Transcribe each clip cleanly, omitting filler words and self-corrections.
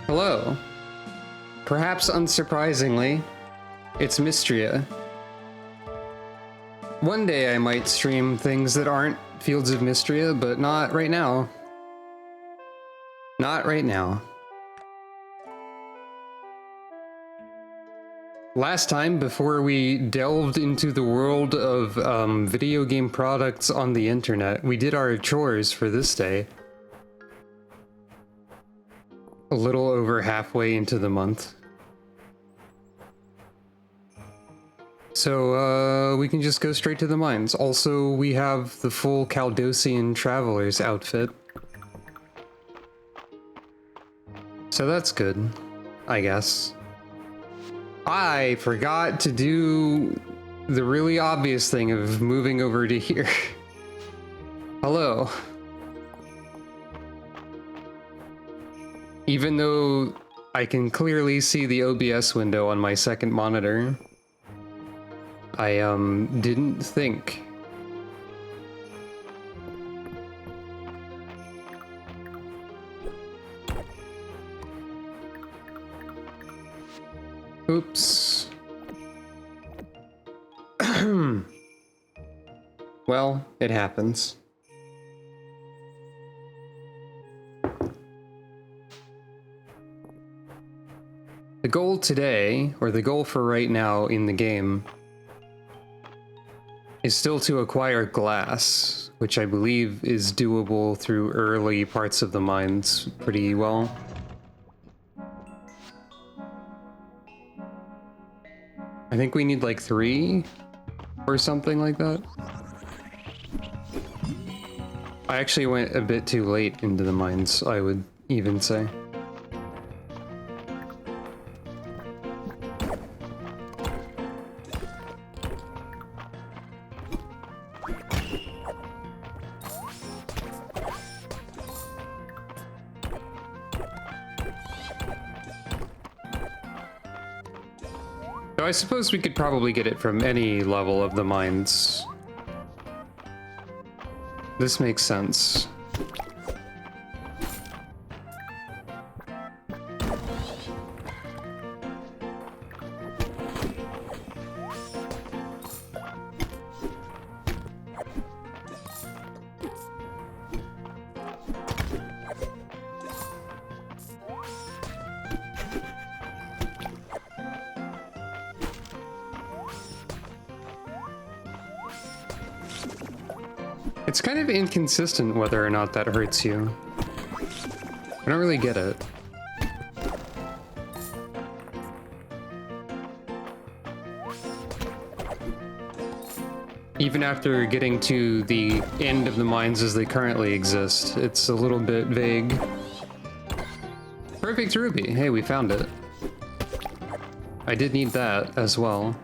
Hello. Perhaps unsurprisingly, it's Mistria. One day I might stream things that aren't Fields of Mistria, but not right now. Not right now. Last time, before we delved into the world of video game products on the internet, we did our chores for this day. A little over halfway into the month. So, we can just go straight to the mines. Also, we have the full Caldosian Traveler's outfit. So that's good, I guess. I forgot to do the really obvious thing of moving over to here. Hello. Even though I can clearly see the OBS window on my second monitor, I didn't think. Oops. Well, it happens. The goal today, or the goal for right now in the game, is still to acquire glass, which I believe is doable through early parts of the mines pretty well. I think we need like 3 or something like that. I actually went a bit too late into the mines, I would even say. I suppose we could probably get it from any level of the mines. This makes sense. It's kind of inconsistent whether or not that hurts you. I don't really get it. Even after getting to the end of the mines as they currently exist, it's a little bit vague. Perfect ruby. Hey, we found it. I did need that as well.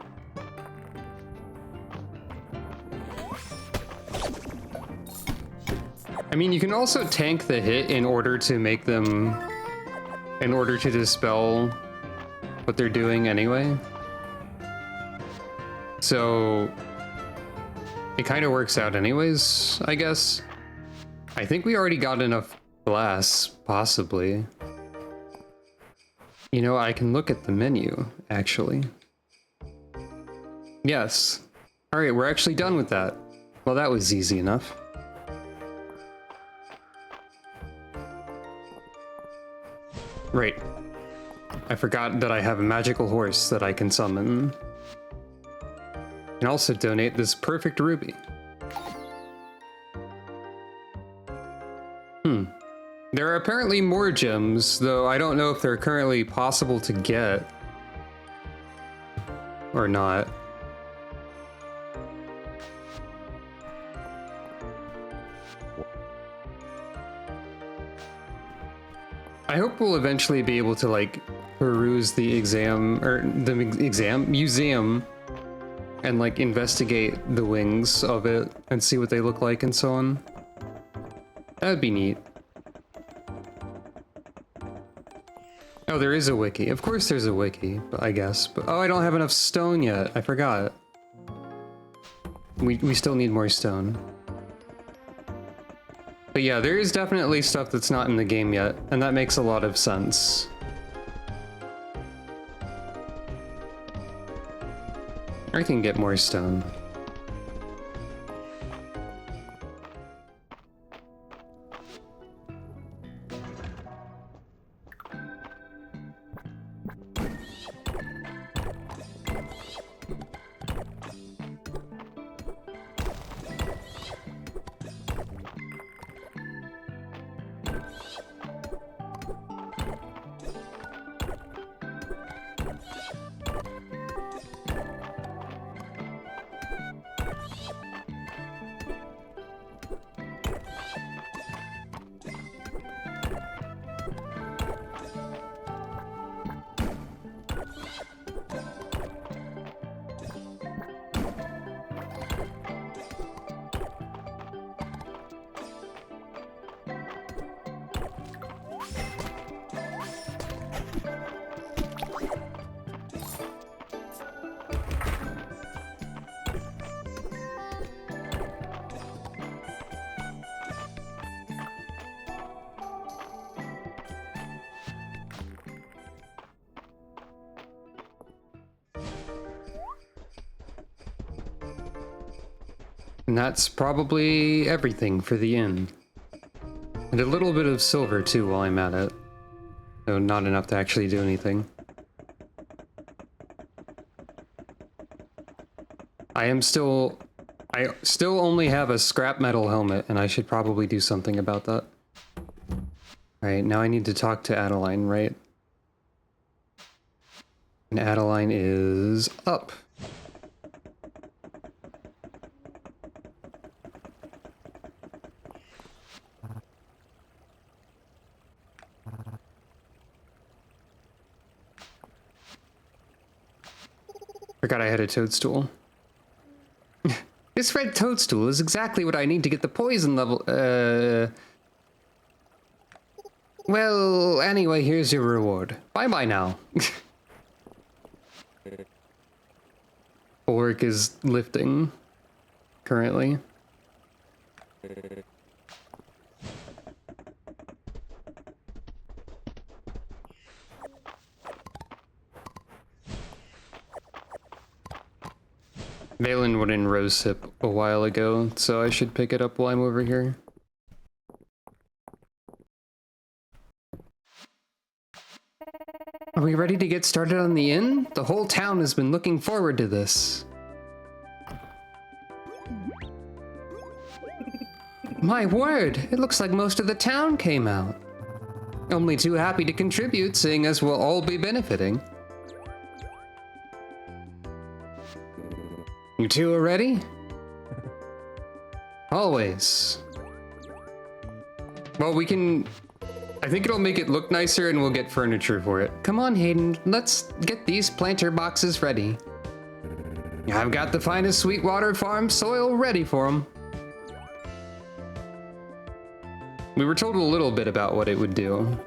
I mean, you can also tank the hit in order to make them... in order to dispel what they're doing anyway. So... it kind of works out anyways, I guess. I think we already got enough glass, possibly. You know, I can look at the menu, actually. Yes. Alright, we're actually done with that. Well, that was easy enough. Right. I forgot that I have a magical horse that I can summon. And also donate this perfect ruby. There are apparently more gems, though I don't know if they're currently possible to get. Or not. I hope we'll eventually be able to, like, peruse the museum and, like, investigate the wings of it and see what they look like and so on. That would be neat. Oh, there is a wiki. Of course there's a wiki, I guess. But, oh, I don't have enough stone yet. I forgot. We still need more stone. But yeah, there is definitely stuff that's not in the game yet, and that makes a lot of sense. I can get more stone. And that's probably everything for the inn. And a little bit of silver too while I'm at it. Though not enough to actually do anything. I still only have a scrap metal helmet, and I should probably do something about that. Alright, now I need to talk to Adeline, right? And Adeline is up. Forgot I had a toadstool. This red toadstool is exactly what I need to get the poison level, Well, anyway, here's your reward. Bye-bye now. Ulrich is lifting, currently. Valen went in rose sip a while ago, so I should pick it up while I'm over here. Are we ready to get started on the inn? The whole town has been looking forward to this. My word, it looks like most of the town came out. Only too happy to contribute, seeing as we'll all be benefiting. You two are ready? Always. Well, I think it'll make it look nicer and we'll get furniture for it. Come on, Hayden, let's get these planter boxes ready. I've got the finest Sweetwater Farm soil ready for them. We were told a little bit about what it would do.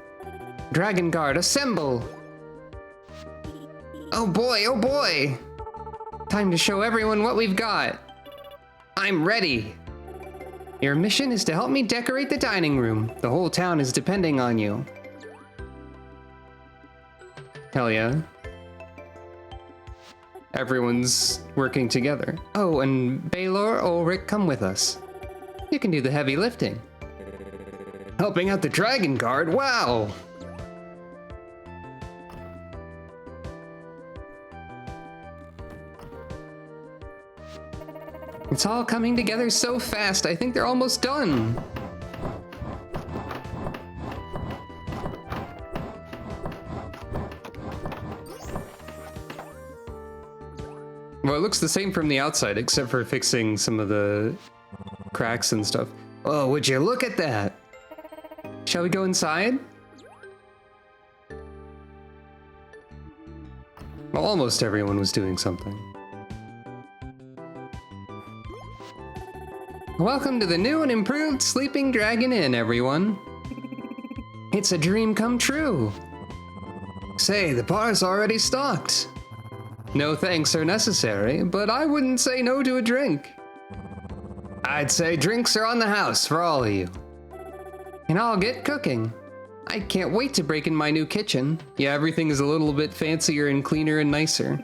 Dragon Guard, assemble! Oh boy, oh boy! Time to show everyone what we've got. I'm ready. Your mission is to help me decorate the dining room. The whole town is depending on you. Hell yeah. Everyone's working together. Oh, and Baylor, Ulrich, come with us. You can do the heavy lifting. Helping out the Dragon Guard? Wow! It's all coming together so fast, I think they're almost done. Well, it looks the same from the outside, except for fixing some of the cracks and stuff. Oh, would you look at that? Shall we go inside? Well, almost everyone was doing something. Welcome to the new and improved Sleeping Dragon Inn, everyone. It's a dream come true. Say, the bar's already stocked. No thanks are necessary, but I wouldn't say no to a drink. I'd say drinks are on the house for all of you. And I'll get cooking. I can't wait to break in my new kitchen. Yeah, everything is a little bit fancier and cleaner and nicer.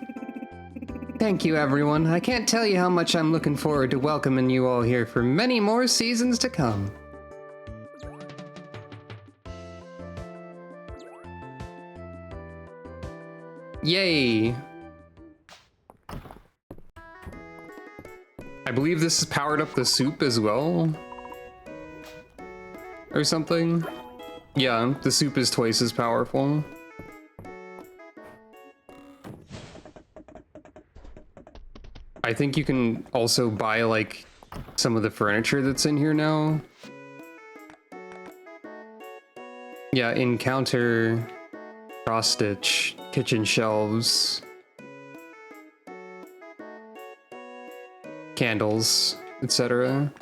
Thank you, everyone. I can't tell you how much I'm looking forward to welcoming you all here for many more seasons to come. Yay! I believe this has powered up the soup as well. Or something. Yeah, the soup is twice as powerful. I think you can also buy, like, some of the furniture that's in here now. Yeah, encounter, cross-stitch, kitchen shelves, candles, etc.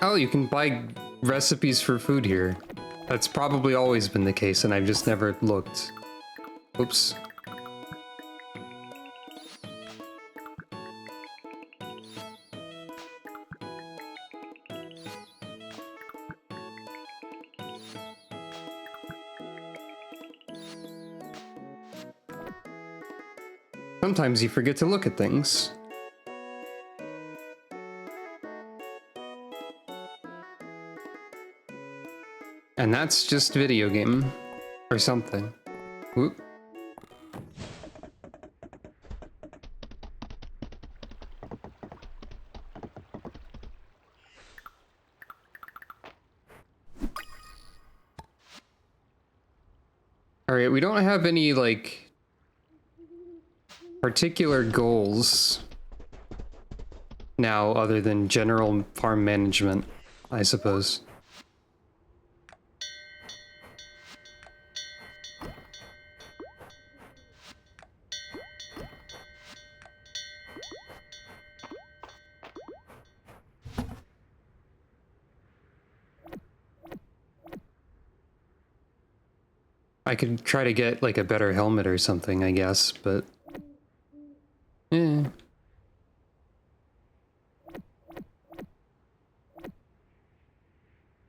Oh, you can buy recipes for food here. That's probably always been the case, and I've just never looked. Oops. Sometimes you forget to look at things. And that's just video game. Or something. Whoop. Alright, we don't have any, like, particular goals now other than general farm management, I suppose. I could try to get, like, a better helmet or something, I guess, but... eh.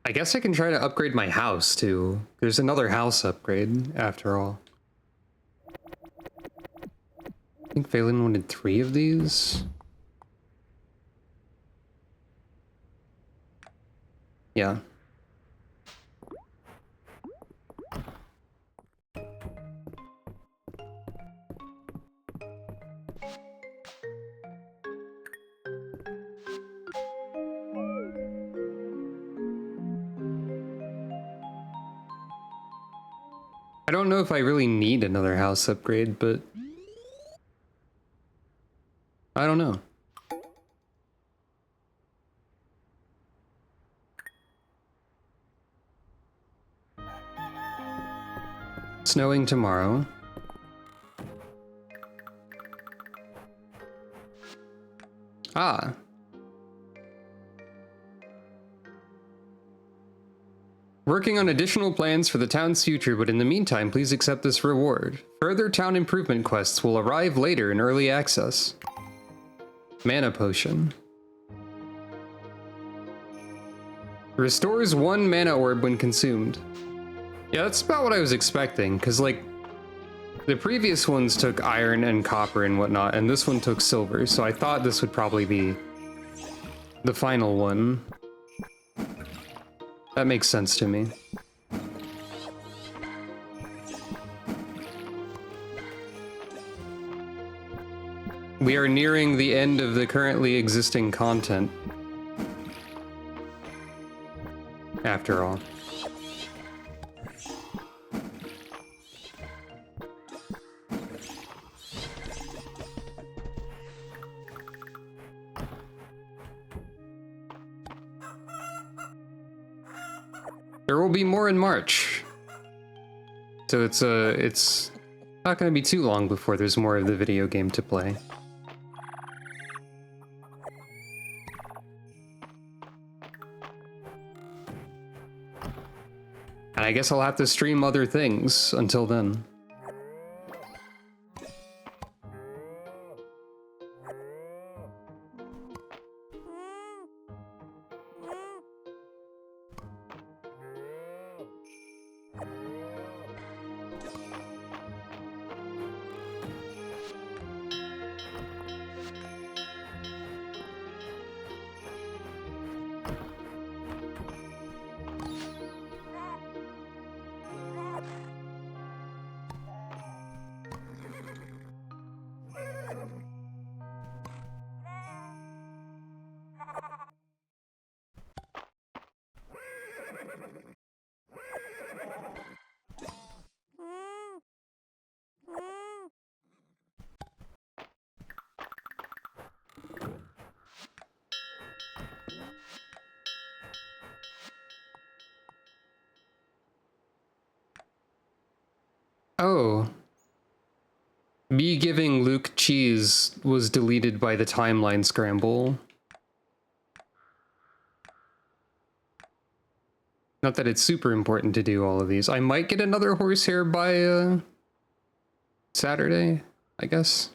I guess I can try to upgrade my house, too. There's another house upgrade, after all. I think Phelan wanted 3 of these. Yeah. I don't know if I really need another house upgrade, but... I don't know. Snowing tomorrow. Ah. Working on additional plans for the town's future, but in the meantime, please accept this reward. Further town improvement quests will arrive later in early access. Mana potion. Restores 1 mana orb when consumed. Yeah, that's about what I was expecting, because, like, the previous ones took iron and copper and whatnot, and this one took silver, so I thought this would probably be the final one. That makes sense to me. We are nearing the end of the currently existing content. After all. There will be more in March. So it's not going to be too long before there's more of the video game to play. And I guess I'll have to stream other things until then. Oh. Me giving Luke cheese was deleted by the timeline scramble. Not that it's super important to do all of these. I might get another horsehair by Saturday, I guess.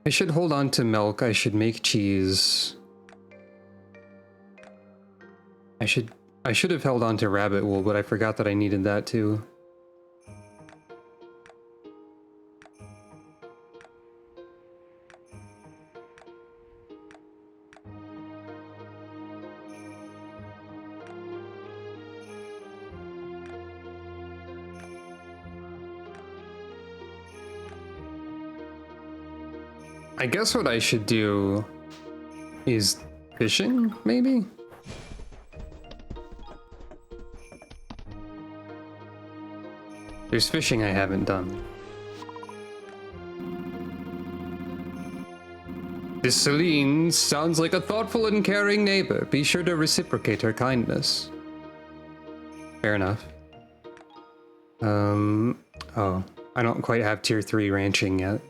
I should hold on to milk. I should make cheese. I should have held on to rabbit wool, but I forgot that I needed that too. I guess what I should do is fishing, maybe? There's fishing I haven't done. This Celine sounds like a thoughtful and caring neighbor. Be sure to reciprocate her kindness. Fair enough. Oh, I don't quite have tier 3 ranching yet.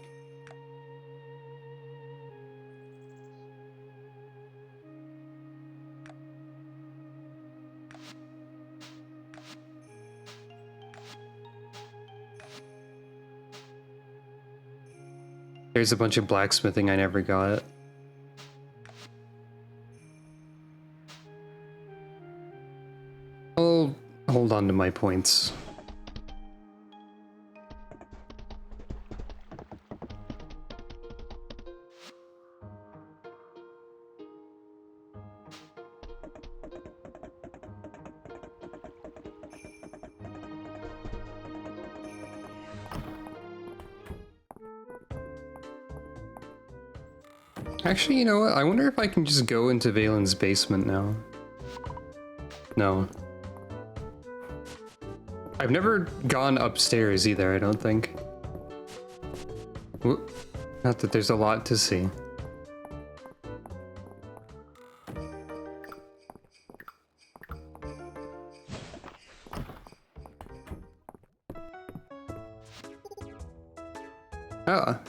There's a bunch of blacksmithing I never got. I'll hold on to my points. Actually, you know what? I wonder if I can just go into Valen's basement now. No. I've never gone upstairs either, I don't think. Whoop. Not that there's a lot to see. Ah.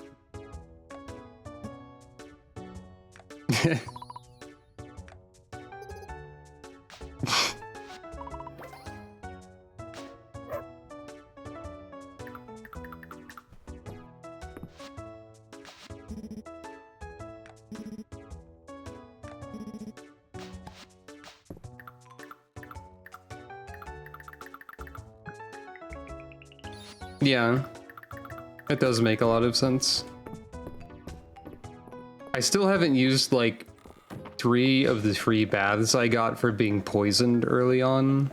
Yeah, it does make a lot of sense. I still haven't used like 3 of the free baths I got for being poisoned early on.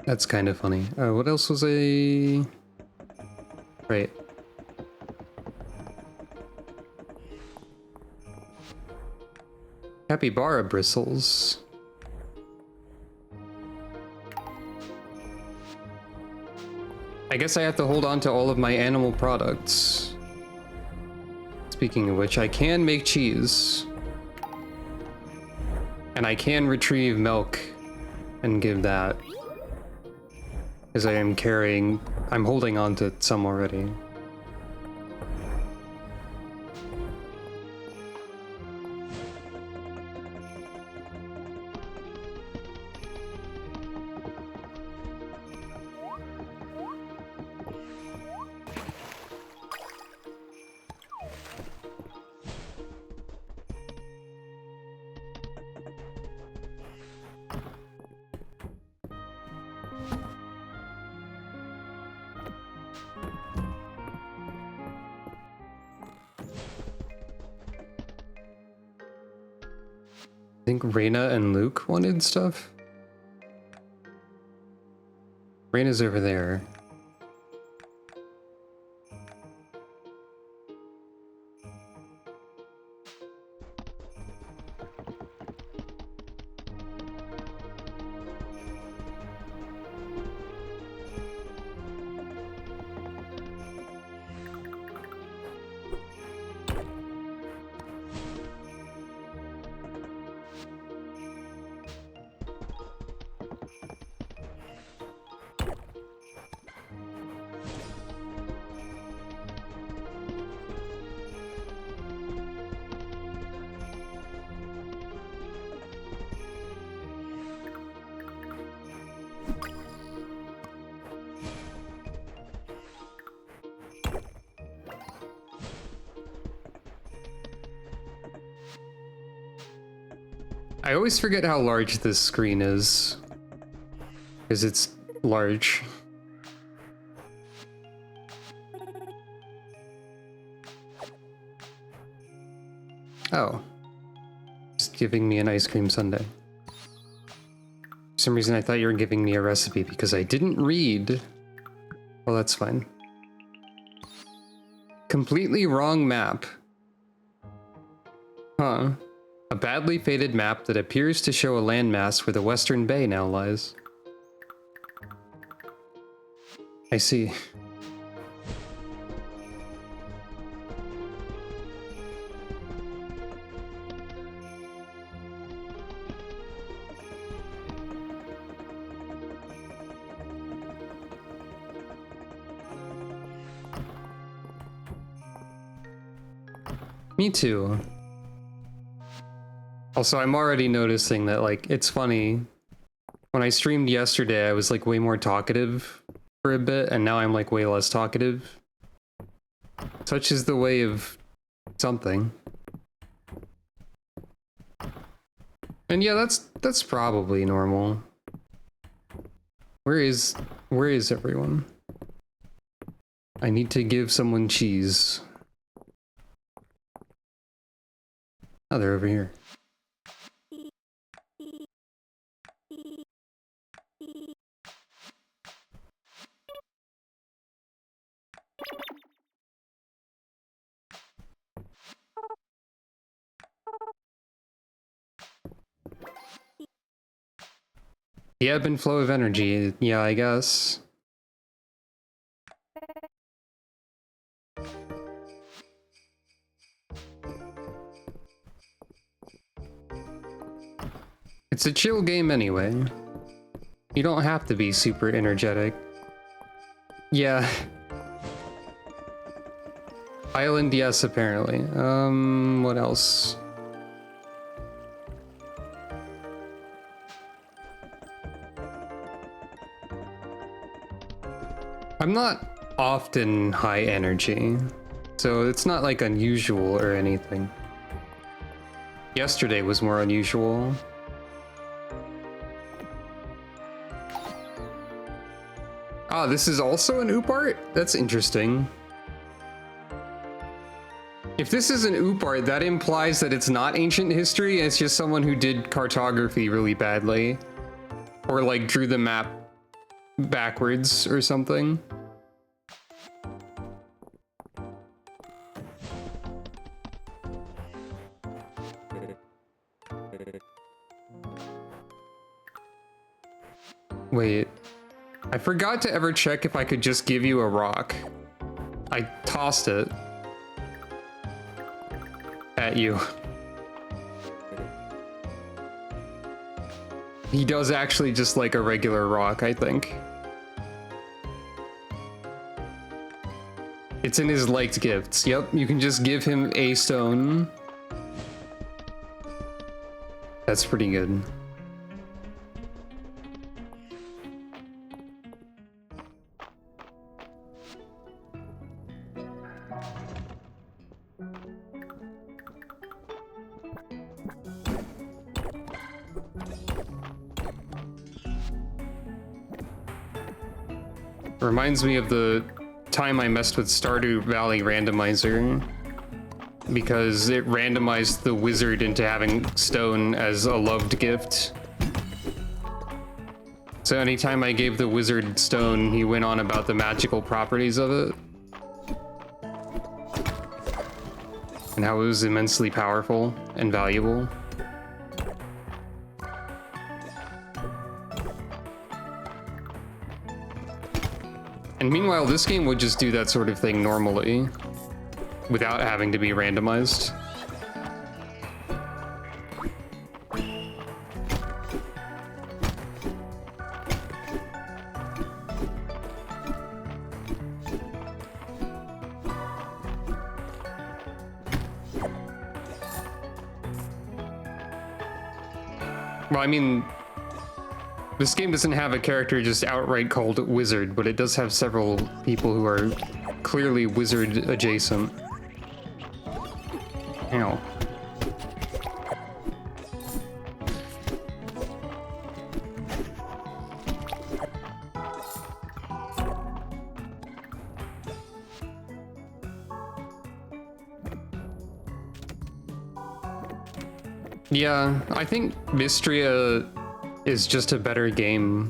That's kind of funny. What else was a... Right. Capybara bristles. I guess I have to hold on to all of my animal products. Speaking of which, I can make cheese. And I can retrieve milk and give that. Because I'm holding on to some already. I think Reyna and Luke wanted stuff. Reyna's over there. I always forget how large this screen is. Because it's large. Oh. Just giving me an ice cream sundae. For some reason I thought you were giving me a recipe because I didn't read. Well, that's fine. Completely wrong map. Huh. A badly faded map that appears to show a landmass where the Western Bay now lies. I see. Me too. Also, I'm already noticing that, like, it's funny. When I streamed yesterday, I was, like, way more talkative for a bit, and now I'm, like, way less talkative. Such is the way of something. And yeah, that's probably normal. Where is everyone? I need to give someone cheese. Oh, they're over here. The ebb and flow of energy, yeah, I guess. It's a chill game anyway. You don't have to be super energetic. Yeah. Island, yes, apparently. What else? I'm not often high energy, so it's not like unusual or anything. Yesterday was more unusual. Ah, this is also an OOP art? That's interesting. If this is an OOP art, that implies that it's not ancient history, and it's just someone who did cartography really badly. Or like drew the map backwards or something. Wait, I forgot to ever check if I could just give you a rock. I tossed it at you. He does actually just like a regular rock, I think. It's in his liked gifts. Yep, you can just give him a stone. That's pretty good. Reminds me of the time I messed with Stardew Valley Randomizer, because it randomized the wizard into having stone as a loved gift. So anytime I gave the wizard stone, he went on about the magical properties of it. And how it was immensely powerful and valuable. And meanwhile, this game would just do that sort of thing normally, without having to be randomized. Well, I mean, this game doesn't have a character just outright called Wizard, but it does have several people who are clearly wizard adjacent. Ow. Yeah, I think Mistria is just a better game,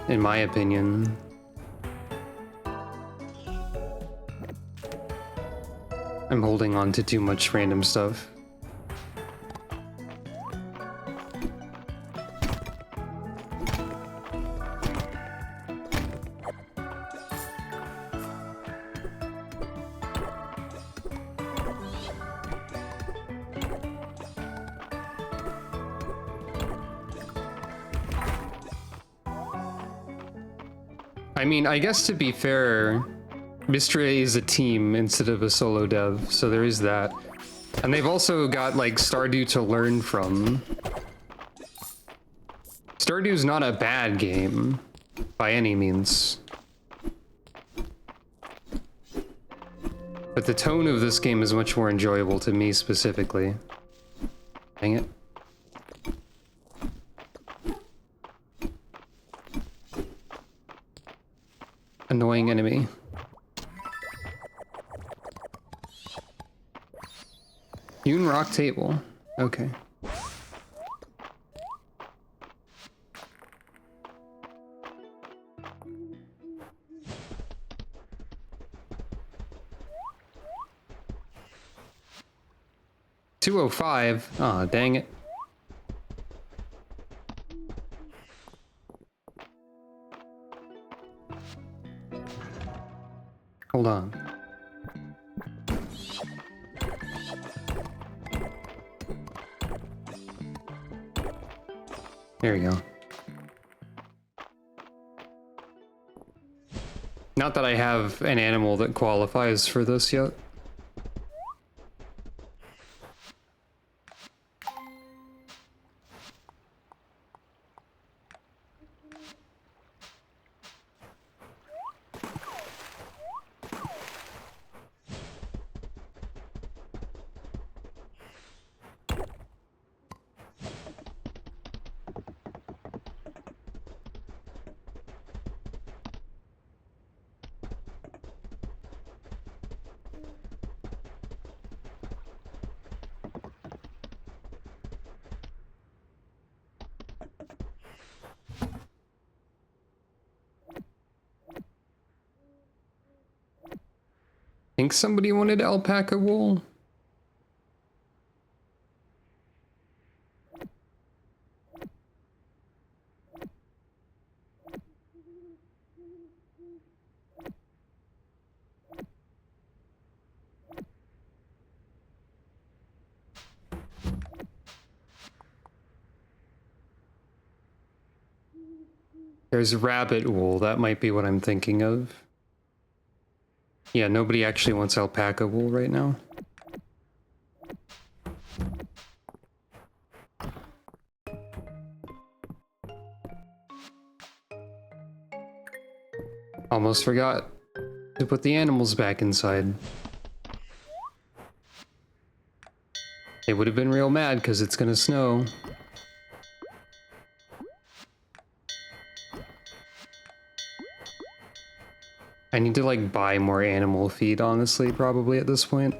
in my opinion. I'm holding on to too much random stuff. I mean, I guess to be fair, Mistria is a team instead of a solo dev, so there is that. And they've also got, like, Stardew to learn from. Stardew's not a bad game, by any means. But the tone of this game is much more enjoyable to me specifically. Dang it. Annoying enemy. Hewn rock table. Okay. $205. Aw, dang it. Hold on. There we go. Not that I have an animal that qualifies for this yet. Think somebody wanted alpaca wool? There's rabbit wool, that might be what I'm thinking of. Yeah, nobody actually wants alpaca wool right now. Almost forgot to put the animals back inside. They would have been real mad because it's gonna snow. I need to, like, buy more animal feed, honestly, probably at this point.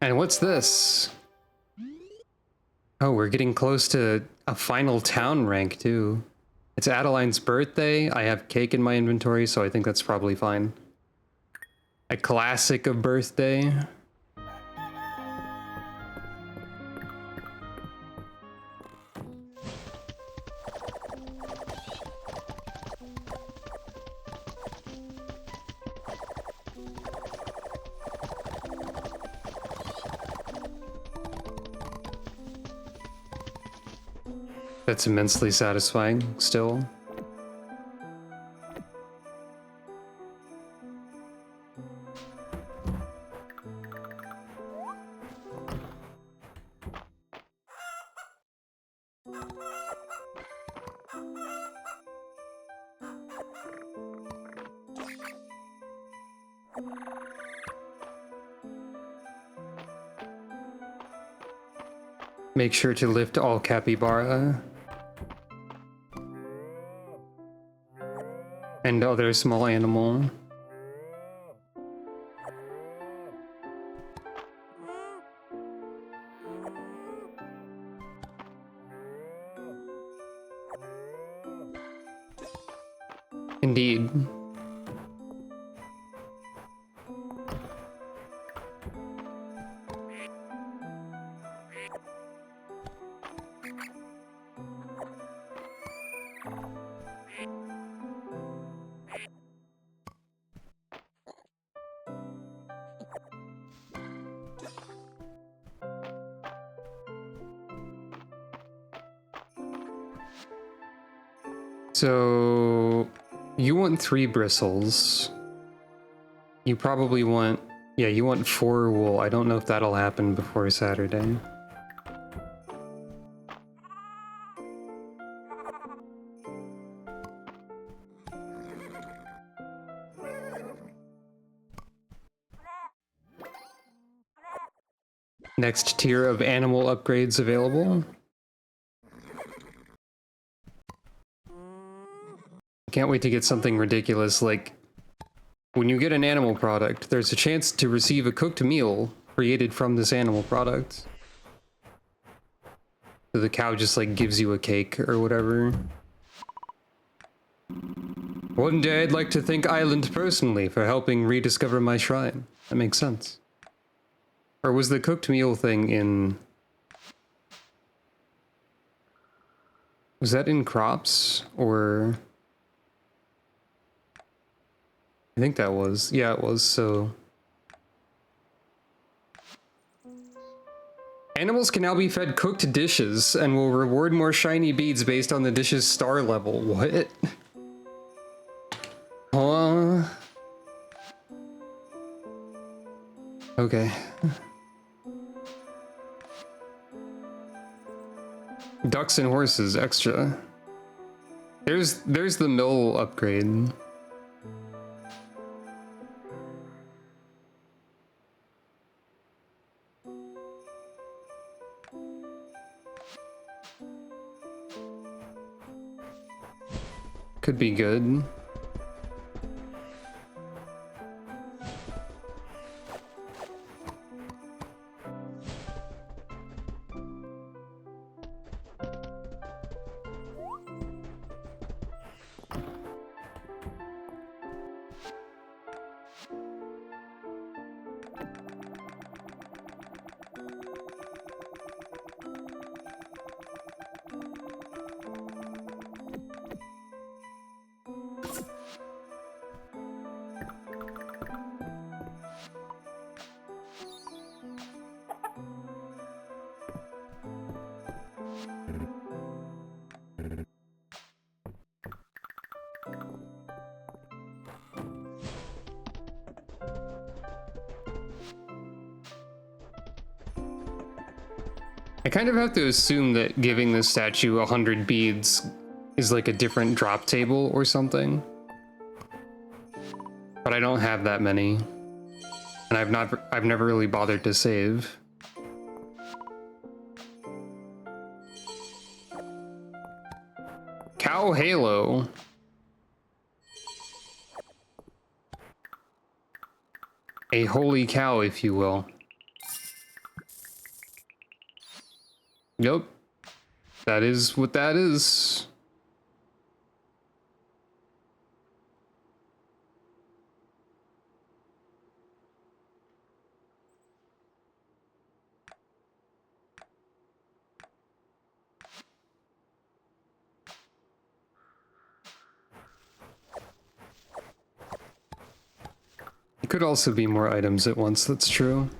And what's this? Oh, we're getting close to a final town rank, too. It's Adeline's birthday. I have cake in my inventory, so I think that's probably fine. A classic of birthday. That's immensely satisfying, still. Make sure to lift all capybara and other small animal. Indeed. So you want 3 bristles. You probably want, yeah, you want 4 wool. I don't know if that'll happen before Saturday. Next tier of animal upgrades available. Can't wait to get something ridiculous like when you get an animal product, there's a chance to receive a cooked meal created from this animal product. So the cow just like gives you a cake or whatever. One day I'd like to thank Island personally for helping rediscover my shrine. That makes sense. Or was the cooked meal thing in... Was that in crops or... I think that was. Yeah, it was, so... Animals can now be fed cooked dishes and will reward more shiny beads based on the dish's star level. What? Huh? Okay. Ducks and horses, extra. There's the mill upgrade. Could be good. I kind of have to assume that giving this statue 100 beads is like a different drop table or something. But I don't have that many. And I've never really bothered to save. Cow Halo. A holy cow, if you will. Yep. That is what that is. It could also be more items at once, that's true.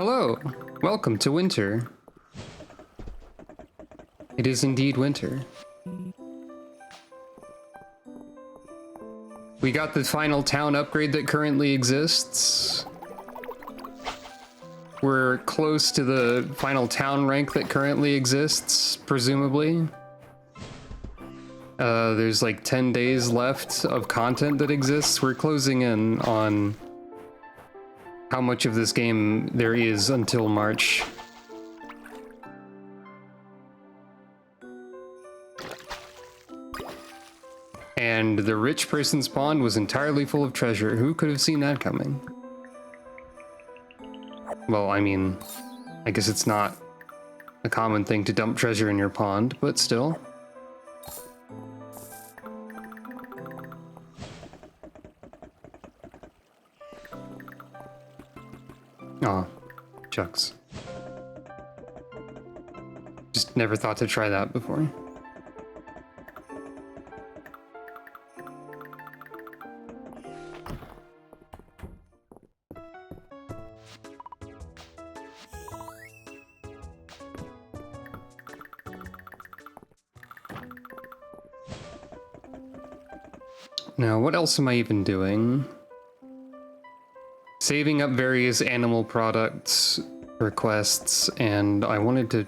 Hello, welcome to winter. It is indeed winter. We got the final town upgrade that currently exists. We're close to the final town rank that currently exists, presumably. There's like 10 days left of content that exists. We're closing in on how much of this game there is until March. And the rich person's pond was entirely full of treasure. Who could have seen that coming? Well, I mean, I guess it's not a common thing to dump treasure in your pond, but still. Aw, shucks. Just never thought to try that before. Now, what else am I even doing? Saving up various animal products requests, and I wanted to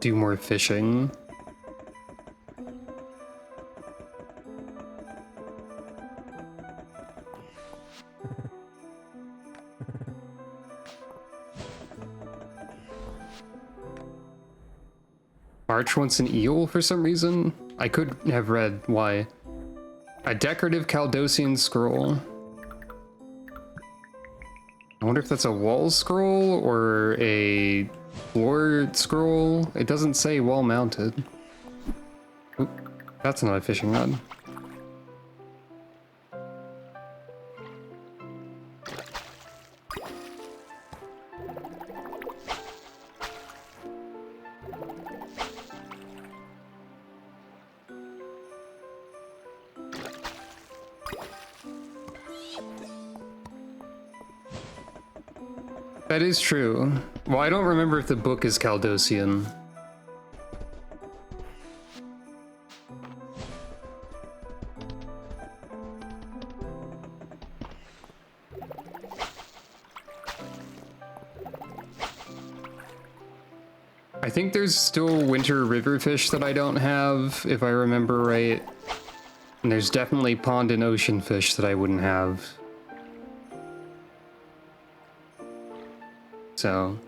do more fishing. March wants an eel for some reason. I could have read why. A decorative Caldosian scroll. I wonder if that's a wall scroll or a floor scroll. It doesn't say wall mounted. Oop, that's not a fishing rod. That is true. Well, I don't remember if the book is Caldosian. I think there's still winter river fish that I don't have, if I remember right. And there's definitely pond and ocean fish that I wouldn't have. So,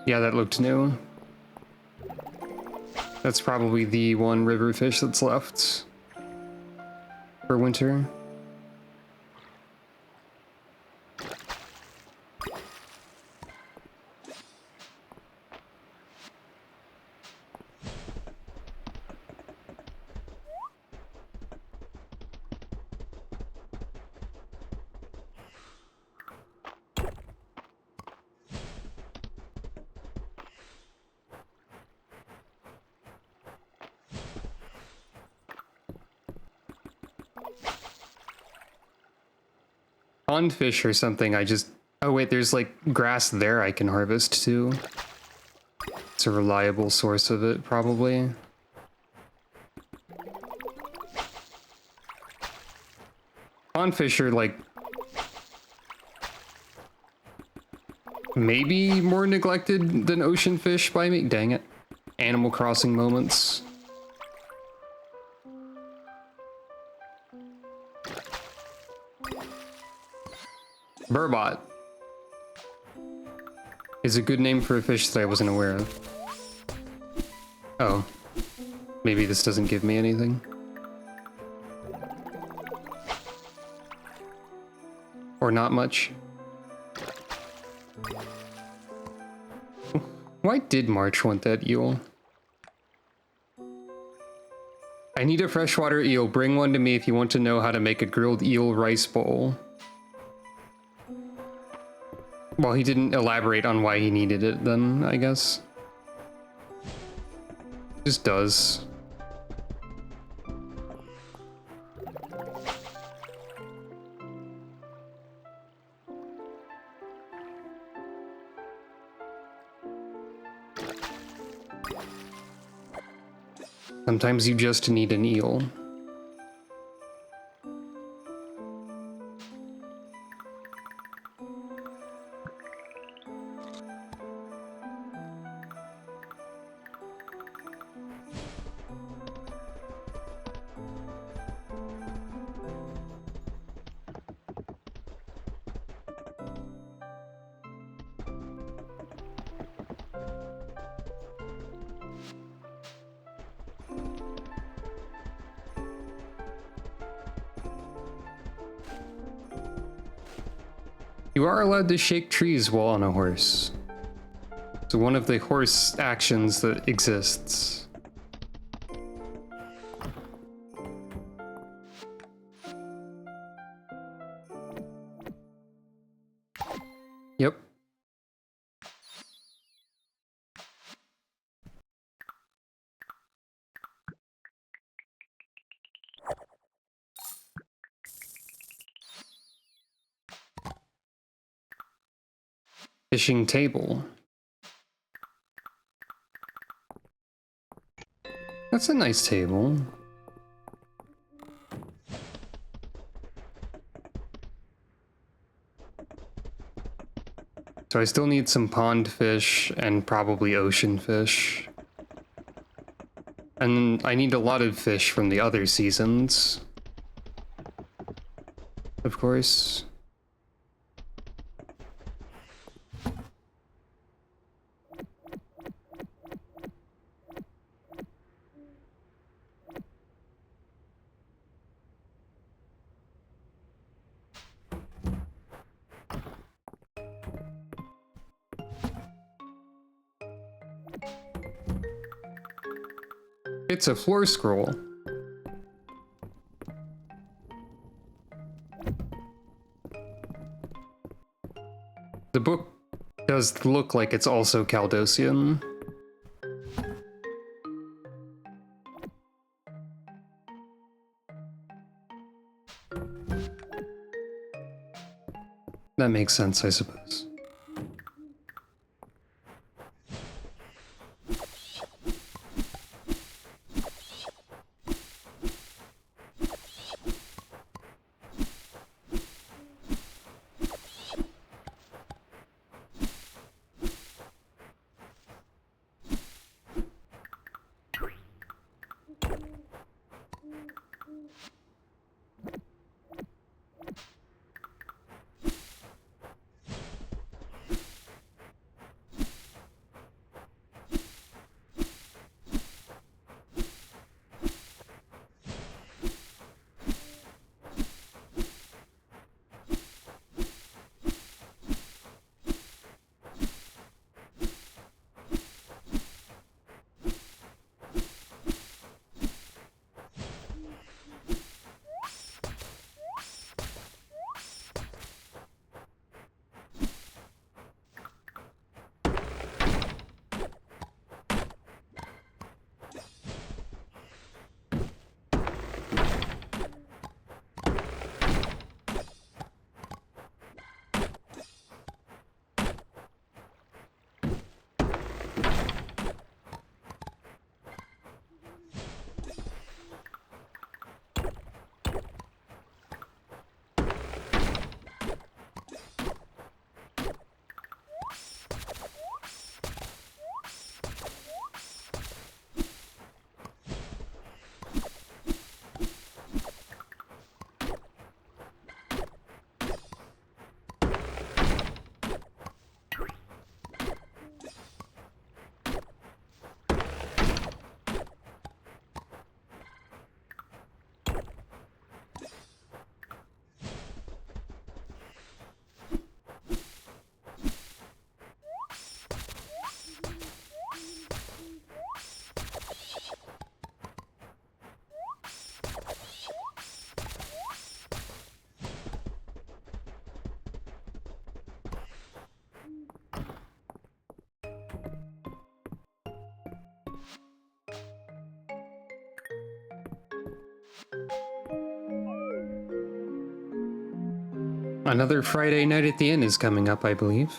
yeah, that looked new. That's probably the one river fish that's left for winter. Pond fish or something, I just... Oh wait, there's like grass there I can harvest too. It's a reliable source of it, probably. Pond fish are like... maybe more neglected than ocean fish by me. Dang it. Animal Crossing moments. Burbot is a good name for a fish that I wasn't aware of. Oh. Maybe this doesn't give me anything. Or not much. Why did March want that eel? I need a freshwater eel. Bring one to me if you want to know how to make a grilled eel rice bowl. Well, he didn't elaborate on why he needed it then, I guess. Just does. Sometimes you just need an eel. You are allowed to shake trees while on a horse. It's one of the horse actions that exists. Yep. Fishing table. That's a nice table. So I still need some pond fish and probably ocean fish. And I need a lot of fish from the other seasons. Of course. It's a floor scroll. The book does look like it's also Caldosian. That makes sense, I suppose. Another Friday night at the inn is coming up, I believe.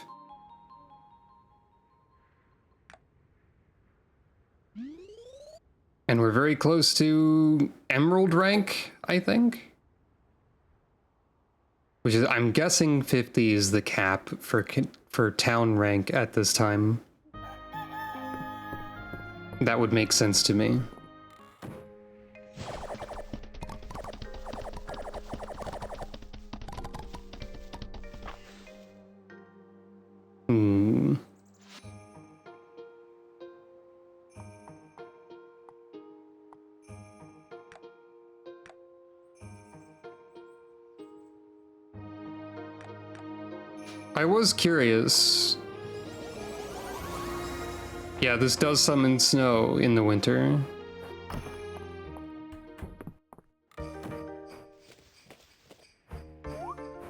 And we're very close to Emerald rank, I think. Which is, I'm guessing 50 is the cap for town rank at this time. That would make sense to me. I was curious. Yeah, this does summon snow in the winter.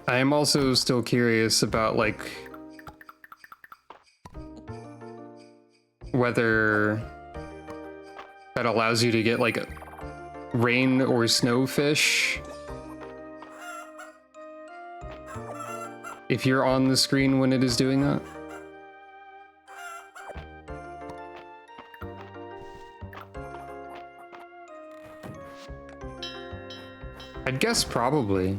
I am also still curious about, like, whether that allows you to get, like, rain or snowfish if you're on the screen when it is doing that. I'd guess probably.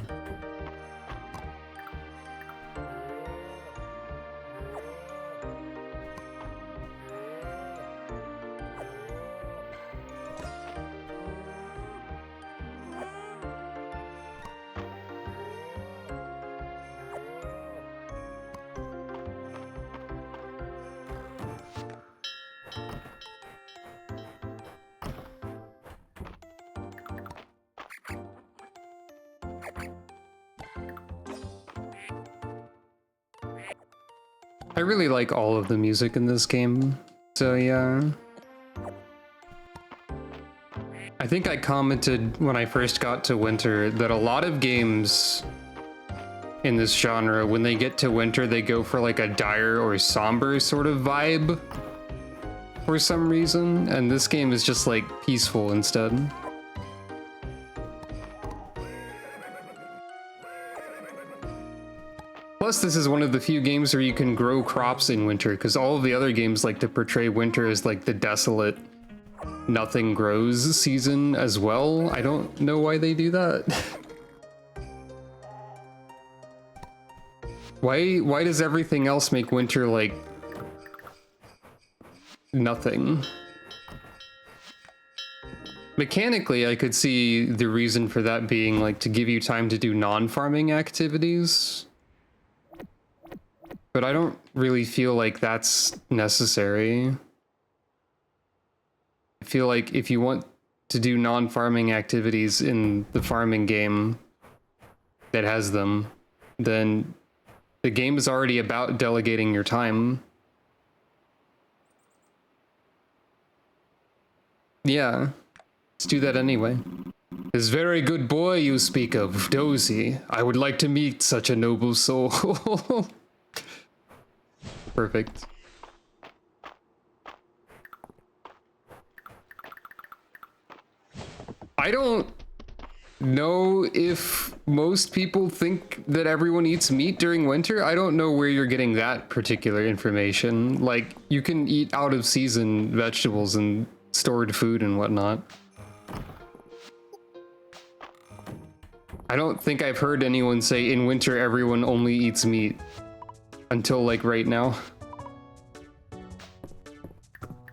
I really like all of the music in this game, so yeah. I think I commented when I first got to winter that a lot of games in this genre, when they get to winter, they go for like a dire or somber sort of vibe for some reason, and this game is just like peaceful instead. Plus, this is one of the few games where you can grow crops in winter, because all of the other games like to portray winter as like the desolate, nothing grows season as well. I don't know why they do that. Why does everything else make winter like nothing? Mechanically, I could see the reason for that being like to give you time to do non-farming activities. But I don't really feel like that's necessary. I feel like if you want to do non-farming activities in the farming game that has them, then the game is already about delegating your time. Yeah, let's do that anyway. This very good boy you speak of, Dozy. I would like to meet such a noble soul. Perfect. I don't know if most people think that everyone eats meat during winter. I don't know where you're getting that particular information. Like, you can eat out of season vegetables and stored food and whatnot. I don't think I've heard anyone say in winter everyone only eats meat. Until like right now.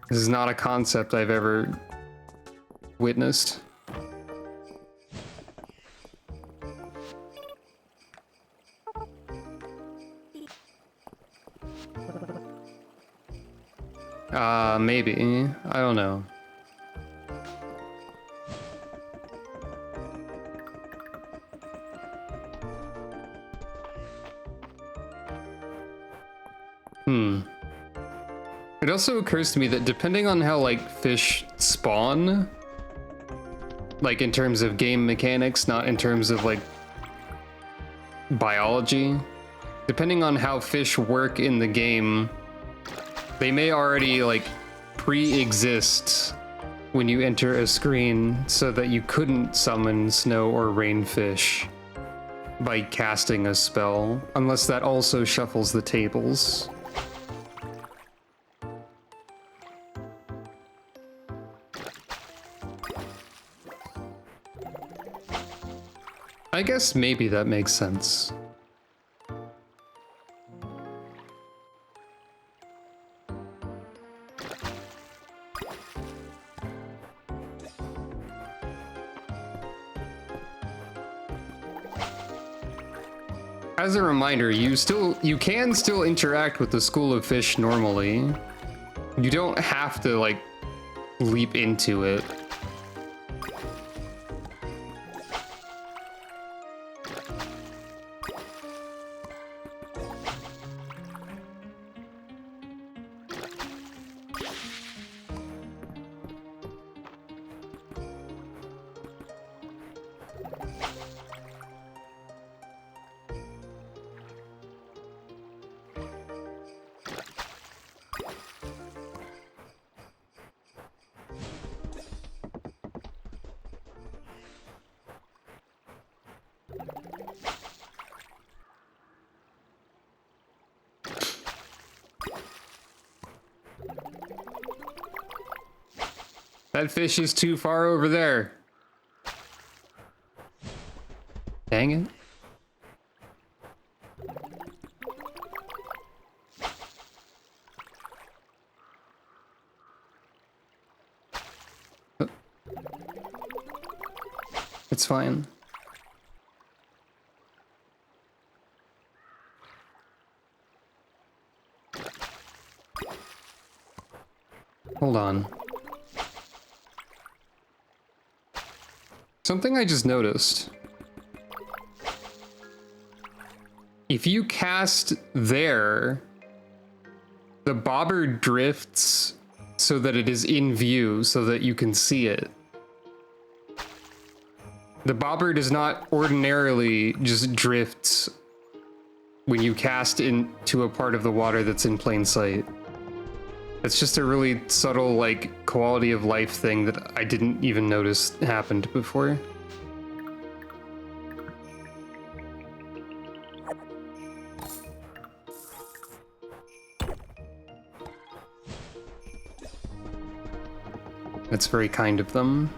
This is not a concept I've ever witnessed. Maybe. I don't know. It also occurs to me that depending on how like fish spawn, like in terms of game mechanics, not in terms of like biology, depending on how fish work in the game, they may already like pre-exist when you enter a screen so that you couldn't summon snow or rain fish by casting a spell, unless that also shuffles the tables. I guess maybe that makes sense. As a reminder, you can still interact with the school of fish normally. You don't have to like leap into it. That fish is too far over there. Dang it. It's fine. Hold on. Something I just noticed. If you cast there, the bobber drifts so that it is in view, so that you can see it. The bobber does not ordinarily just drift when you cast into a part of the water that's in plain sight. It's just a really subtle, like, quality of life thing that I didn't even notice happened before. That's very kind of them.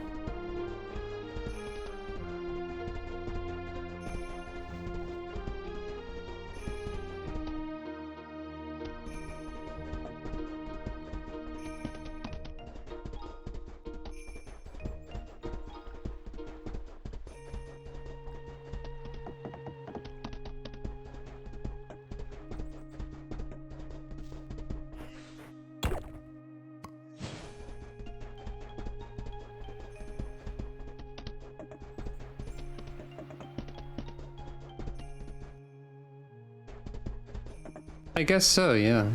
I guess so, yeah.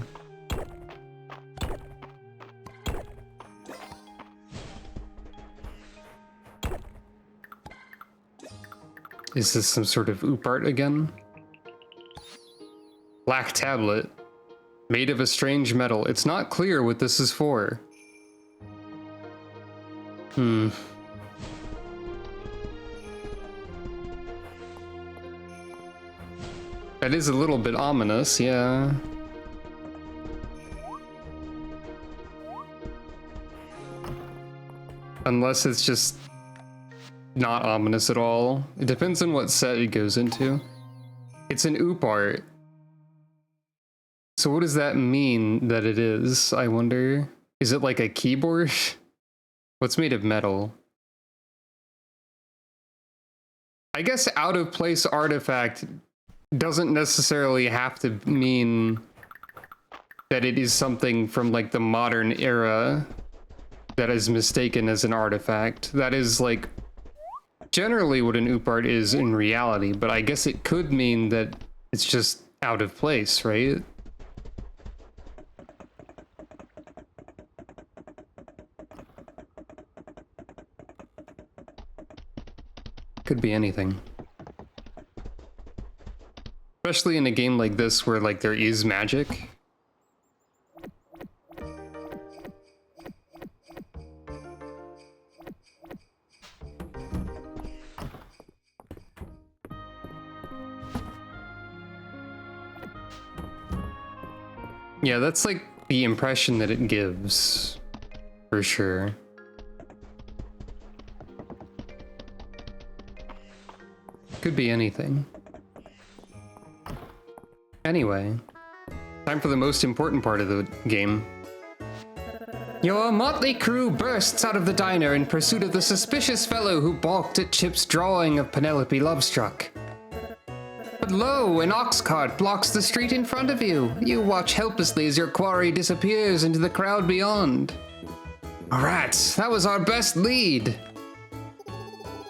Is this some sort of oop art again? Black tablet. Made of a strange metal. It's not clear what this is for. That is a little bit ominous, yeah. Unless it's just not ominous at all. It depends on what set it goes into. It's an oop art. So what does that mean that it is, I wonder? Is it like a keyboard? What's made of metal? I guess out of place artifact doesn't necessarily have to mean that it is something from like the modern era that is mistaken as an artifact. That is like generally what an oop art is in reality, but I guess it could mean that it's just out of place, right? Could be anything. Especially in a game like this where like there is magic. Yeah, that's like the impression that it gives, for sure. Could be anything. Anyway, time for the most important part of the game. Your motley crew bursts out of the diner in pursuit of the suspicious fellow who balked at Chip's drawing of Penelope Lovestruck. But lo, an ox cart blocks the street in front of you. You watch helplessly as your quarry disappears into the crowd beyond. Rats, that was our best lead.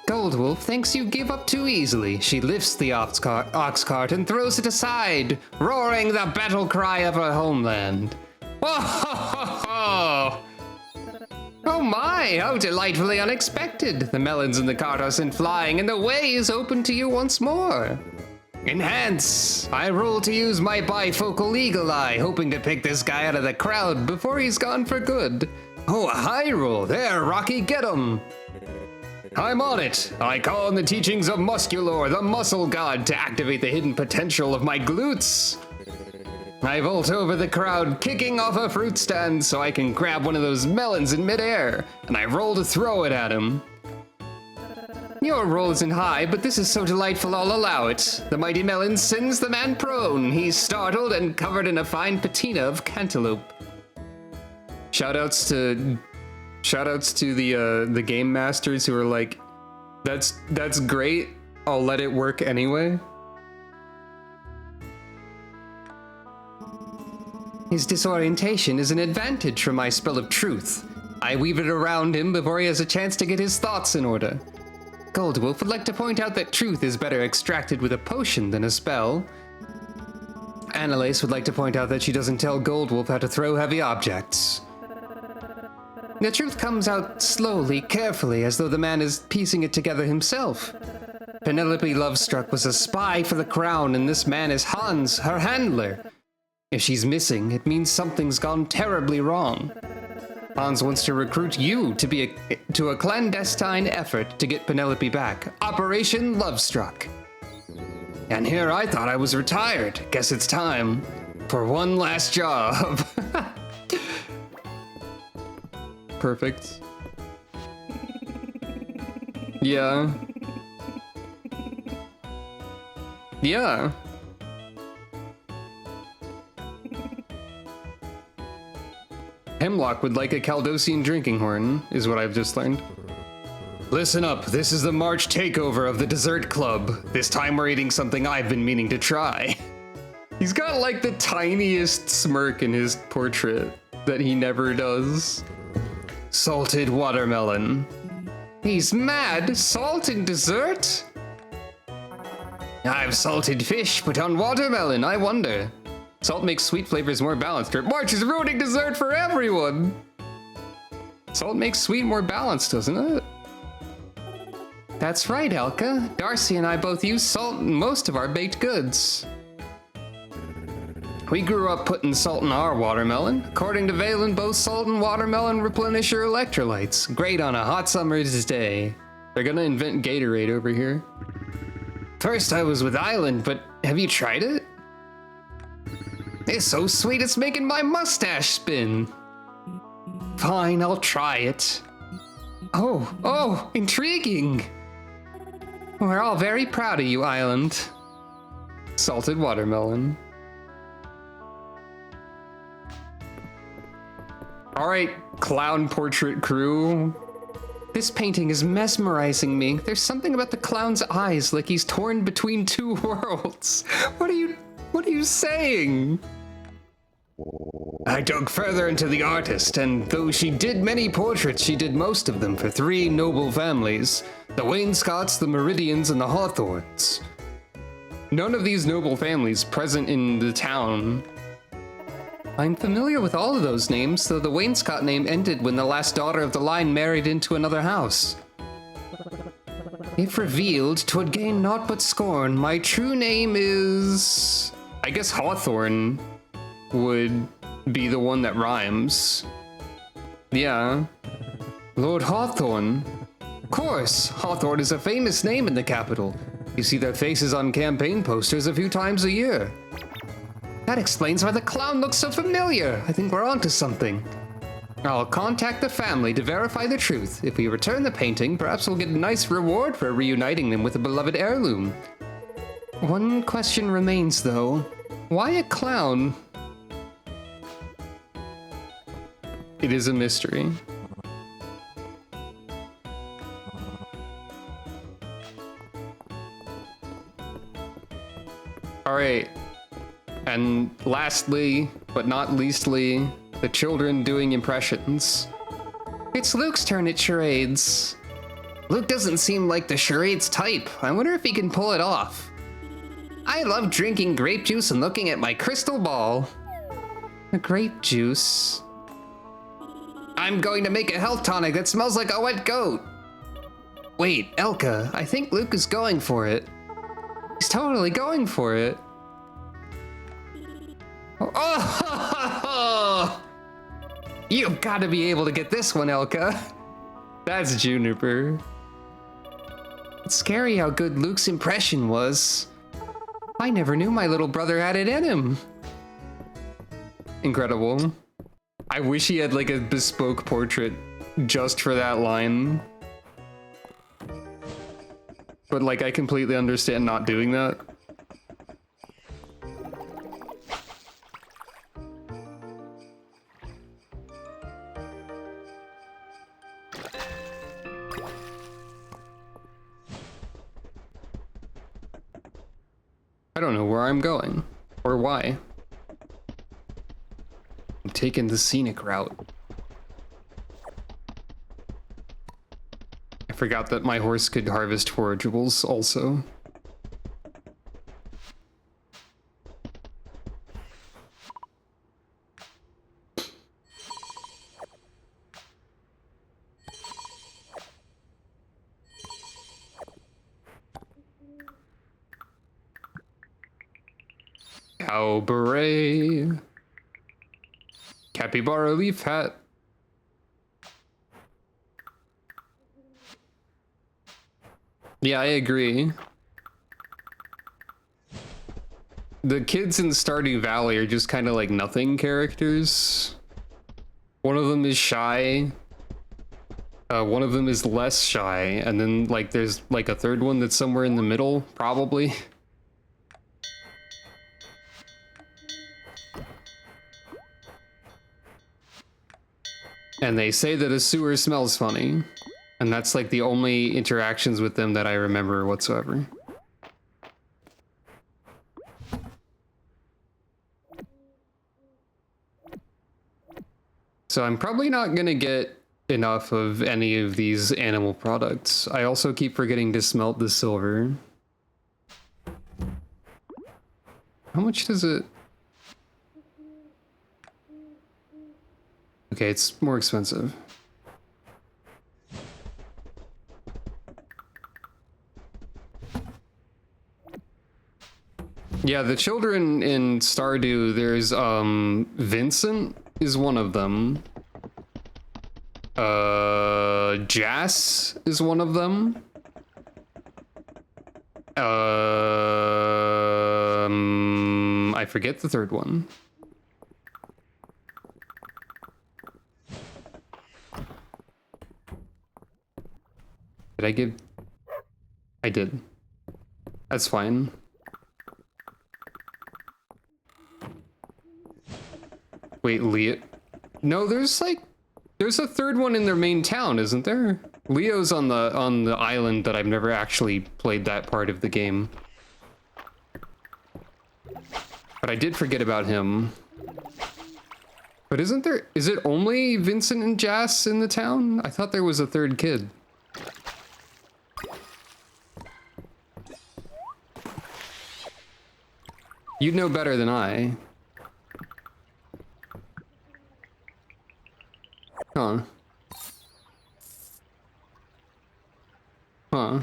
Goldwolf thinks you give up too easily. She lifts the ox cart and throws it aside, roaring the battle cry of her homeland. Whoa! Oh my, how delightfully unexpected. The melons in the cart are sent flying, and the way is open to you once more. Enhance! I roll to use my bifocal eagle eye, hoping to pick this guy out of the crowd before he's gone for good. Oh, a high roll. There, Rocky, get him! I'm on it. I call on the teachings of Musculor, the muscle god, to activate the hidden potential of my glutes. I vault over the crowd, kicking off a fruit stand so I can grab one of those melons in midair, and I roll to throw it at him. Your roll isn't high, but this is so delightful I'll allow it. The mighty melon sends the man prone. He's startled and covered in a fine patina of cantaloupe. Shoutouts to the game masters who are like, that's great, I'll let it work anyway. His disorientation is an advantage for my spell of truth. I weave it around him before he has a chance to get his thoughts in order. Goldwolf would like to point out that truth is better extracted with a potion than a spell. Annalise would like to point out that she doesn't tell Goldwolf how to throw heavy objects. The truth comes out slowly, carefully, as though the man is piecing it together himself. Penelope Lovestruck was a spy for the crown, and this man is Hans, her handler. If she's missing, it means something's gone terribly wrong. Hans wants to recruit you to a clandestine effort to get Penelope back. Operation Lovestruck. And here I thought I was retired. Guess it's time for one last job. Perfect. Yeah. Yeah. Hemlock would like a Caldosian drinking horn, is what I've just learned. Listen up, this is the March takeover of the dessert club. This time we're eating something I've been meaning to try. He's got like the tiniest smirk in his portrait that he never does. Salted watermelon. He's mad? Salt in dessert? I've salted fish, but on watermelon, I wonder. Salt makes sweet flavors more balanced. March is ruining dessert for everyone! Salt makes sweet more balanced, doesn't it? That's right, Elka. Darcy and I both use salt in most of our baked goods. We grew up putting salt in our watermelon. According to Valen, both salt and watermelon replenish your electrolytes. Great on a hot summer's day. They're gonna invent Gatorade over here. First I was with Island, but have you tried it? It's so sweet it's making my mustache spin. Fine, I'll try it. Oh, intriguing. We're all very proud of you, Island. Salted watermelon. All right, clown portrait crew. This painting is mesmerizing me. There's something about the clown's eyes, like he's torn between two worlds. What are you saying? I dug further into the artist, and though she did many portraits, she did most of them for three noble families: the Wainscots, the Meridians, and the Hawthorns. None of these noble families present in the town. I'm familiar with all of those names, though the Wainscot name ended when the last daughter of the line married into another house. If revealed, 'twould gain naught but scorn. My true name is... I guess Hawthorne would be the one that rhymes. Yeah. Lord Hawthorne. Of course, Hawthorne is a famous name in the capital. You see their faces on campaign posters a few times a year. That explains why the clown looks so familiar. I think we're onto something. I'll contact the family to verify the truth. If we return the painting, perhaps we'll get a nice reward for reuniting them with a beloved heirloom. One question remains, though. Why a clown? It is a mystery. Alright. And lastly, but not leastly, the children doing impressions. It's Luke's turn at charades. Luke doesn't seem like the charades type. I wonder if he can pull it off. I love drinking grape juice and looking at my crystal ball. A grape juice? I'm going to make a health tonic that smells like a wet goat. Wait, Elka, I think Luke is going for it. He's totally going for it. Oh! You've got to be able to get this one, Elka. That's Juniper. It's scary how good Luke's impression was. I never knew my little brother had it in him. Incredible. I wish he had like a bespoke portrait just for that line. But like, I completely understand not doing that. I don't know where I'm going, or why. I'm taking the scenic route. I forgot that my horse could harvest forageables also. Cow beret. Capybara leaf hat. Yeah, I agree. The kids in Stardew Valley are just kind of like nothing characters. One of them is shy. One of them is less shy. And then like there's like a third one that's somewhere in the middle, probably. And they say that a sewer smells funny. And that's like the only interactions with them that I remember whatsoever. So I'm probably not gonna get enough of any of these animal products. I also keep forgetting to smelt the silver. How much does it... Okay, it's more expensive. Yeah, the children in Stardew, there's, Vincent is one of them. Jas is one of them. I forget the third one. Did I give... I did. That's fine. Wait, Leo... No, there's like... There's a third one in their main town, isn't there? Leo's on the island that I've never actually played that part of the game. But I did forget about him. But isn't there... Is it only Vincent and Jas in the town? I thought there was a third kid. You'd know better than I. Huh. Huh.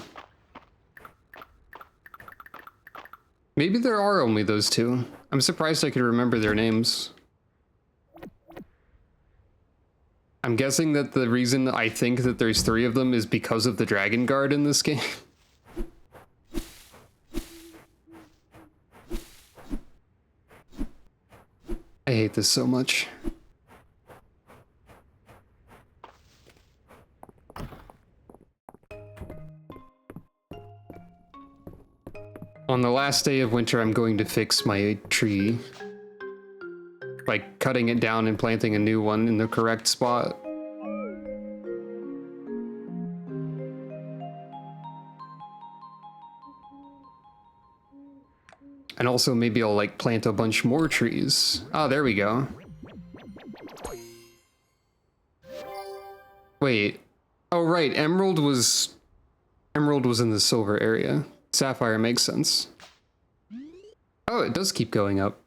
Maybe there are only those two. I'm surprised I could remember their names. I'm guessing that the reason I think that there's three of them is because of the Dragon Guard in this game. I hate this so much. On the last day of winter, I'm going to fix my tree by cutting it down and planting a new one in the correct spot. And also maybe I'll like plant a bunch more trees. Oh, there we go. Wait. Oh, right. Emerald was in the silver area. Sapphire makes sense. Oh, it does keep going up.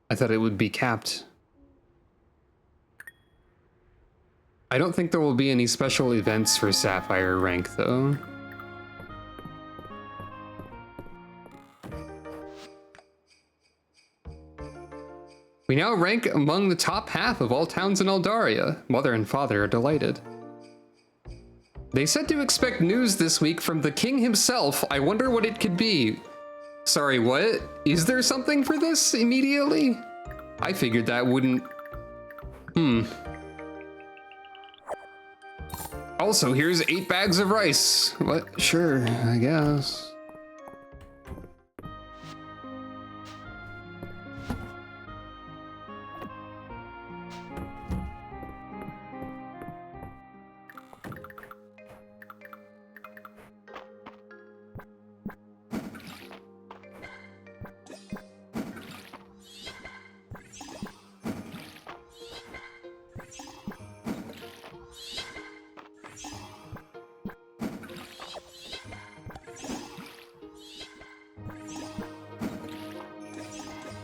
I thought it would be capped. I don't think there will be any special events for Sapphire rank, though. We now rank among the top half of all towns in Eldaria. Mother and father are delighted. They said to expect news this week from the king himself. I wonder what it could be. Sorry, what? Is there something for this immediately? I figured that wouldn't... Also, here's 8 bags of rice. What? Sure, I guess.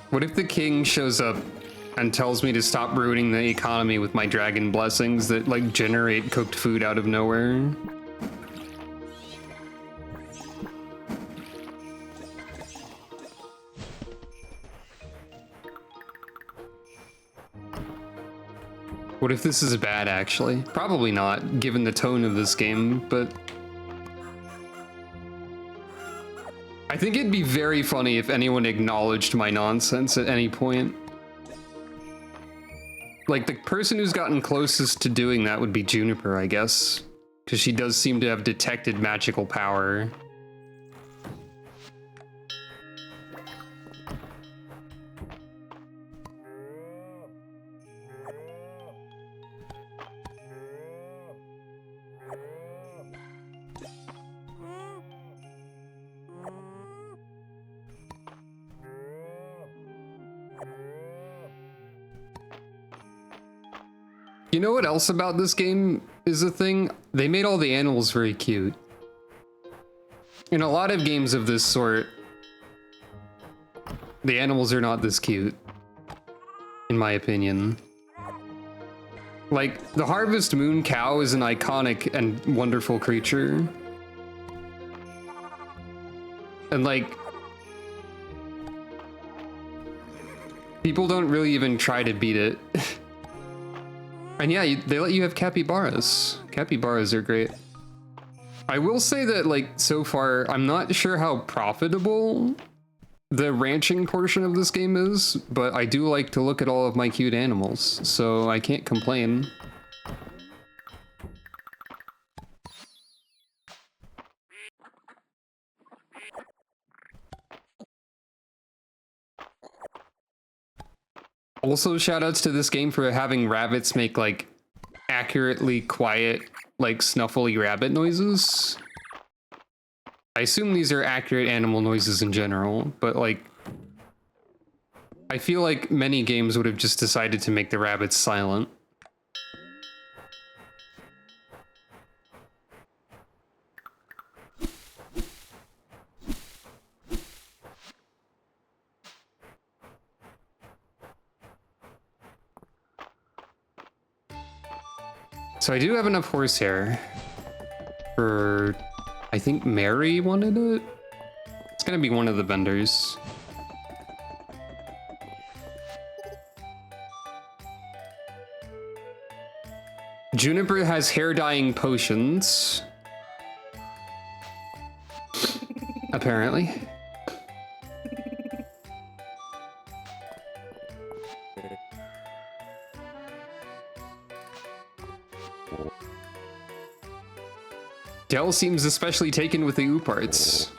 What if the king shows up and tells me to stop ruining the economy with my dragon blessings that, like, generate cooked food out of nowhere? What if this is bad, actually? Probably not, given the tone of this game, but... I think it'd be very funny if anyone acknowledged my nonsense at any point. Like, the person who's gotten closest to doing that would be Juniper, I guess. Because she does seem to have detected magical power. You know what else about this game is a thing? They made all the animals very cute. In a lot of games of this sort, the animals are not this cute, in my opinion. Like, the Harvest Moon cow is an iconic and wonderful creature. And like, people don't really even try to beat it. And yeah, they let you have capybaras. Capybaras are great. I will say that, like, so far, I'm not sure how profitable the ranching portion of this game is, but I do like to look at all of my cute animals, so I can't complain. Also, shoutouts to this game for having rabbits make, like, accurately quiet, like, snuffly rabbit noises. I assume these are accurate animal noises in general, but, like, I feel like many games would have just decided to make the rabbits silent. So I do have enough horsehair for, I think Mary wanted it? It's gonna be one of the vendors. Juniper has hair dyeing potions. Apparently. Dell seems especially taken with the oo parts.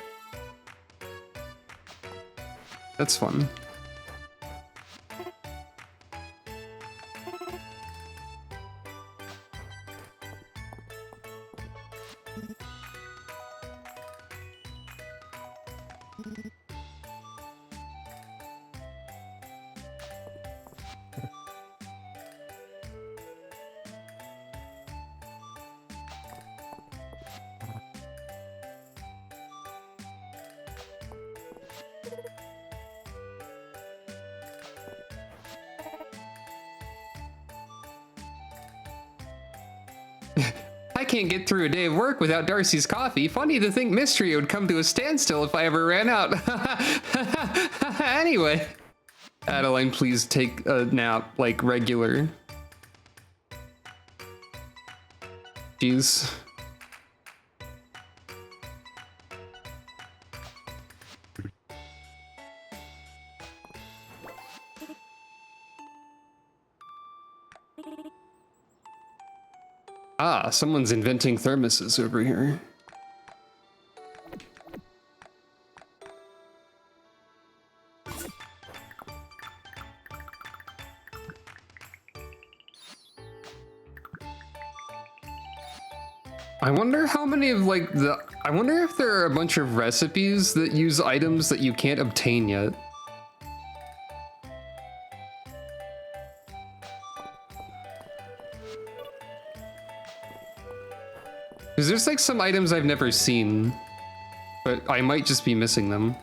That's fun. I can't get through a day of work without Darcy's coffee. Funny to think Mistria would come to a standstill if I ever ran out. Anyway. Adeline, please take a nap, like, regular. Jeez. Ah, someone's inventing thermoses over here. I wonder how many of like I wonder if there are a bunch of recipes that use items that you can't obtain yet. Because there's like some items I've never seen, but I might just be missing them.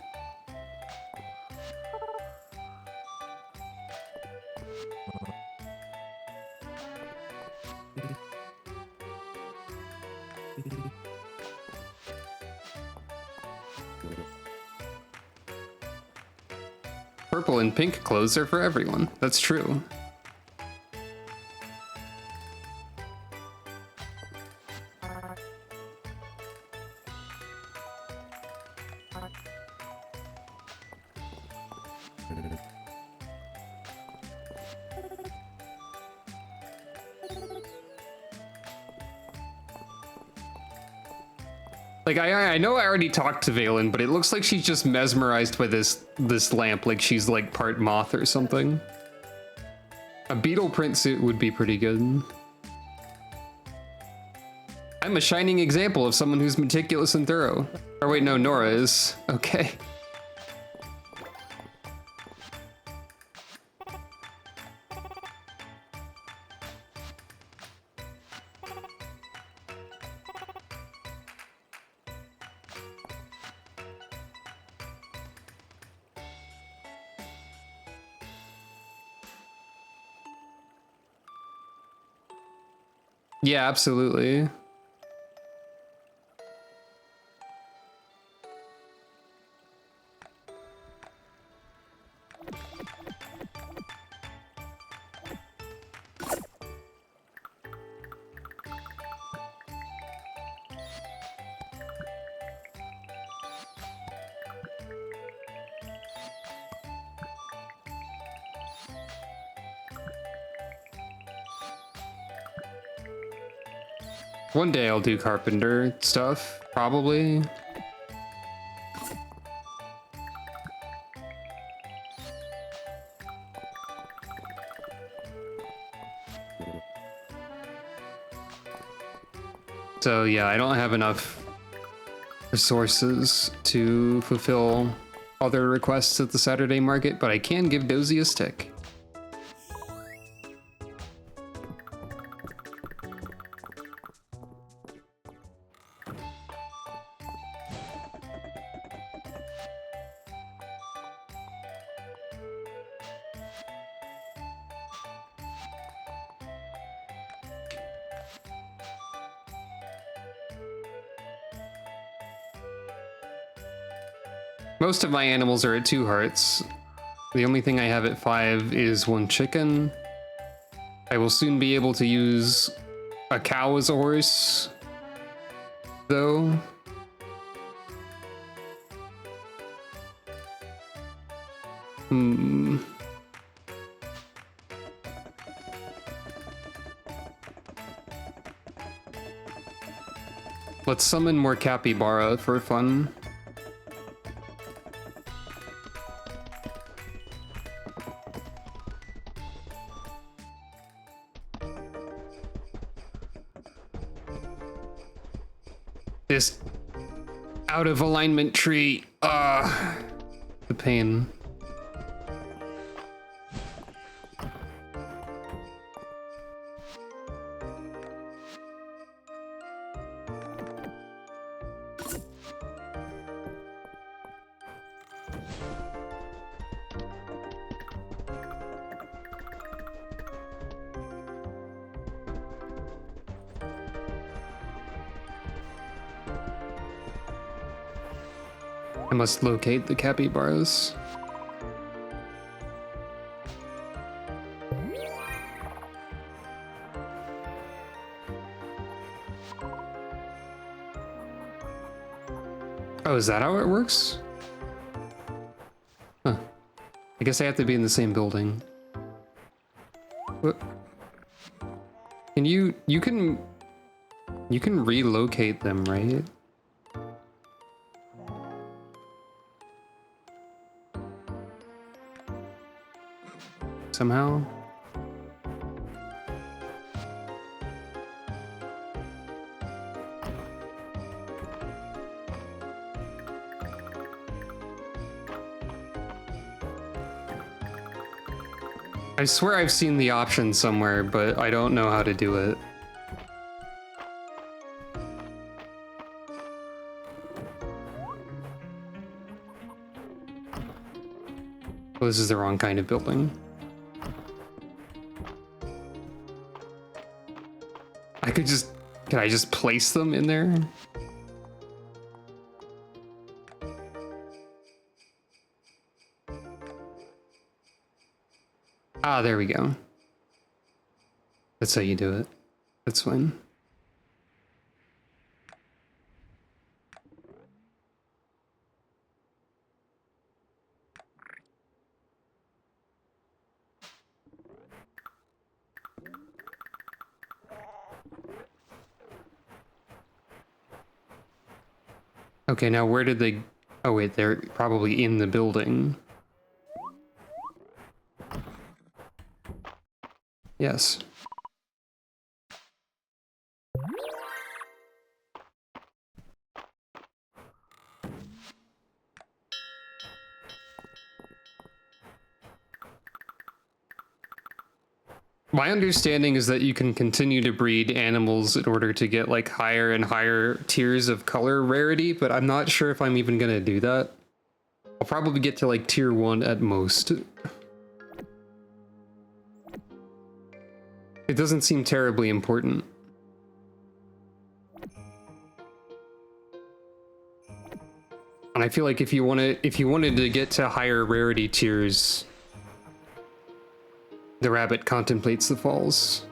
Purple and pink clothes are for everyone. That's true. Like, I know I already talked to Valen, but it looks like she's just mesmerized by this lamp, like she's like part moth or something. A beetle print suit would be pretty good. I'm a shining example of someone who's meticulous and thorough. Or wait, no, Nora is. Okay. Yeah, absolutely. One day I'll do carpenter stuff, probably. So yeah, I don't have enough resources to fulfill other requests at the Saturday market, but I can give Dozy a stick. Most of my animals are at 2 hearts. The only thing I have at 5 is 1 chicken. I will soon be able to use a cow as a horse, though. Let's summon more capybara for fun. This out of alignment tree. The pain. I must locate the capybaras. Oh, is that how it works? Huh. I guess I have to be in the same building. What? You can relocate them, right? Somehow? I swear I've seen the option somewhere, but I don't know how to do it. Oh, this is the wrong kind of building. Can I just place them in there? Ah, there we go. That's how you do it. That's fine. Okay, now where did they... Oh wait, they're probably in the building. Yes. My understanding is that you can continue to breed animals in order to get like higher and higher tiers of color rarity, but I'm not sure if I'm even gonna do that. I'll probably get to like tier 1 at most. It doesn't seem terribly important. And I feel like if you wanted to get to higher rarity tiers, the rabbit contemplates the falls.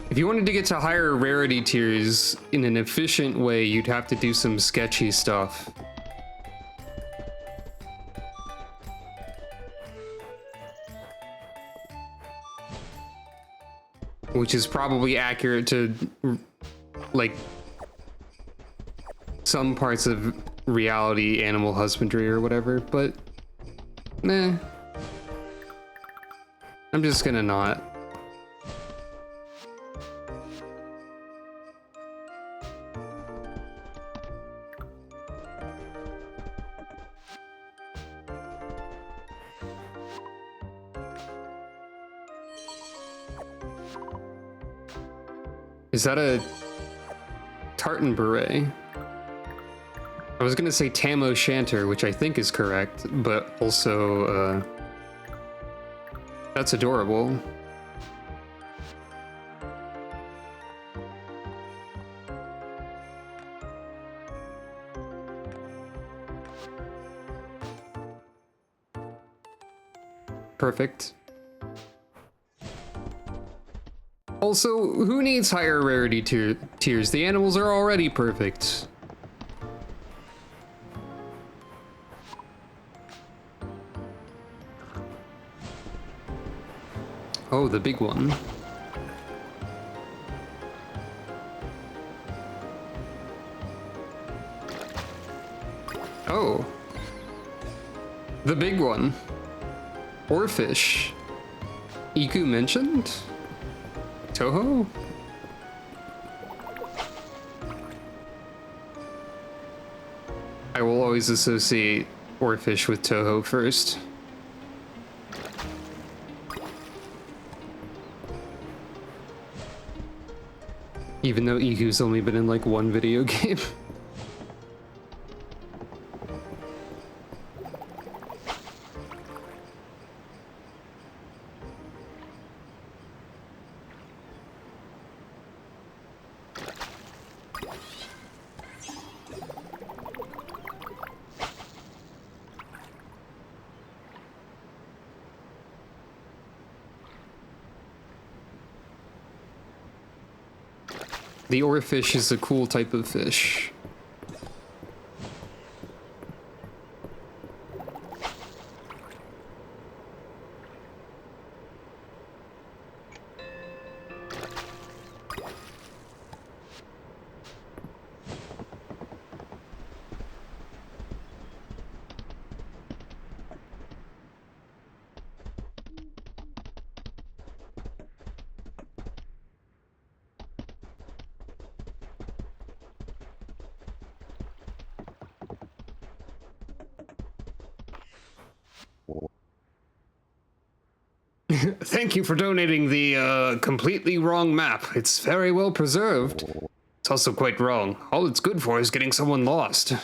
If you wanted to get to higher rarity tiers in an efficient way, you'd have to do some sketchy stuff. Which is probably accurate to, like, some parts of reality animal husbandry or whatever, but meh. I'm just gonna not. Is that a tartan beret? I was gonna say tam o' shanter, which I think is correct, but also, that's adorable. Perfect. Also, who needs higher rarity tiers? The animals are already perfect. Oh, the big one. Oh. The big one. Oarfish. Iku mentioned? Toho? I will always associate Oarfish with Toho first. Even though Iku's only been in like one video game. The oarfish is a cool type of fish. Thank you for donating the completely wrong map. It's very well preserved. It's also quite wrong. All it's good for is getting someone lost.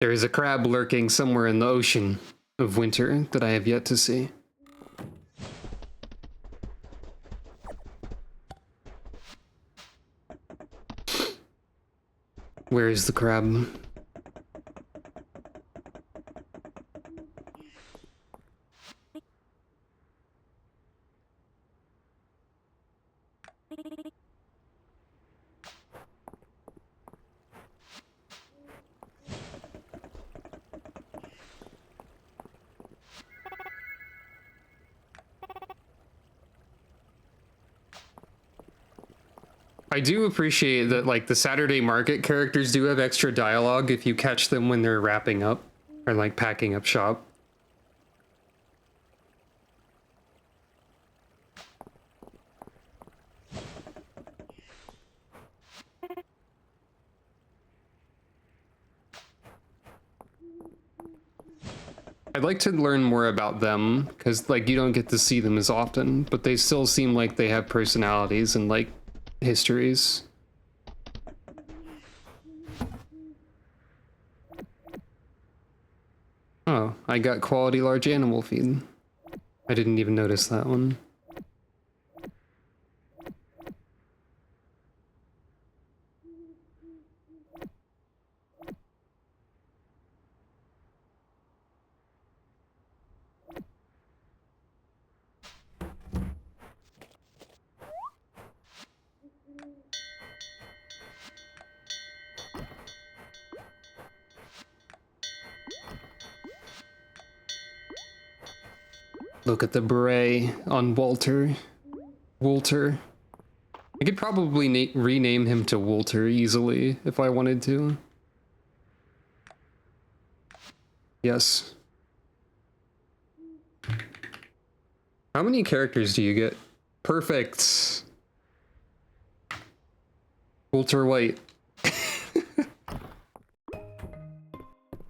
There is a crab lurking somewhere in the ocean of winter that I have yet to see. Where is the crab? I do appreciate that, like, the Saturday Market characters do have extra dialogue if you catch them when they're wrapping up or, like, packing up shop. I'd like to learn more about them, because, like, you don't get to see them as often, but they still seem like they have personalities and, like, histories. Oh, I got quality large animal feed. I didn't even notice that one. Look at the beret on Walter. Walter. I could probably rename him to Walter easily if I wanted to. Yes. How many characters do you get? Perfect. Walter White.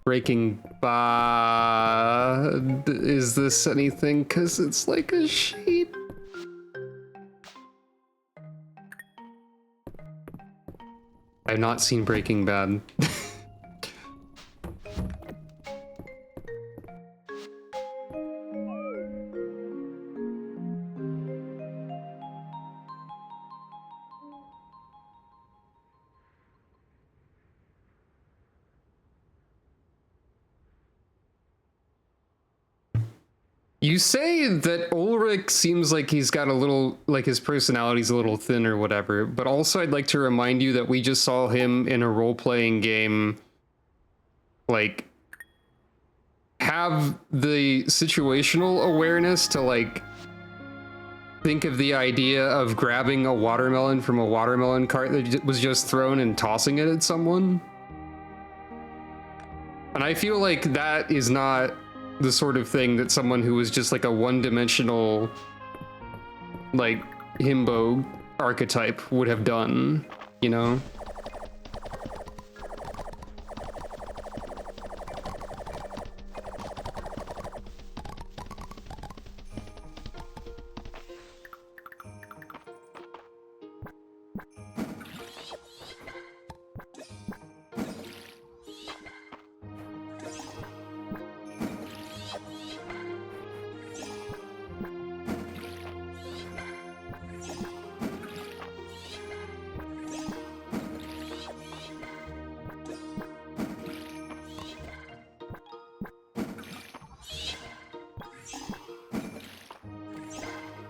Breaking Bad. Is this anything? 'Cause it's like a sheep. I've not seen Breaking Bad. You say that Ulrich seems like he's got a little, like his personality's a little thin or whatever, but also I'd like to remind you that we just saw him in a role-playing game, like, have the situational awareness to, like, think of the idea of grabbing a watermelon from a watermelon cart that was just thrown and tossing it at someone. And I feel like that is not the sort of thing that someone who was just like a one-dimensional, like, himbo archetype would have done, you know?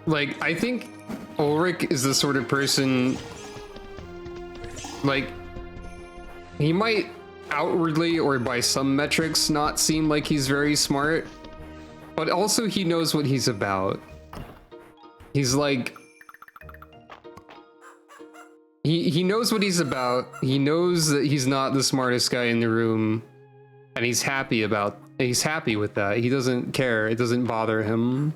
Like, I think Ulrich is the sort of person, like, he might outwardly or by some metrics not seem like he's very smart, but also he knows what he's about. He's like, he knows what he's about. He knows that he's not the smartest guy in the room, and he's happy with that. He doesn't care. It doesn't bother him.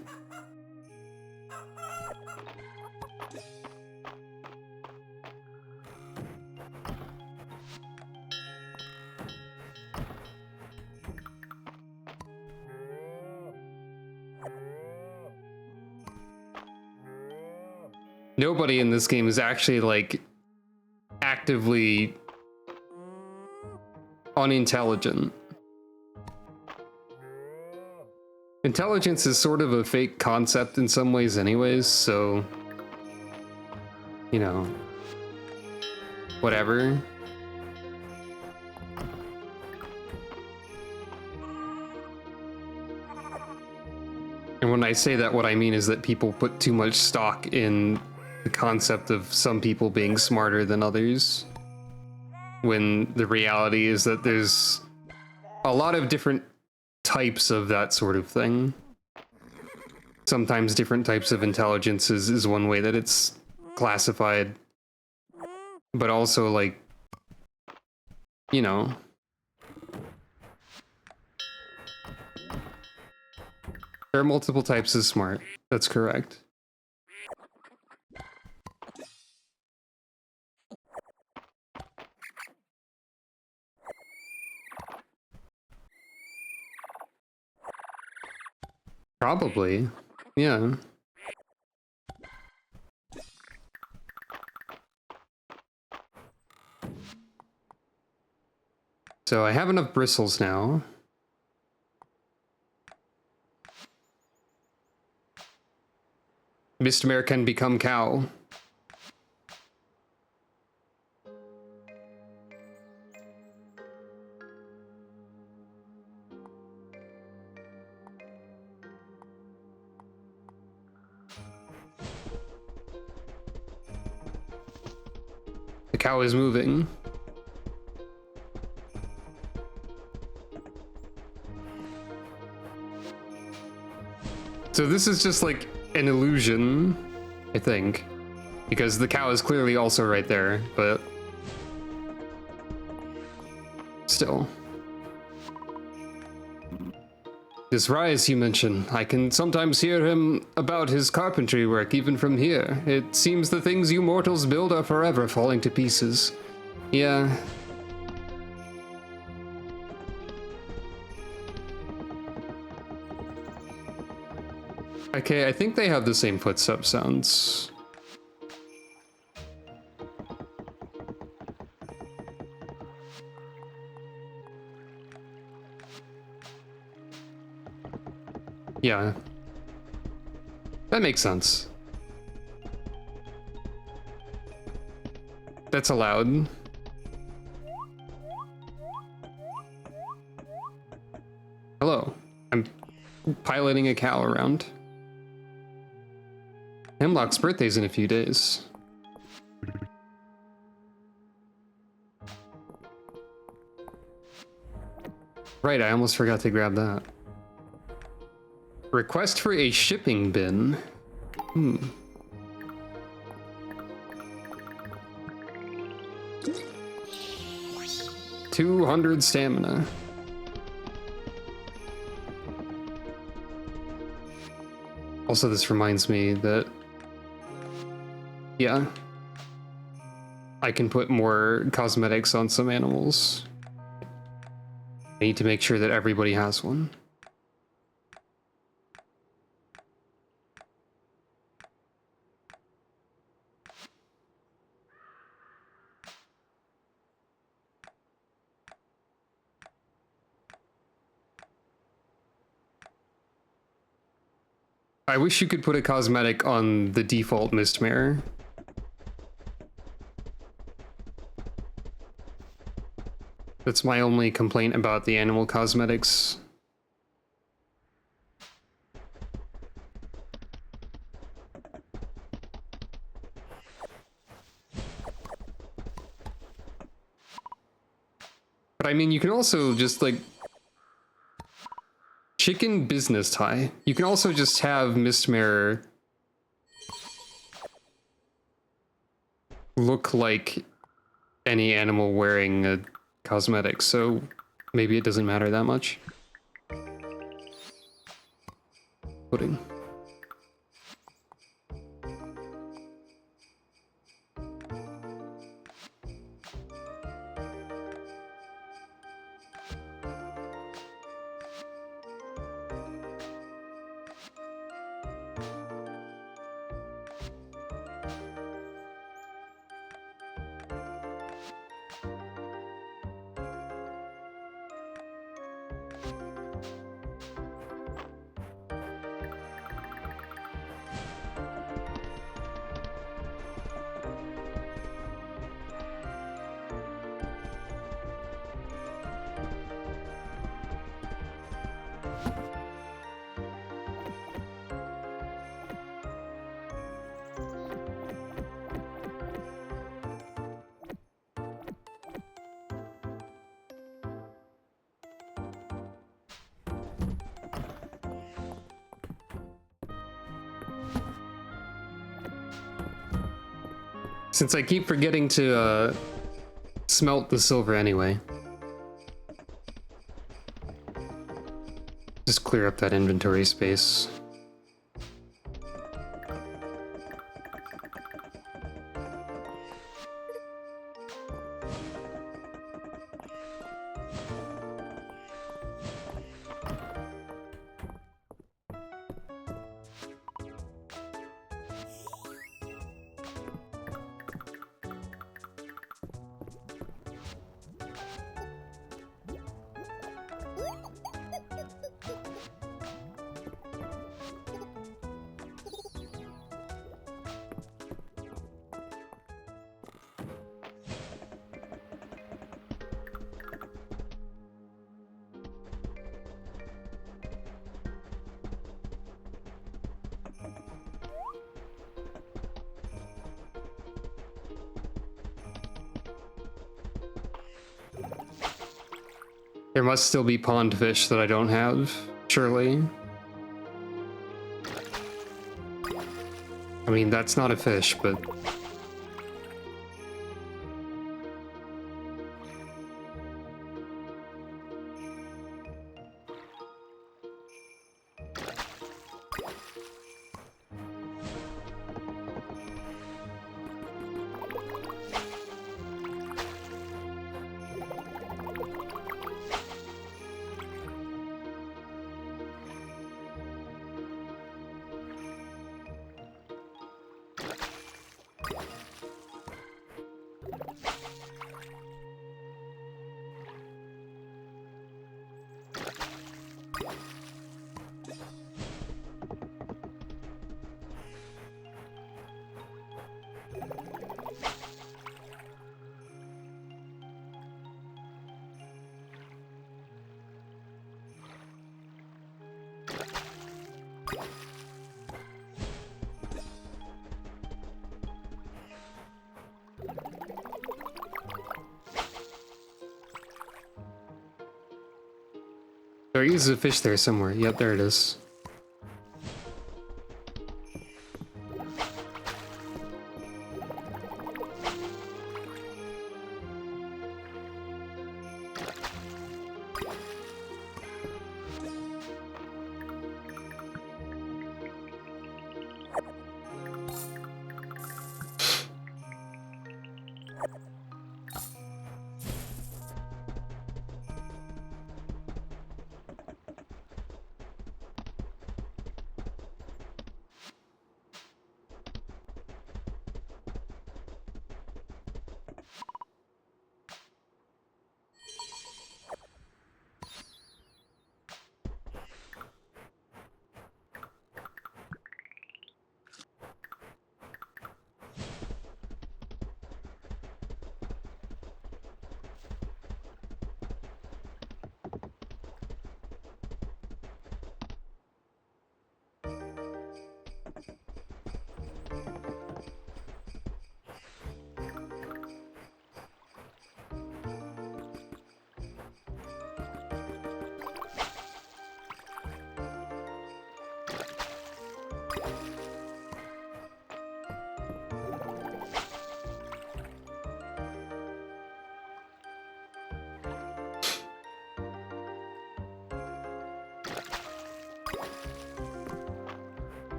Nobody in this game is actually, like, actively unintelligent. Intelligence is sort of a fake concept in some ways anyways, so, you know, whatever. And when I say that, what I mean is that people put too much stock in the concept of some people being smarter than others, when the reality is that there's a lot of different types of that sort of thing. Sometimes different types of intelligence is one way that it's classified, but also, like, you know, there are multiple types of smart. That's correct. Probably, yeah. So I have enough bristles now. Mistmare can become cow. The cow is moving. So this is just like an illusion, I think, because the cow is clearly also right there, but still. This rise you mention, I can sometimes hear him about his carpentry work even from here. It seems the things you mortals build are forever falling to pieces. Yeah. Okay, I think they have the same footstep sounds. Yeah. That makes sense. That's allowed. Hello. I'm piloting a cow around. Hemlock's birthday's in a few days. Right, I almost forgot to grab that. Request for a shipping bin. 200 stamina. Also, this reminds me that, yeah, I can put more cosmetics on some animals. I need to make sure that everybody has one. I wish you could put a cosmetic on the default Mistmare. That's my only complaint about the animal cosmetics. But I mean, you can also just like chicken business tie. You can also just have Mistmare look like any animal wearing a cosmetic, so maybe it doesn't matter that much. Pudding. Since I keep forgetting to smelt the silver anyway, just clear up that inventory space. There must still be pond fish that I don't have, surely. I mean, that's not a fish, but... There is a fish there somewhere. Yep, there it is.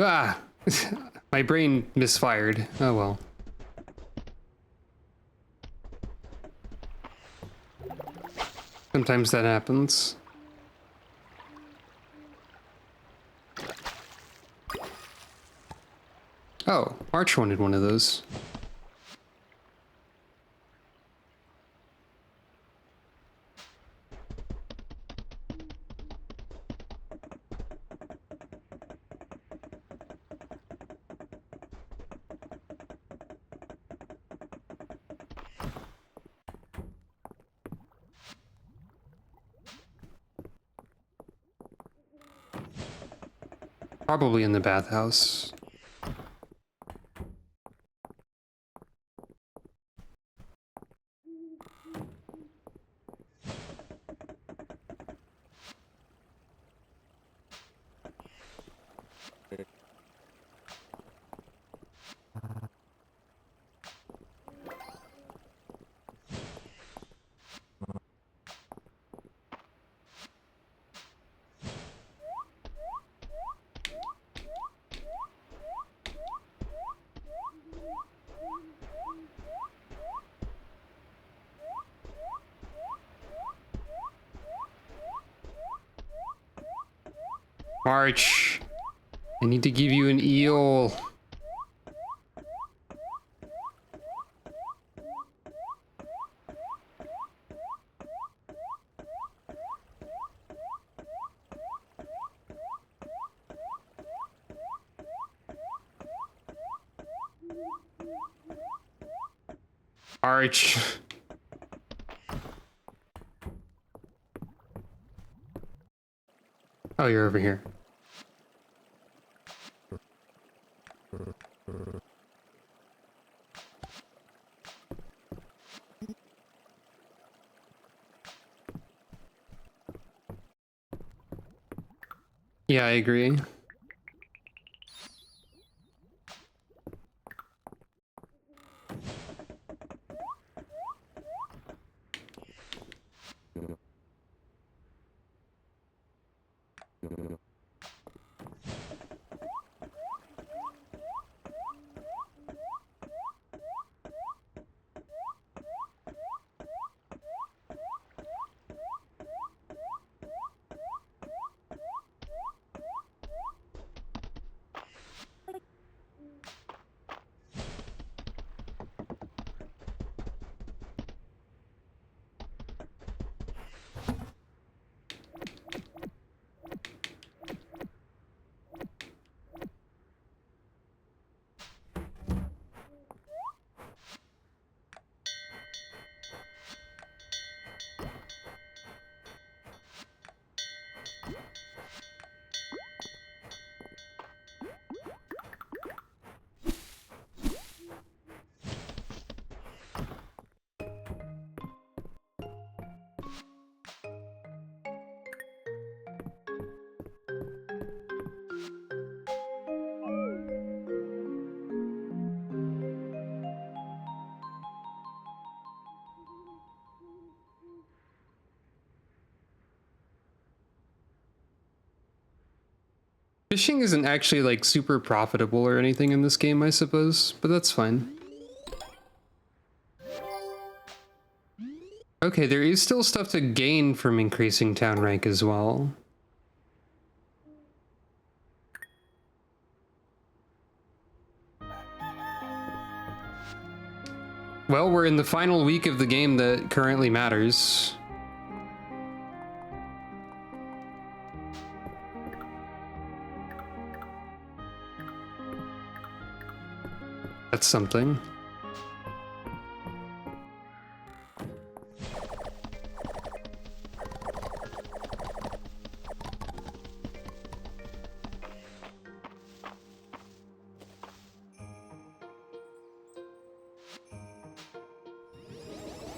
Ah! My brain misfired. Oh well. Sometimes that happens. Oh, Arch wanted one of those. Probably in the bathhouse. Arch, I need to give you an eel. Arch. Oh, you're over here. Yeah, I agree. Fishing isn't actually like super profitable or anything in this game, I suppose, but that's fine. Okay, there is still stuff to gain from increasing town rank as well. Well, we're in the final week of the game that currently matters. That's something.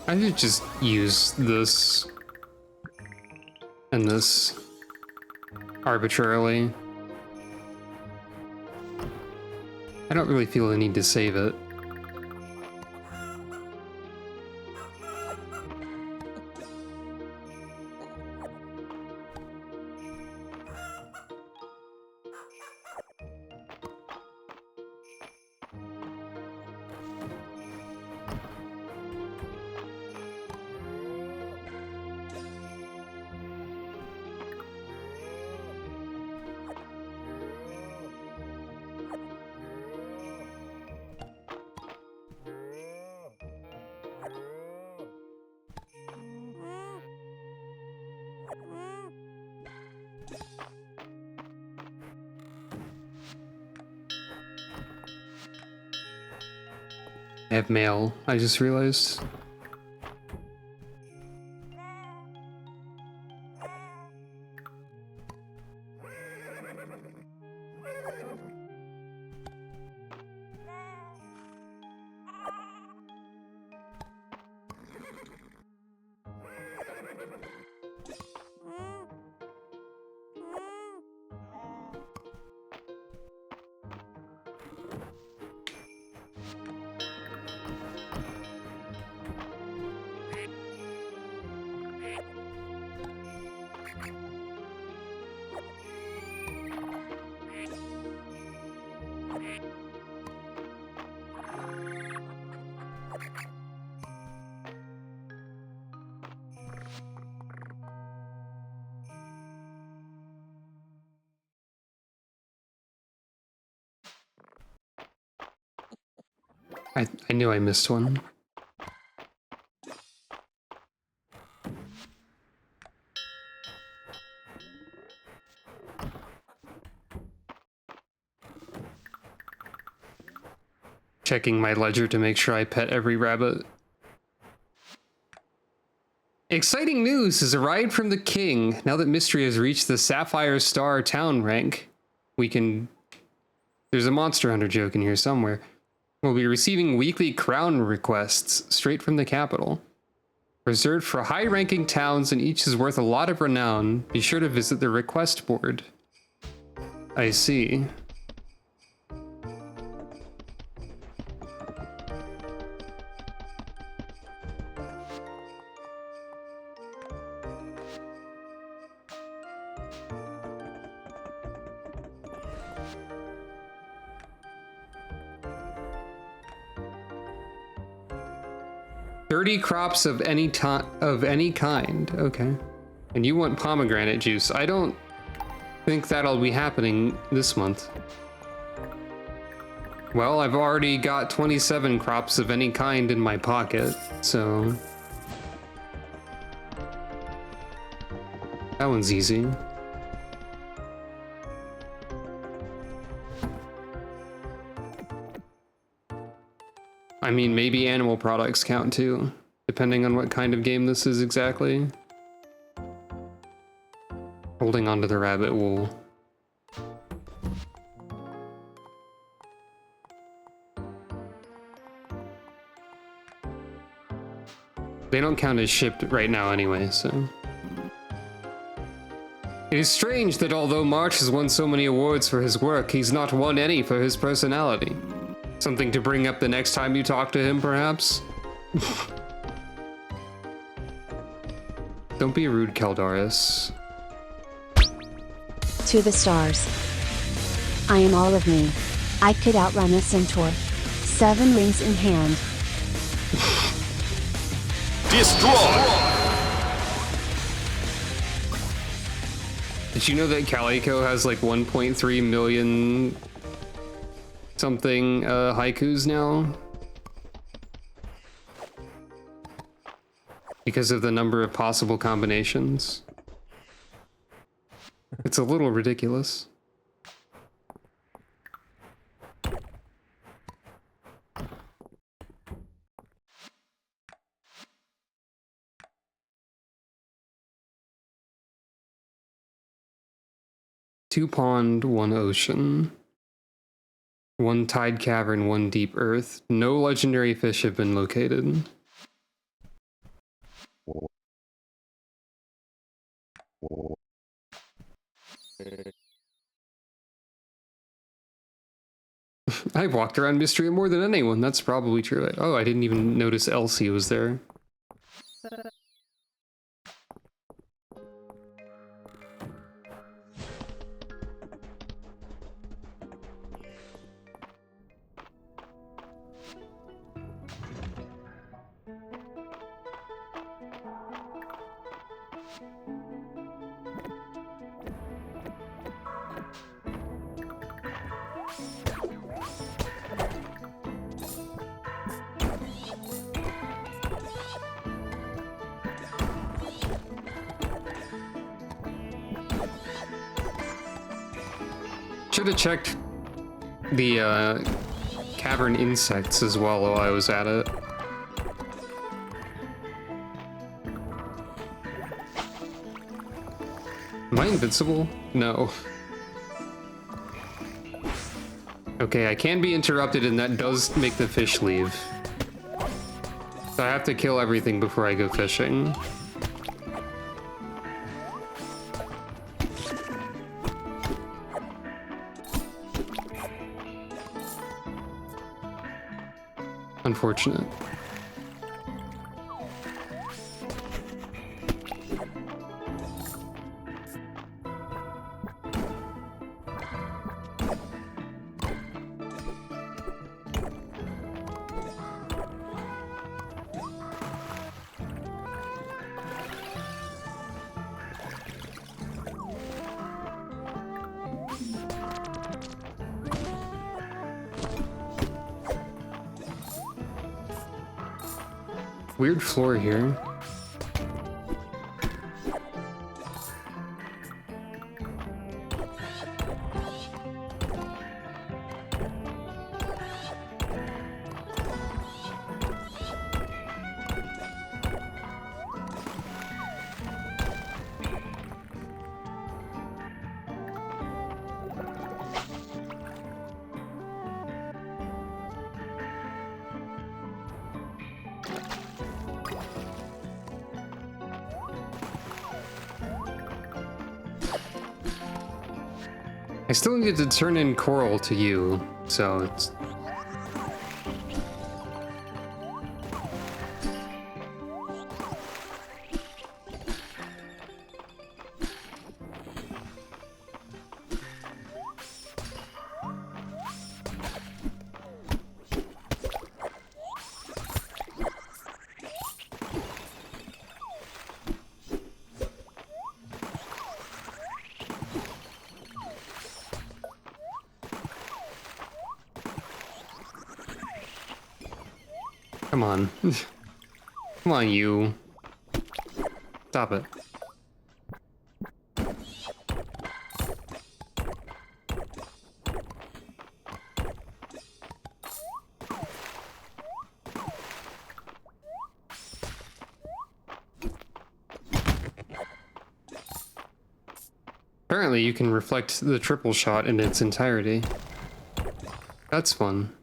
I should just use this and this arbitrarily. I don't really feel the need to save it. I have mail, I just realized. I knew I missed one. Checking my ledger to make sure I pet every rabbit. Exciting news has arrived from the king. Now that Mistria has reached the Sapphire Star town rank, we can... There's a Monster Hunter joke in here somewhere. We'll be receiving weekly crown requests straight from the capital. Reserved for high-ranking towns, and each is worth a lot of renown. Be sure to visit the request board. I see. $30 crops of any kind. Okay. And you want pomegranate juice. I don't think that'll be happening this month. Well, I've already got 27 crops of any kind in my pocket, so... That one's easy. I mean, maybe animal products count too, depending on what kind of game this is exactly. Holding onto the rabbit wool. They don't count as shipped right now anyway, so... It is strange that although March has won so many awards for his work, he's not won any for his personality. Something to bring up the next time you talk to him, perhaps? Don't be rude, Keldaris. To the stars. I am all of me. I could outrun a centaur. 7 rings in hand. Destroy! Did you know that Calico has like 1.3 million something haikus now? Because of the number of possible combinations. It's a little ridiculous. Two pond, one ocean. One tide cavern, one deep earth. No legendary fish have been located. I walked around Mistria more than anyone. That's probably true. Oh, I didn't even notice Elsie was there. Should have checked the cavern insects as well while I was at it. Am I invincible? No. Okay, I can be interrupted and that does make the fish leave. So I have to kill everything before I go fishing. Unfortunate. Weird floor here. I still need to turn in coral to you, so it's... Come on. Come on, you. Stop it. Apparently you can reflect the triple shot in its entirety. That's fun.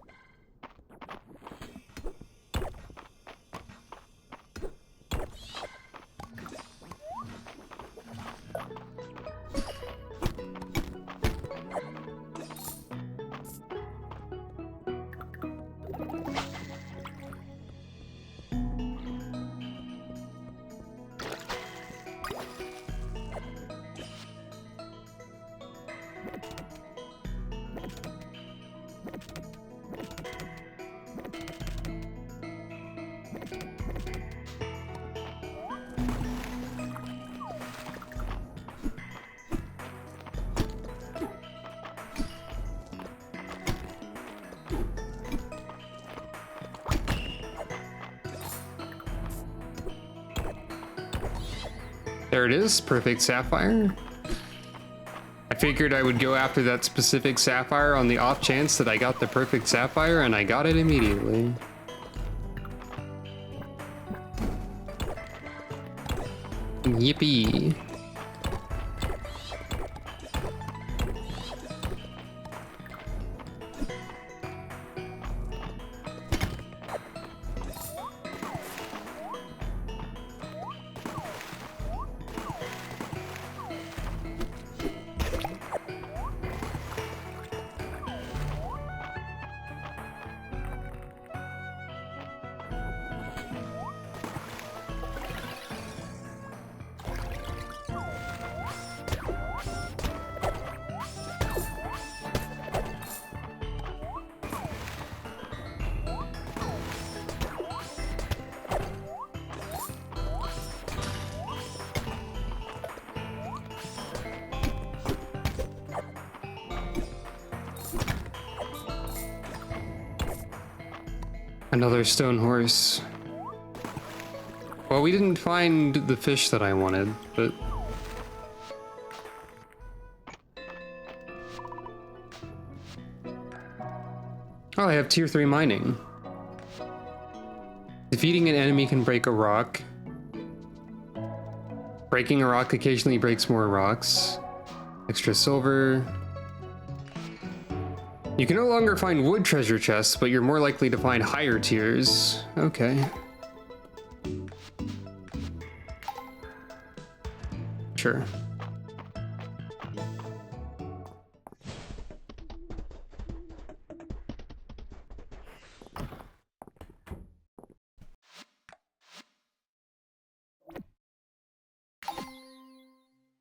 There it is, perfect sapphire. I figured I would go after that specific sapphire on the off chance that I got the perfect sapphire, and I got it immediately. Yippee. Another stone horse. Well, we didn't find the fish that I wanted, but... Oh, I have tier 3 mining. Defeating an enemy can break a rock. Breaking a rock occasionally breaks more rocks. Extra silver. You can no longer find wood treasure chests, but you're more likely to find higher tiers. Okay. Sure.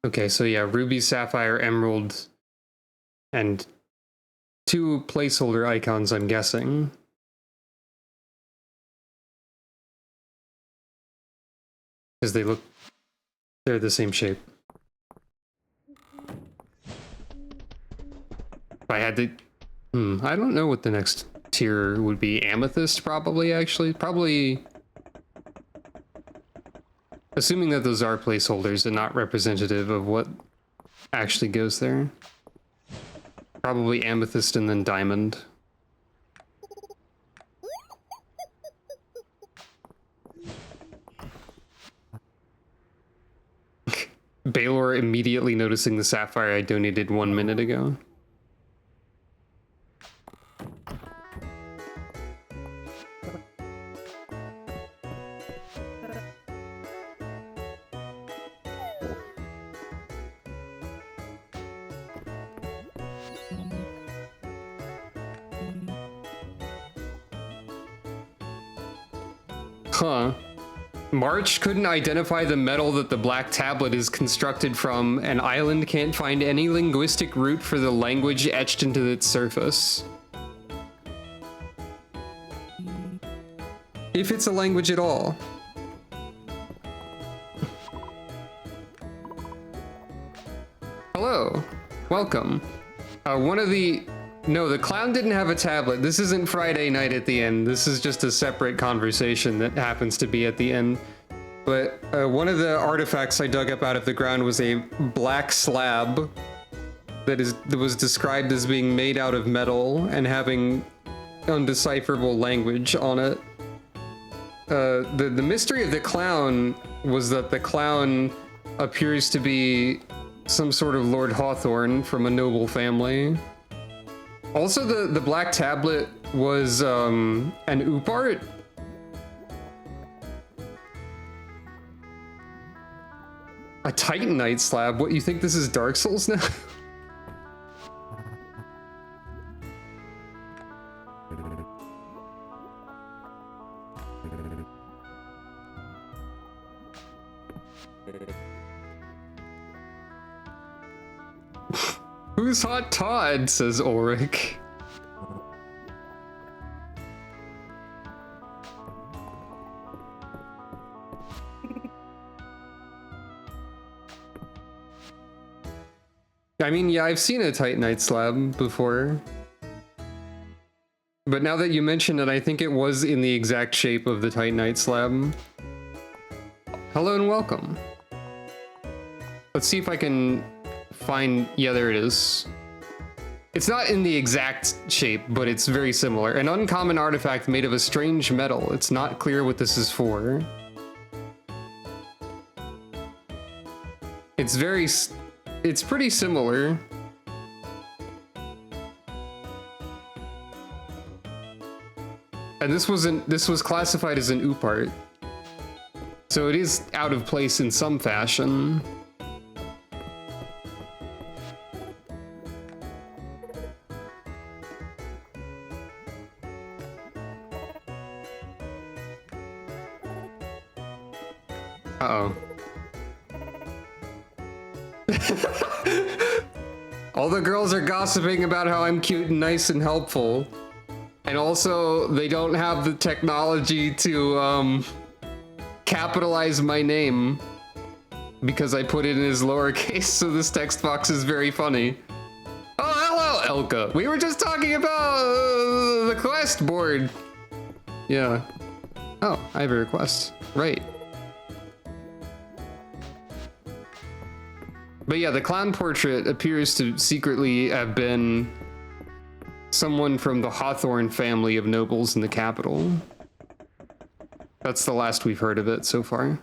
Okay, so yeah, ruby, sapphire, emerald, and 2 placeholder icons, I'm guessing. Because they're the same shape. If I had to, I don't know what the next tier would be. Amethyst, probably, actually. Probably, assuming that those are placeholders and not representative of what actually goes there. Probably amethyst and then diamond. Baylor immediately noticing the sapphire I donated 1 minute ago. Huh. March couldn't identify the metal that the black tablet is constructed from, and Island can't find any linguistic root for the language etched into its surface. If it's a language at all. Hello. Welcome. No, the clown didn't have a tablet. This isn't Friday night at the end. This is just a separate conversation that happens to be at the end. But one of the artifacts I dug up out of the ground was a black slab that was described as being made out of metal and having undecipherable language on it. The mystery of the clown was that the clown appears to be some sort of Lord Hawthorne from a noble family. Also, the black tablet was an oop art. A Titanite slab? What, you think this is Dark Souls now? Who's Hot Todd, says Ulrich. I mean, yeah, I've seen a Titanite slab before. But now that you mention it, I think it was in the exact shape of the Titanite slab. Hello and welcome. Let's see if I can find... Yeah, there it is. It's not in the exact shape, but it's very similar. An uncommon artifact made of a strange metal. It's not clear what this is for. It's pretty similar. And this was classified as an oop art. So it is out of place in some fashion. Uh-oh. All the girls are gossiping about how I'm cute and nice and helpful. And also, they don't have the technology to, capitalize my name. Because I put it in as lowercase, so this text box is very funny. Oh, hello, Elka. We were just talking about the quest board. Yeah. Oh, I have a request. Right. But yeah, the clown portrait appears to secretly have been someone from the Hawthorne family of nobles in the capital. That's the last we've heard of it so far.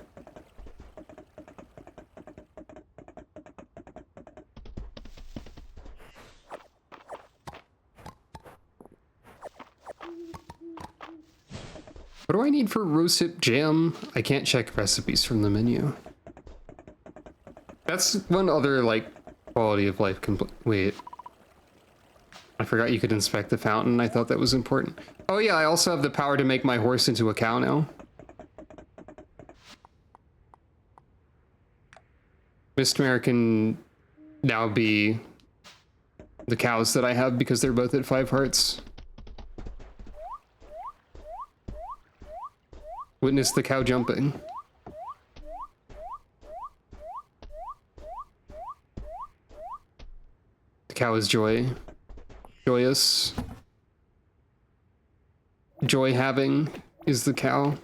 What do I need for rosehip jam? I can't check recipes from the menu. That's one other, like, quality of life wait. I forgot you could inspect the fountain. I thought that was important. Oh yeah, I also have the power to make my horse into a cow now. Mistria can now be the cows that I have because they're both at 5 hearts. Witness the cow jumping. The cow is joyous. Joy having is the cow.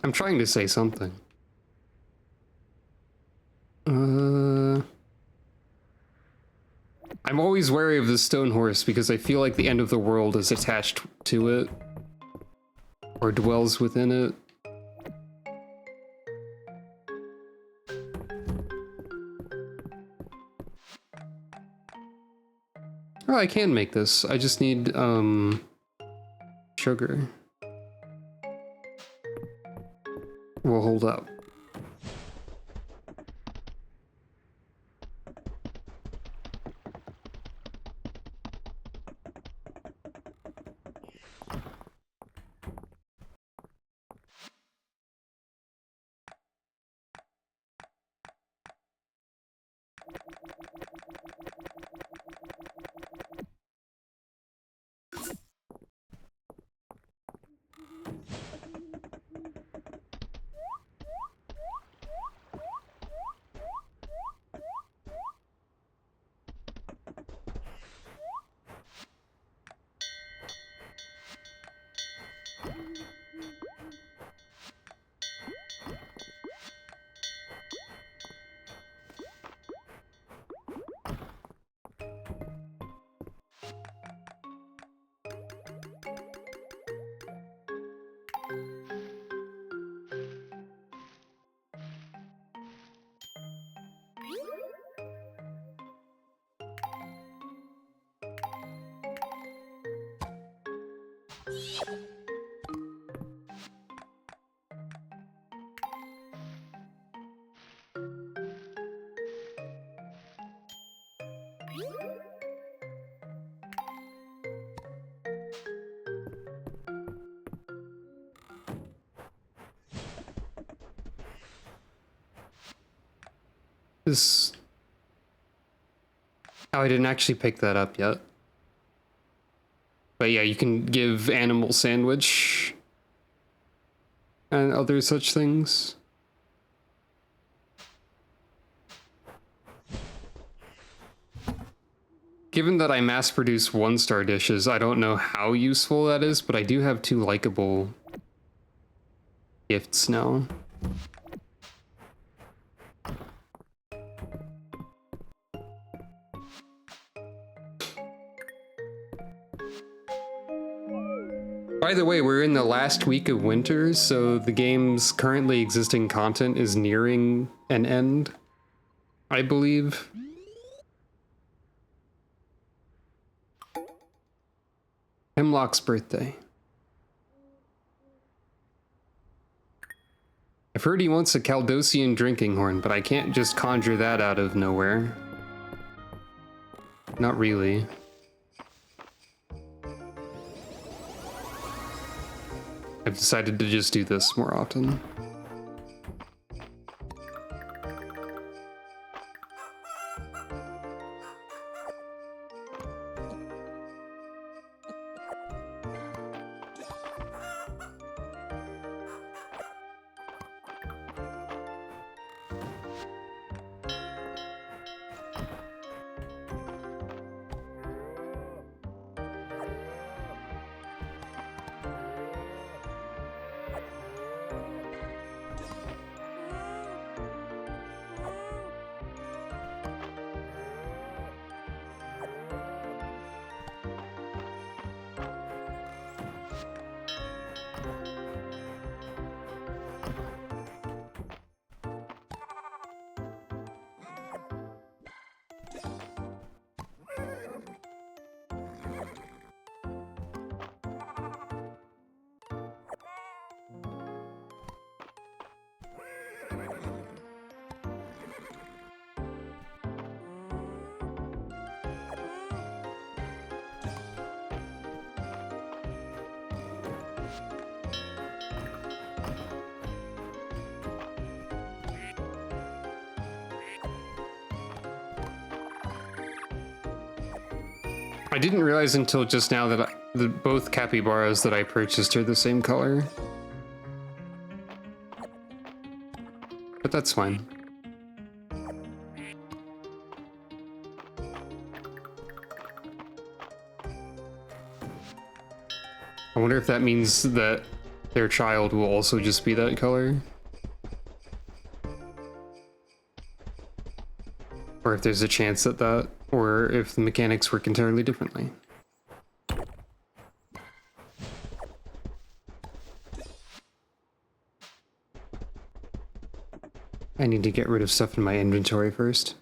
I'm trying to say something. I'm always wary of the stone horse because I feel like the end of the world is attached to it. Or dwells within it. Oh, I can make this. I just need, sugar. We'll hold up. This... Oh, I didn't actually pick that up yet. But yeah, you can give animal sandwich and other such things. Given that I mass produce 1-star dishes, I don't know how useful that is, but I do have 2 likable gifts now. By the way, we're in the last week of winter, so the game's currently existing content is nearing an end, I believe. Hemlock's birthday. I've heard he wants a Caldosian drinking horn, but I can't just conjure that out of nowhere. Not really. I've decided to just do this more often. I didn't realize until just now that, that both capybaras that I purchased are the same color. But that's fine. I wonder if that means that their child will also just be that color. Or if there's a chance that or if the mechanics work entirely differently. I need to get rid of stuff in my inventory first.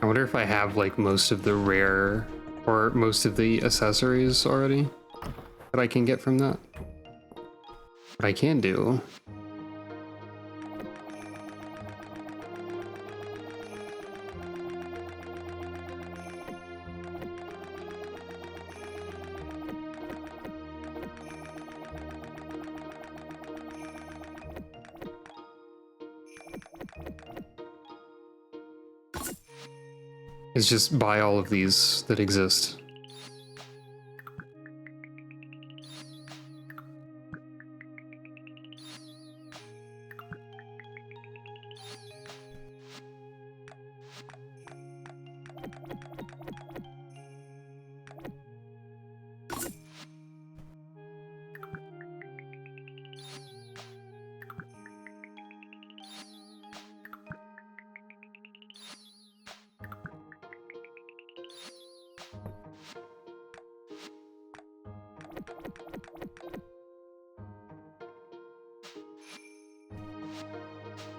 I wonder if I have like most of the rare or most of the accessories already that I can get from that. What I can do is just buy all of these that exist.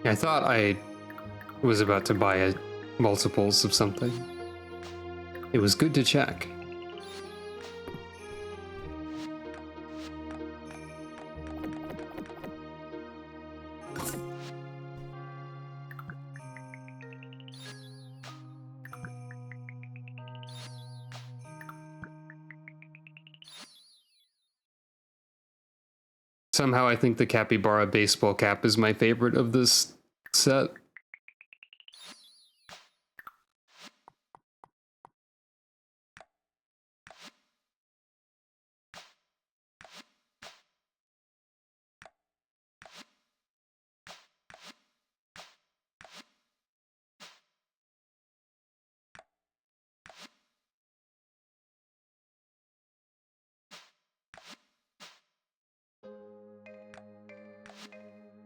I thought I was about to buy multiples of something. It was good to check. Somehow I think the capybara baseball cap is my favorite of this set.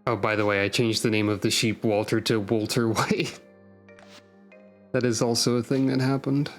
Oh, by the way, I changed the name of the sheep Walter to Walter White. That is also a thing that happened.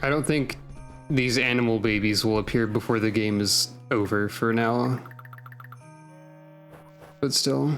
I don't think these animal babies will appear before the game is over for now. But still.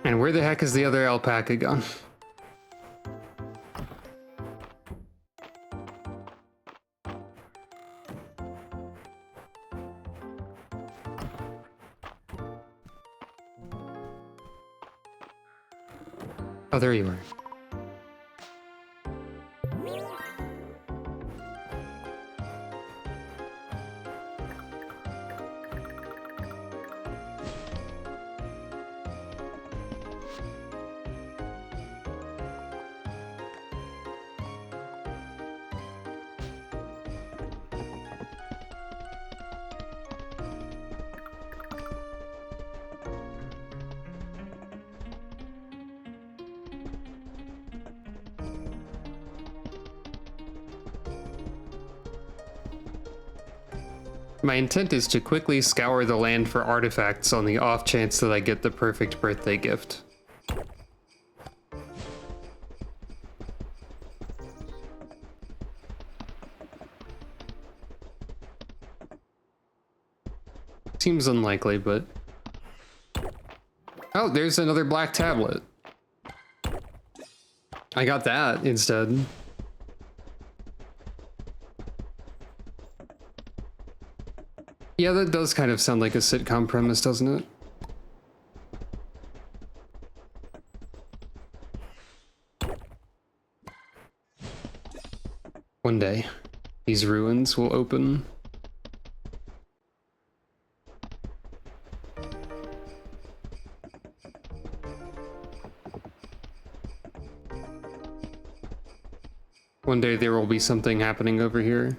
And where the heck is the other alpaca gone? Oh, there you are. My intent is to quickly scour the land for artifacts on the off chance that I get the perfect birthday gift. Seems unlikely, but... Oh, there's another black tablet. I got that instead. Yeah, that does kind of sound like a sitcom premise, doesn't it? One day, these ruins will open. One day there will be something happening over here.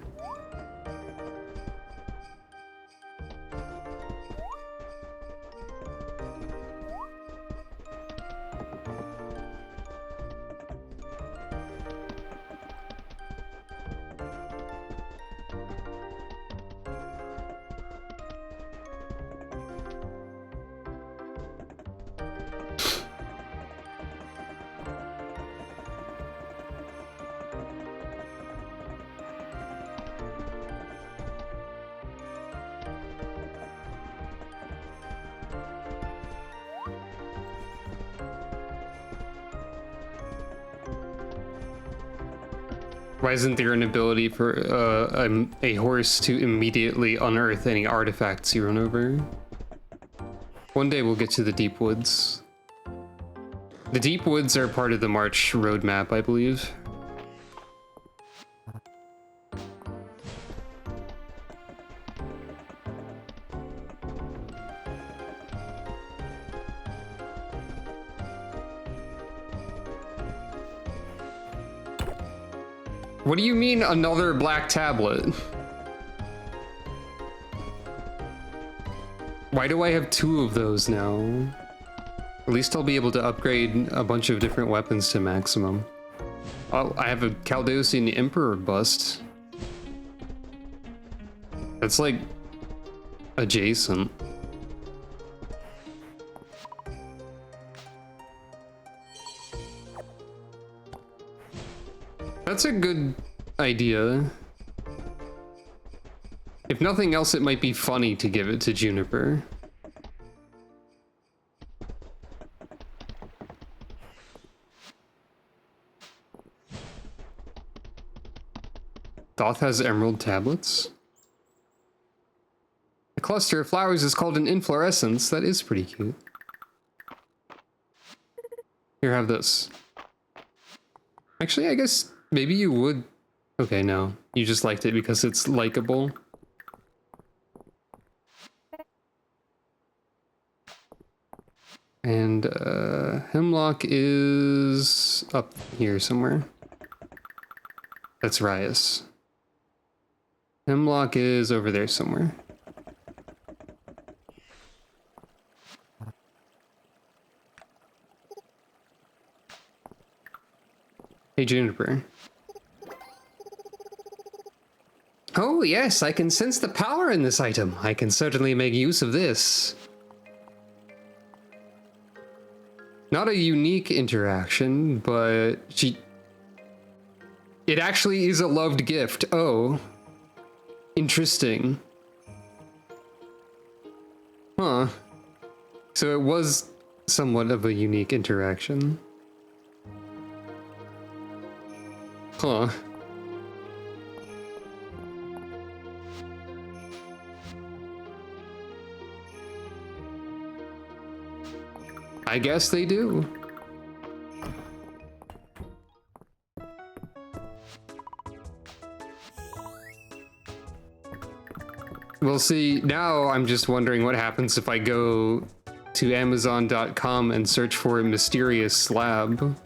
Why isn't there an ability for a horse to immediately unearth any artifacts you run over? One day we'll get to the deep woods. The deep woods are part of the March roadmap, I believe. What do you mean another black tablet? Why do I have 2 of those now? At least I'll be able to upgrade a bunch of different weapons to maximum. Oh, I have a Chaldeosian Emperor bust. That's like adjacent. That's a good idea. If nothing else, it might be funny to give it to Juniper. Thoth has emerald tablets. A cluster of flowers is called an inflorescence. That is pretty cute. Here, have this. Actually, I guess maybe you would. Okay, no. You just liked it because it's likable. And Hemlock is up here somewhere. That's Rias. Hemlock is over there somewhere. Hey, Juniper. Oh, yes, I can sense the power in this item. I can certainly make use of this. Not a unique interaction, but it actually is a loved gift. Oh. Interesting. Huh. So it was somewhat of a unique interaction. Huh. I guess they do. We'll see. Now I'm just wondering what happens if I go to Amazon.com and search for a mysterious slab.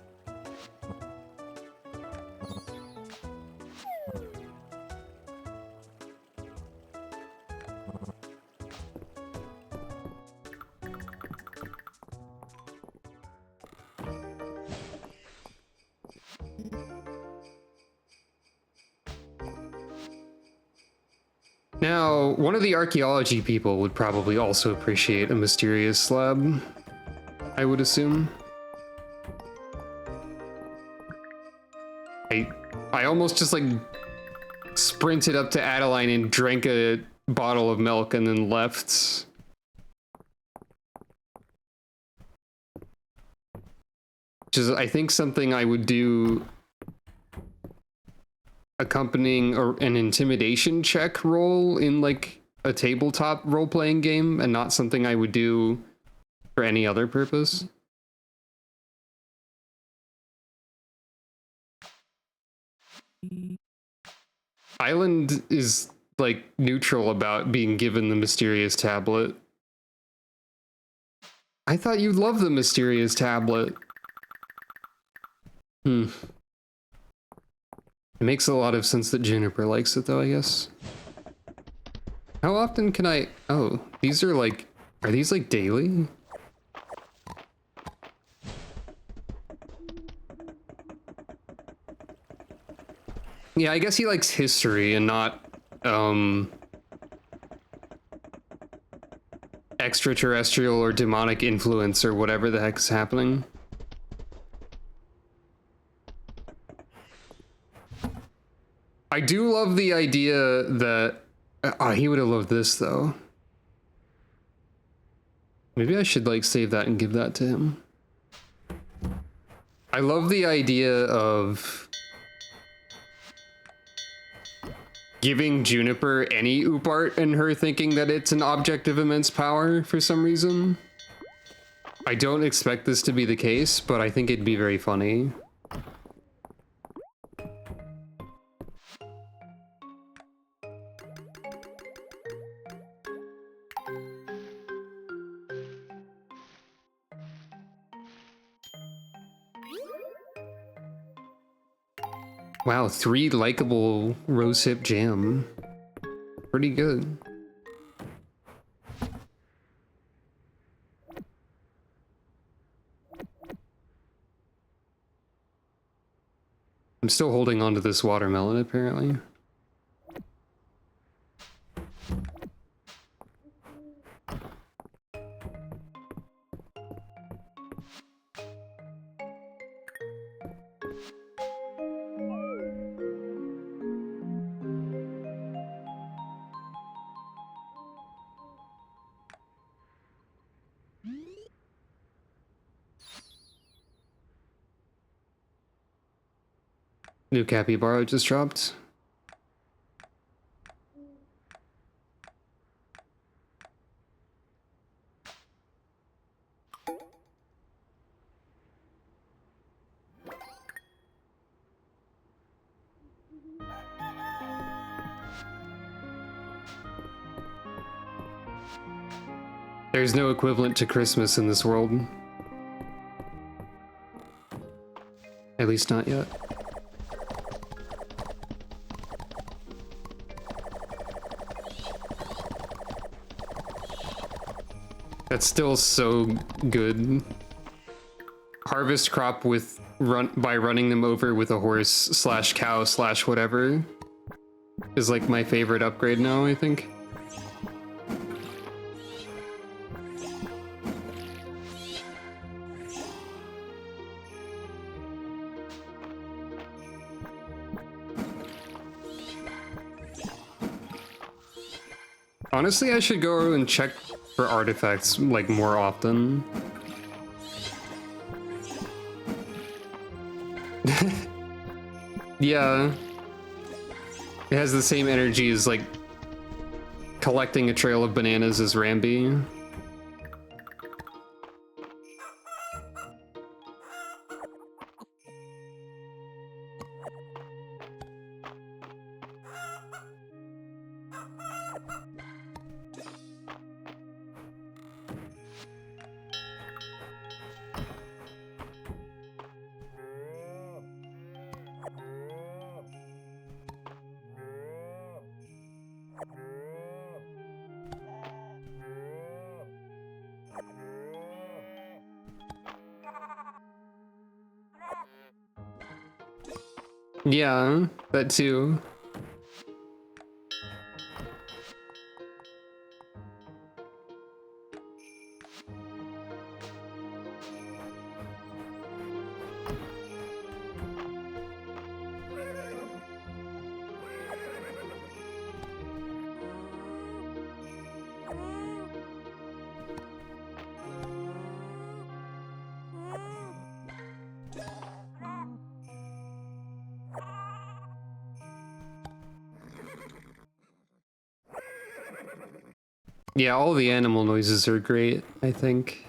Now, one of the archaeology people would probably also appreciate a mysterious slab, I would assume. I almost just like sprinted up to Adeline and drank a bottle of milk and then left. Which is, I think, something I would do accompanying an intimidation check roll in like a tabletop role-playing game, and not something I would do for any other purpose. Island is like neutral about being given the mysterious tablet. I thought you'd love the mysterious tablet. It makes a lot of sense that Juniper likes it though, I guess. How often can I... Oh, these are like... Are these like daily? Yeah, I guess he likes history and not, extraterrestrial or demonic influence or whatever the heck's happening. I do love the idea that... he would have loved this, though. Maybe I should, like, save that and give that to him. I love the idea of giving Juniper any oop art and her thinking that it's an object of immense power for some reason. I don't expect this to be the case, but I think it'd be very funny. Wow, 3 likable rosehip jam. Pretty good. I'm still holding on to this watermelon, apparently. New capybara just dropped. There's no equivalent to Christmas in this world. At least not yet. That's still so good. Harvest crop with by running them over with a horse slash cow slash whatever is like my favorite upgrade now, I think. Honestly, I should go and check for artifacts like more often. Yeah. It has the same energy as like collecting a trail of bananas as Rambi. Yeah, that too. Yeah, all the animal noises are great, I think.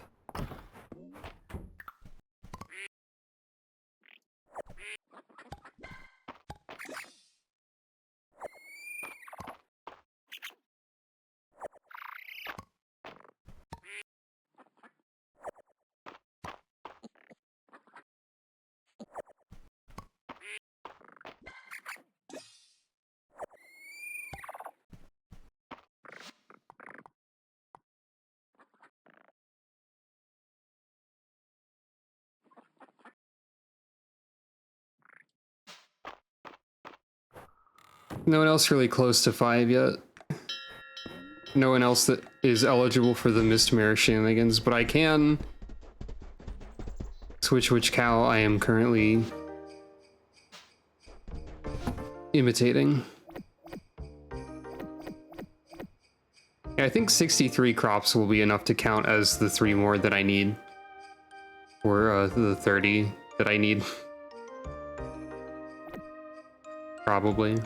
No one else really close to 5 yet. No one else that is eligible for the Mistria shenanigans, but I can switch which cow I am currently imitating. Yeah, I think 63 crops will be enough to count as the 3 more that I need. Or the 30 that I need. Probably.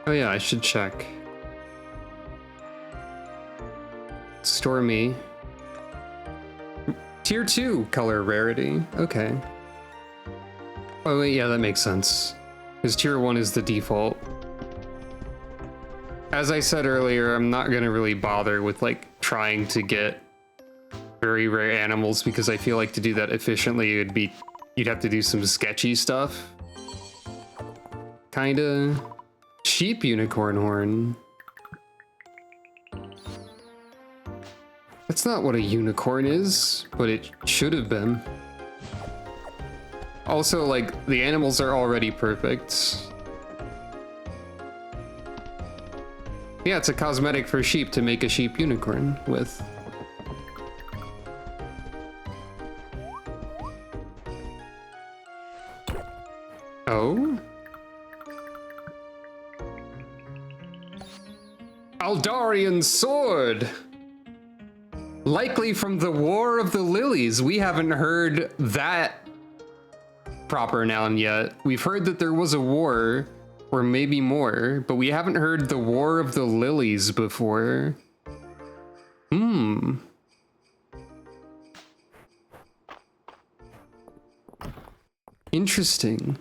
Oh yeah, I should check. Store me. Tier 2 color rarity. Okay. Oh wait, yeah, that makes sense. Because tier 1 is the default. As I said earlier, I'm not gonna really bother with like trying to get very rare animals because I feel like to do that efficiently it would be You'd have to do some sketchy stuff. Kinda. Sheep unicorn horn. That's not what a unicorn is, but it should have been. Also, like, the animals are already perfect. Yeah, it's a cosmetic for sheep to make a sheep unicorn with. Oh? Aldarian sword! Likely from the War of the Lilies. We haven't heard that proper noun yet. We've heard that there was a war, or maybe more, but we haven't heard the War of the Lilies before. Interesting.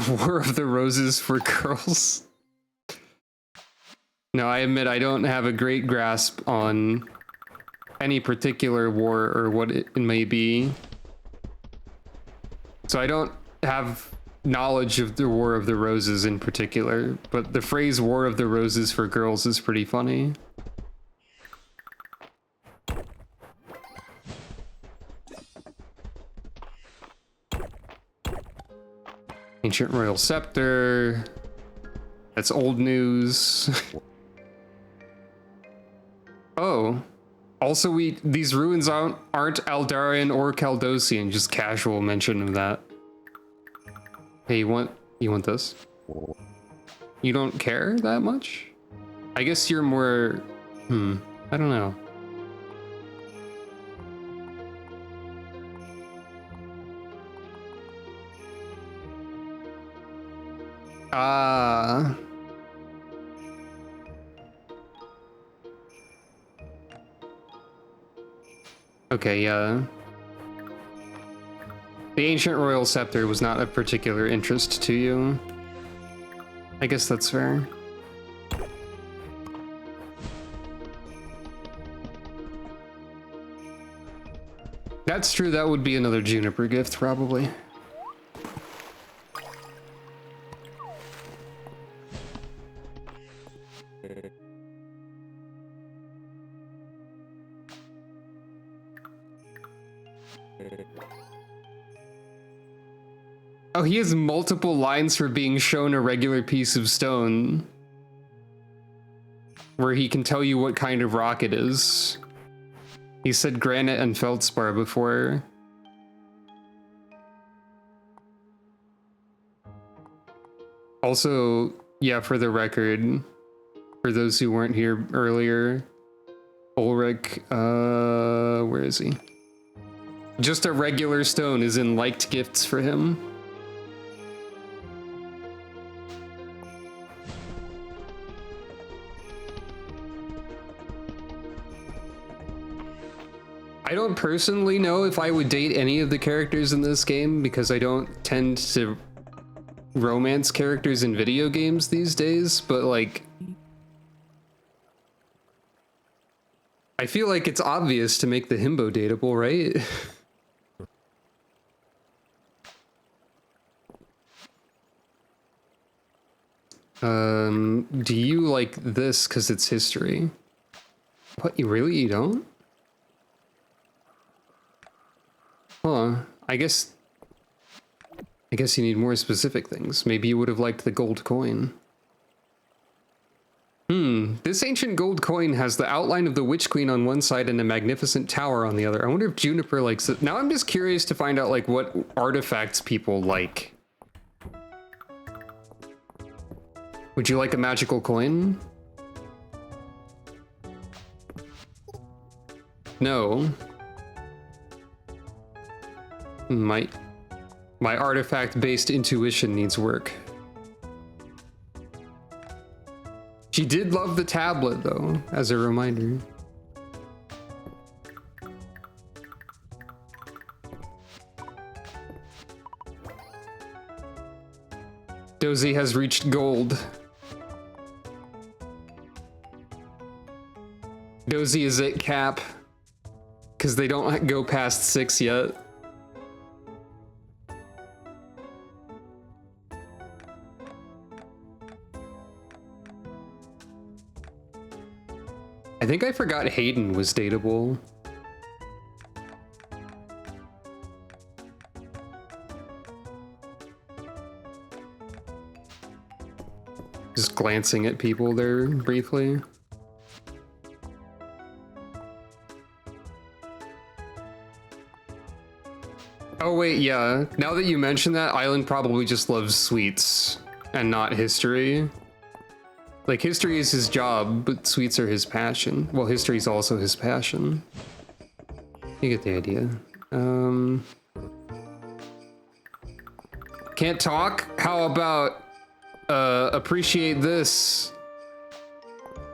War of the Roses for girls. No, I admit I don't have a great grasp on any particular war or what it may be. So I don't have knowledge of the War of the Roses in particular, but the phrase War of the Roses for girls is pretty funny. Ancient Royal Scepter. That's old news. Oh. Also, these ruins aren't Aldarian or Caldosian, just casual mention of that. Hey, you want this? You don't care that much? I guess you're more, I don't know. Okay, yeah. The Ancient Royal Scepter was not of particular interest to you. I guess that's fair. That's true, that would be another Juniper gift, probably. Oh, he has multiple lines for being shown a regular piece of stone, where he can tell you what kind of rock it is. He said granite and feldspar before. Also, yeah, for the record, for those who weren't here earlier, Ulrich, where is he? Just a regular stone is in liked gifts for him. I don't personally know if I would date any of the characters in this game because I don't tend to romance characters in video games these days, but like, I feel like it's obvious to make the himbo dateable, right? Do you like this because it's history? What, you don't? Huh, I guess you need more specific things. Maybe you would have liked the gold coin. This ancient gold coin has the outline of the Witch Queen on one side and a magnificent tower on the other. I wonder if Juniper likes it. Now I'm just curious to find out like what artifacts people like. Would you like a magical coin? No. My artifact-based intuition needs work. She did love the tablet, though, as a reminder. Dozy has reached gold. Dozy is at cap. Because they don't go past 6 yet. I think I forgot Hayden was dateable. Just glancing at people there briefly. Oh wait, yeah. Now that you mention that, Island probably just loves sweets and not history. Like, history is his job, but sweets are his passion. Well, history is also his passion. You get the idea. Can't talk? How about appreciate this?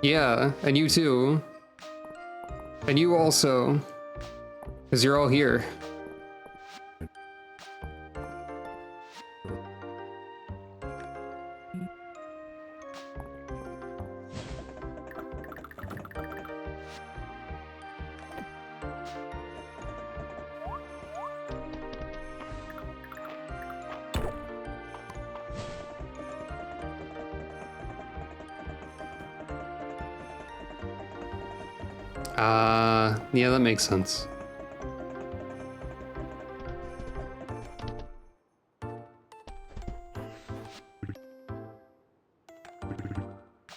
Yeah, and you too. And you also. Because you're all here. Yeah, that makes sense.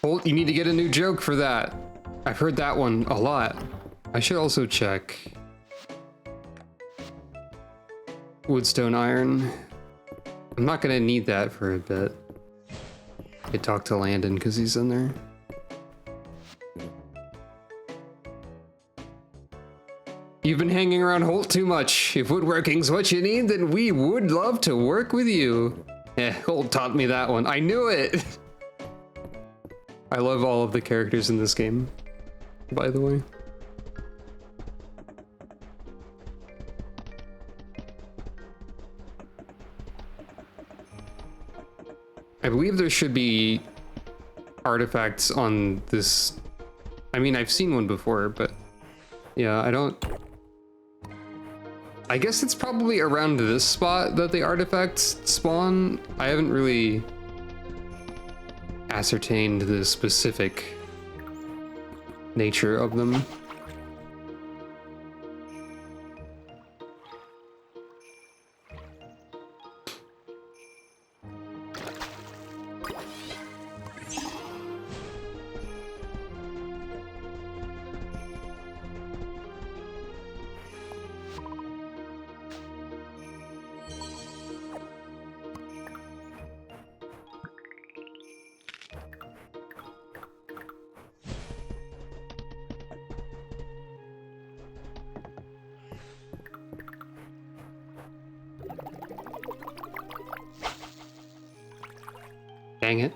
Holt, you need to get a new joke for that. I've heard that one a lot. I should also check. Woodstone iron. I'm not gonna need that for a bit. I could talk to Landon because he's in there. You've been hanging around Holt too much. If woodworking's what you need, then we would love to work with you. Holt taught me that one. I knew it! I love all of the characters in this game, by the way. I believe there should be artifacts on this. I mean, I've seen one before, but yeah, I guess it's probably around this spot that the artifacts spawn. I haven't really ascertained the specific nature of them. Dang it.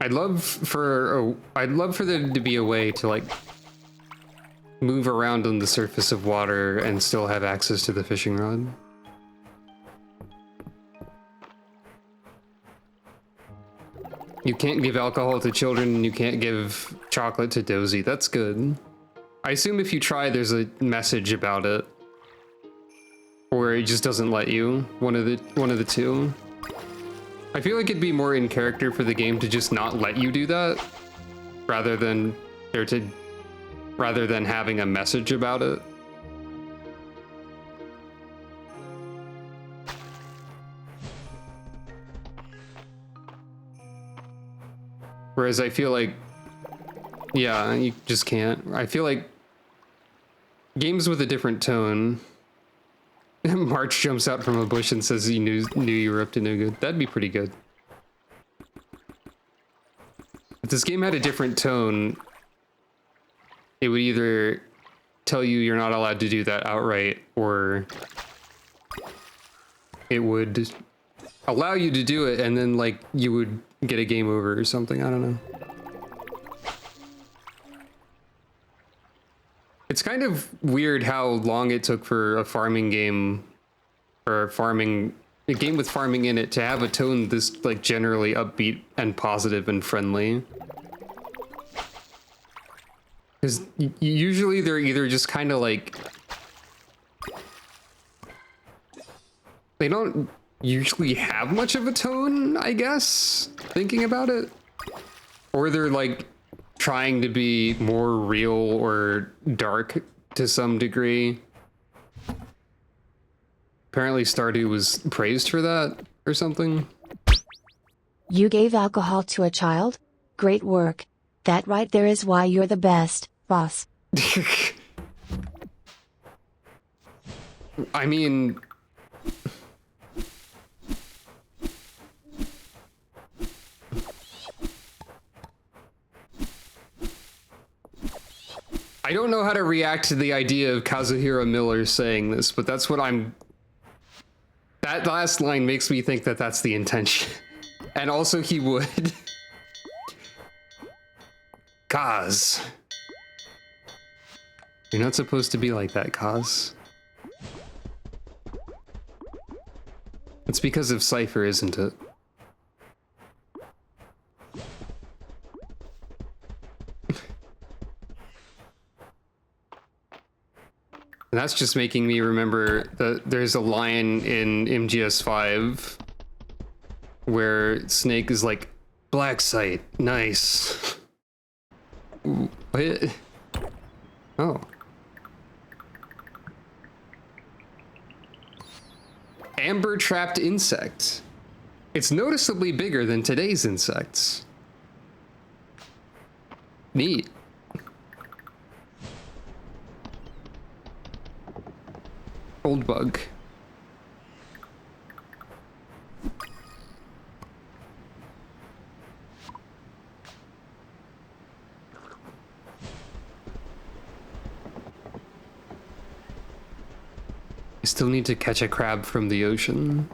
I'd love for there to be a way to like move around on the surface of water and still have access to the fishing rod. You can't give alcohol to children and you can't give chocolate to Dozy. That's good. I assume if you try, there's a message about it. Or it just doesn't let you. One of the two. I feel like it'd be more in character for the game to just not let you do that, rather than having a message about it. Whereas I feel like, yeah, you just can't. I feel like games with a different tone. March jumps out from a bush and says he knew you were up to no good. That'd be pretty good. If this game had a different tone, it would either tell you you're not allowed to do that outright, or it would allow you to do it and then like you would get a game over or something. I don't know. It's kind of weird how long it took for a farming game, or a game with farming in it, to have a tone this like generally upbeat and positive and friendly. Because usually they're either just kind of like... They don't usually have much of a tone, I guess, thinking about it. Or they're like trying to be more real or dark to some degree. Apparently Stardew was praised for that or something. You gave alcohol to a child? Great work. That right there is why you're the best, boss. I mean... I don't know how to react to the idea of Kazuhiro Miller saying this, but that's what I'm... That last line makes me think that that's the intention. And also he would. Kaz. You're not supposed to be like that, Kaz. It's because of Cypher, isn't it? And that's just making me remember that there's a line in MGS5 where Snake is like, black site, nice. What? Oh. Amber trapped insect. It's noticeably bigger than today's insects. Neat. Old bug. I still need to catch a crab from the ocean.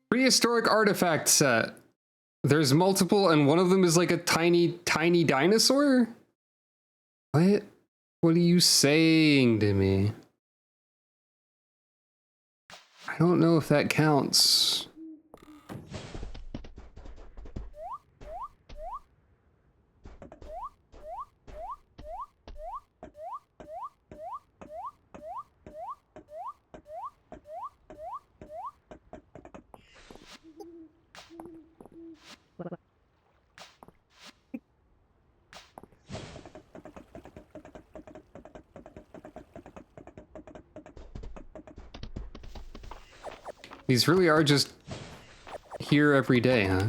Prehistoric artifact set. There's multiple, and one of them is like a tiny dinosaur? What? What are you saying to me? I don't know if that counts. These really are just here every day, huh?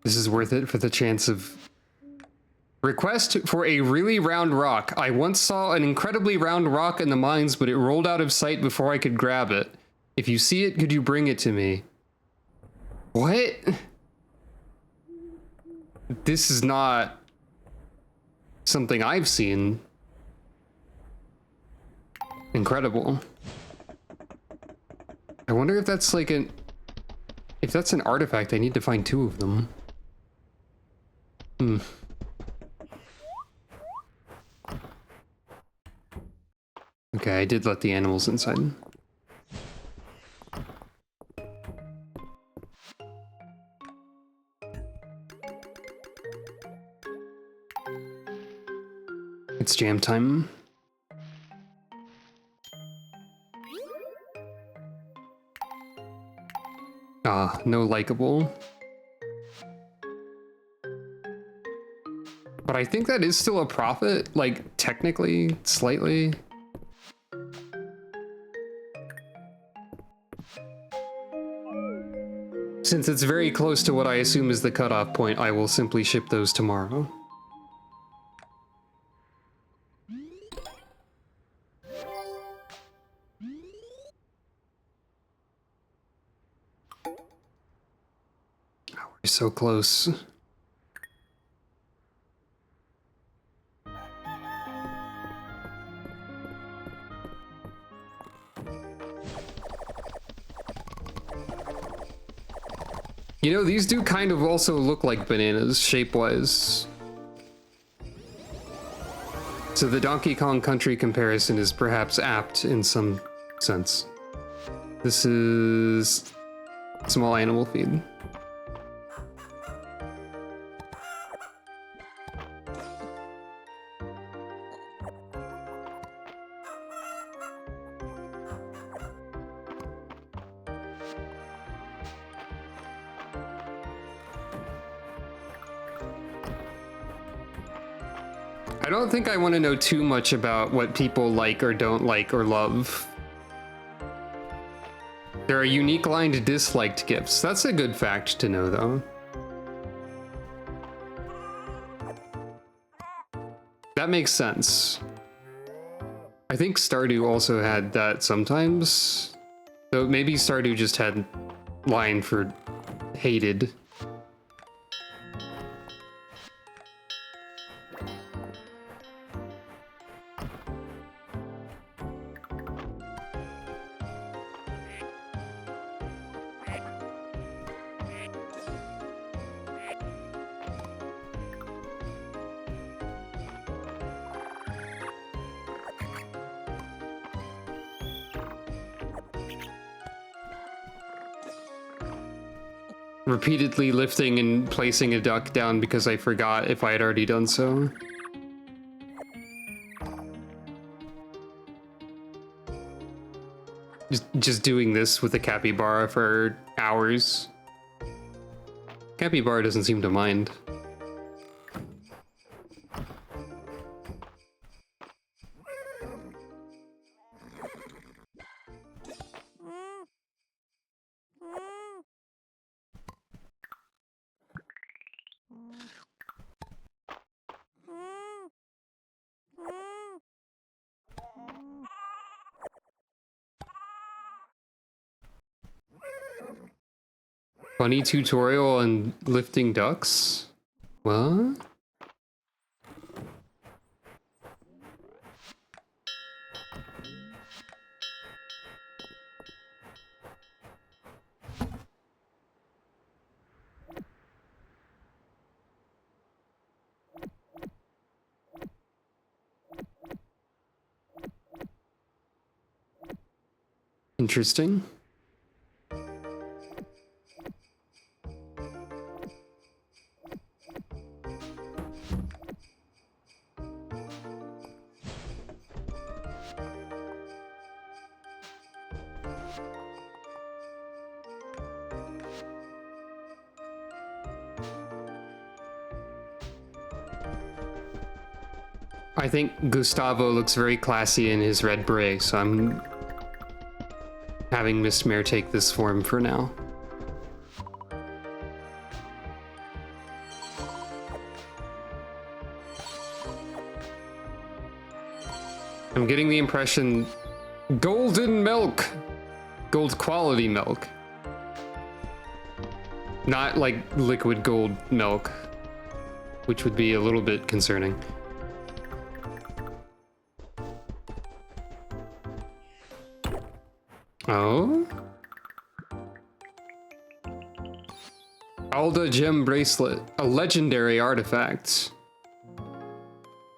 This is worth it for the chance of... Request for a really round rock. I once saw an incredibly round rock in the mines, but it rolled out of sight before I could grab it. If you see it, could you bring it to me? What? This is not something I've seen. Incredible. I wonder if that's like an... If that's an artifact, I need to find 2 of them. Hmm. Okay, I did let the animals inside. It's jam time. Ah, no likable. But I think that is still a profit, like technically, slightly. Since it's very close to what I assume is the cutoff point, I will simply ship those tomorrow. We're so close. You know, these do kind of also look like bananas, shape-wise. So the Donkey Kong Country comparison is perhaps apt in some sense. This is small animal feed. I don't think I want to know too much about what people like or don't like or love. There are unique lined disliked gifts. That's a good fact to know, though. That makes sense. I think Stardew also had that sometimes. So maybe Stardew just had line for hated. Repeatedly lifting and placing a duck down because I forgot if I had already done so. Just doing this with a capybara for hours. Capybara doesn't seem to mind. Funny tutorial on lifting ducks? What? Interesting. I think Gustavo looks very classy in his red beret, so I'm having Miss Mare take this form for now. I'm getting the impression golden milk, gold quality milk, not like liquid gold milk, which would be a little bit concerning. Oh? Alda gem bracelet, a legendary artifact.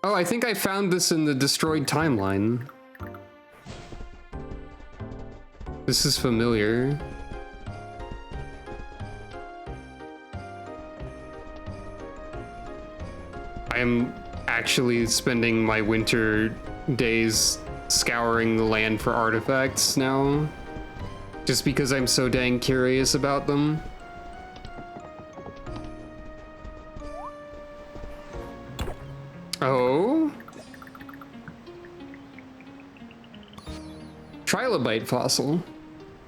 Oh, I think I found this in the destroyed timeline. This is familiar. I am actually spending my winter days scouring the land for artifacts now, just because I'm so dang curious about them. trilobite fossil.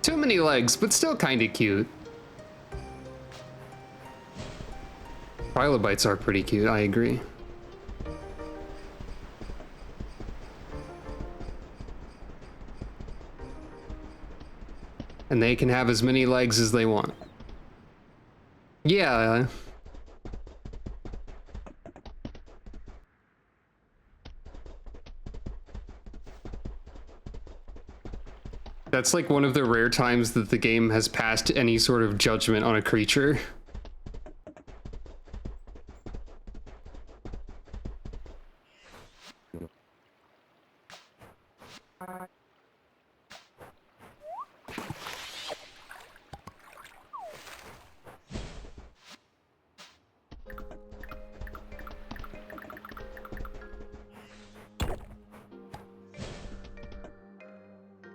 Too many legs, but still kinda cute. Trilobites are pretty cute, I agree. And they can have as many legs as they want. Yeah. That's like one of the rare times that the game has passed any sort of judgment on a creature.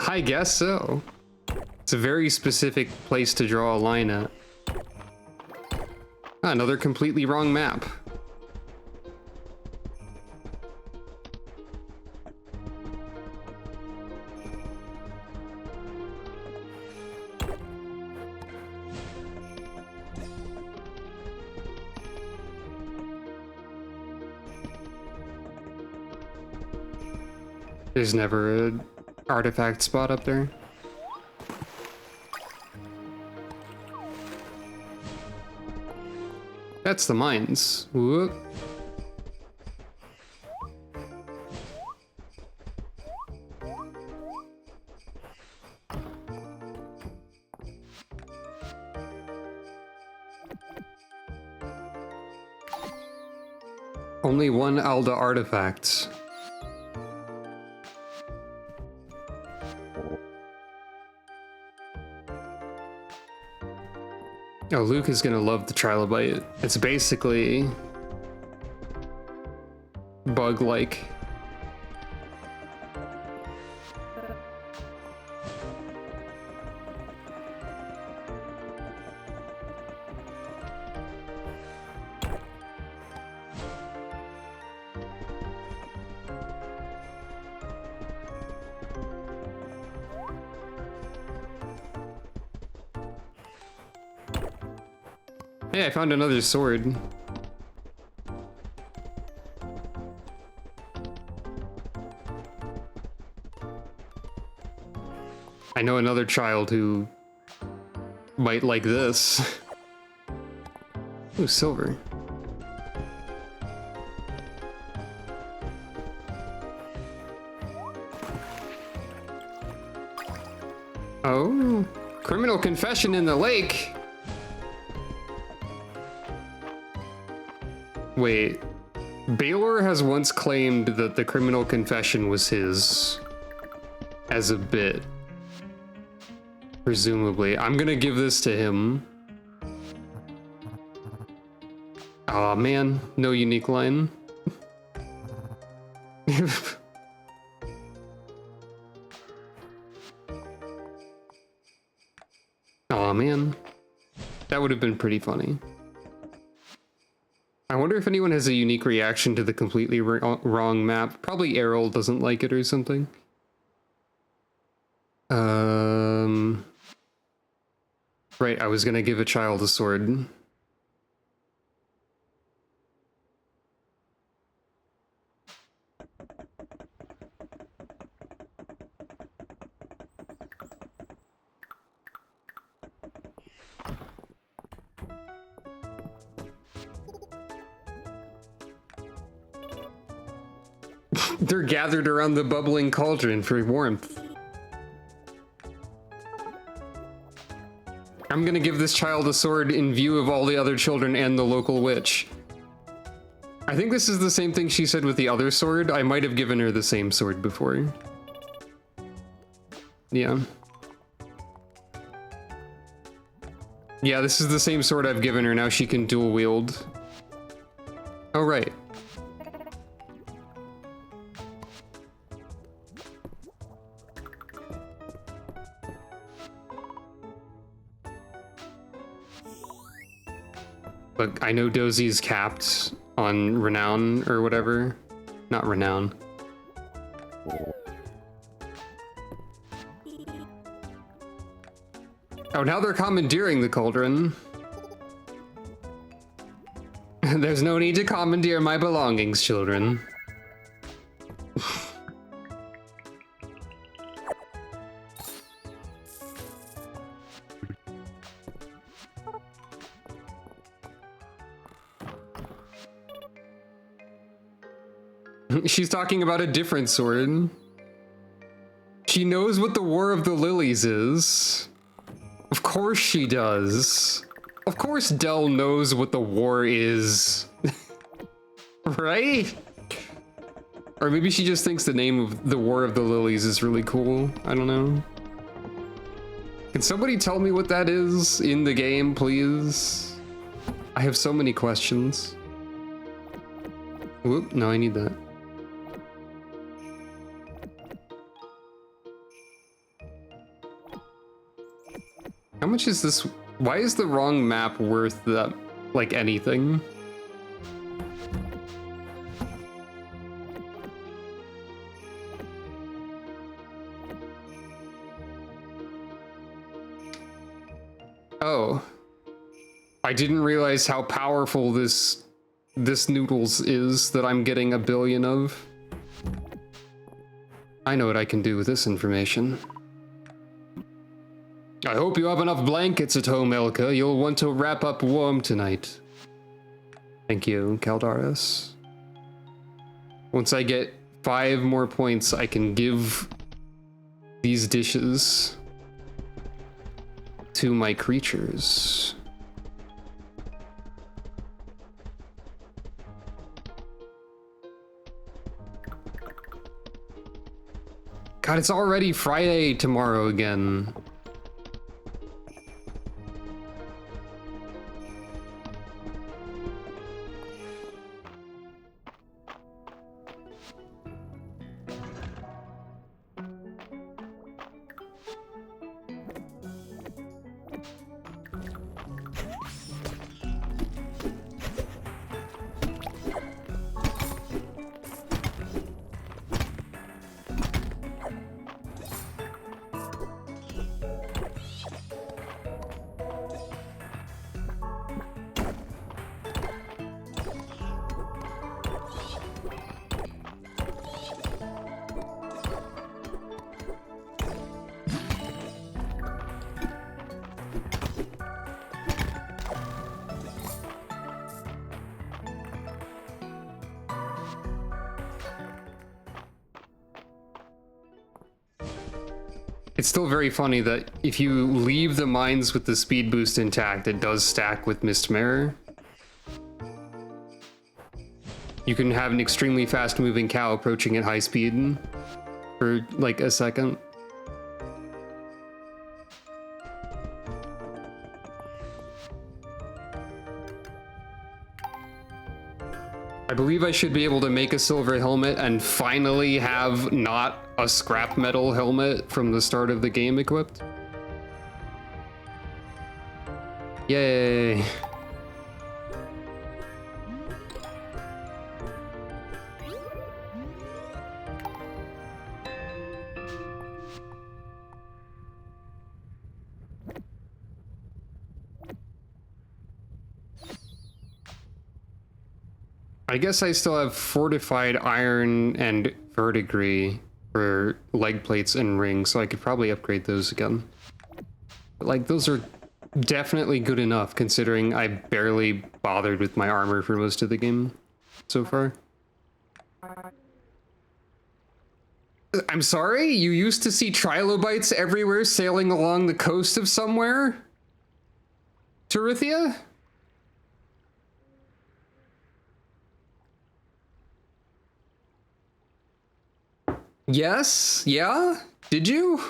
I guess so. It's a very specific place to draw a line at. Ah, another completely wrong map. There's never an artifact spot up there. That's the mines. Whoop. Only one Alda artifact. Oh, Luke is gonna love the trilobite. It's basically bug-like. Hey, I found another sword. I know another child who might like this. Ooh, silver. Oh, criminal confession in the lake. Wait, Baylor has once claimed that the criminal confession was his as a bit. Presumably. I'm gonna give this to him. Aw, man, no unique line. Aw, man. That would have been pretty funny. I wonder if anyone has a unique reaction to the completely wrong map. Probably Errol doesn't like it or something. Right, I was gonna give a child a sword. They're gathered around the bubbling cauldron for warmth. I'm gonna give this child a sword in view of all the other children and the local witch. I think this is the same thing she said with the other sword. I might have given her the same sword before. Yeah. Yeah, this is the same sword I've given her. Now she can dual wield. Oh, right. But I know Dozie's capped on renown or whatever. Not renown. Oh, now they're commandeering the cauldron. There's no need to commandeer my belongings, children. She's talking about a different sword. She knows what the War of the Lilies is. Of course she does. Of course Dell knows what the war is. Right? Or maybe she just thinks the name of the War of the Lilies is really cool. I don't know. Can somebody tell me what that is in the game, please? I have so many questions. Whoop, no, I need that. How much is this? Why is the wrong map worth that, like, anything? Oh. I didn't realize how powerful this noodles is that I'm getting a billion of. I know what I can do with this information. I hope you have enough blankets at home, Elka. You'll want to wrap up warm tonight. Thank you, Caldaris. Once I get 5 more points, I can give these dishes to my creatures. God, it's already Friday tomorrow again. It's still very funny that if you leave the mines with the speed boost intact, it does stack with Mistria. You can have an extremely fast moving cow approaching at high speed for like a second. I believe I should be able to make a silver helmet and finally have not a scrap metal helmet from the start of the game equipped. Yay. I guess I still have fortified iron and verdigris for leg plates and rings, so I could probably upgrade those again. But, like, those are definitely good enough considering I barely bothered with my armor for most of the game so far. I'm sorry? You used to see trilobites everywhere sailing along the coast of somewhere? Terithia? Yes? Yeah? Did you?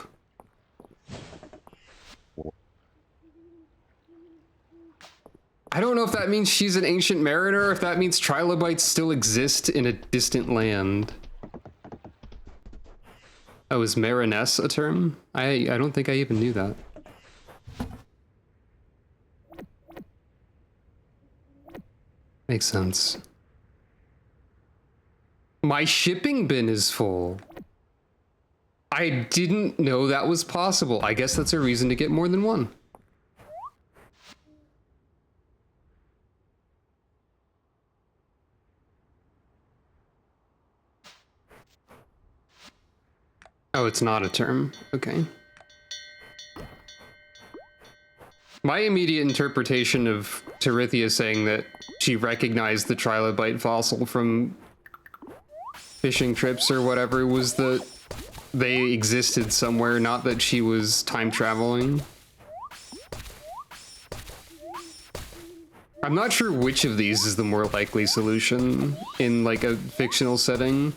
I don't know if that means she's an ancient mariner or if that means trilobites still exist in a distant land. Oh, is mariness a term? I don't think I even knew that. Makes sense. My shipping bin is full. I didn't know that was possible. I guess that's a reason to get more than one. Oh, it's not a term. Okay. My immediate interpretation of Terithia saying that she recognized the trilobite fossil from fishing trips or whatever was that they existed somewhere, not that she was time traveling. I'm not sure which of these is the more likely solution in like a fictional setting.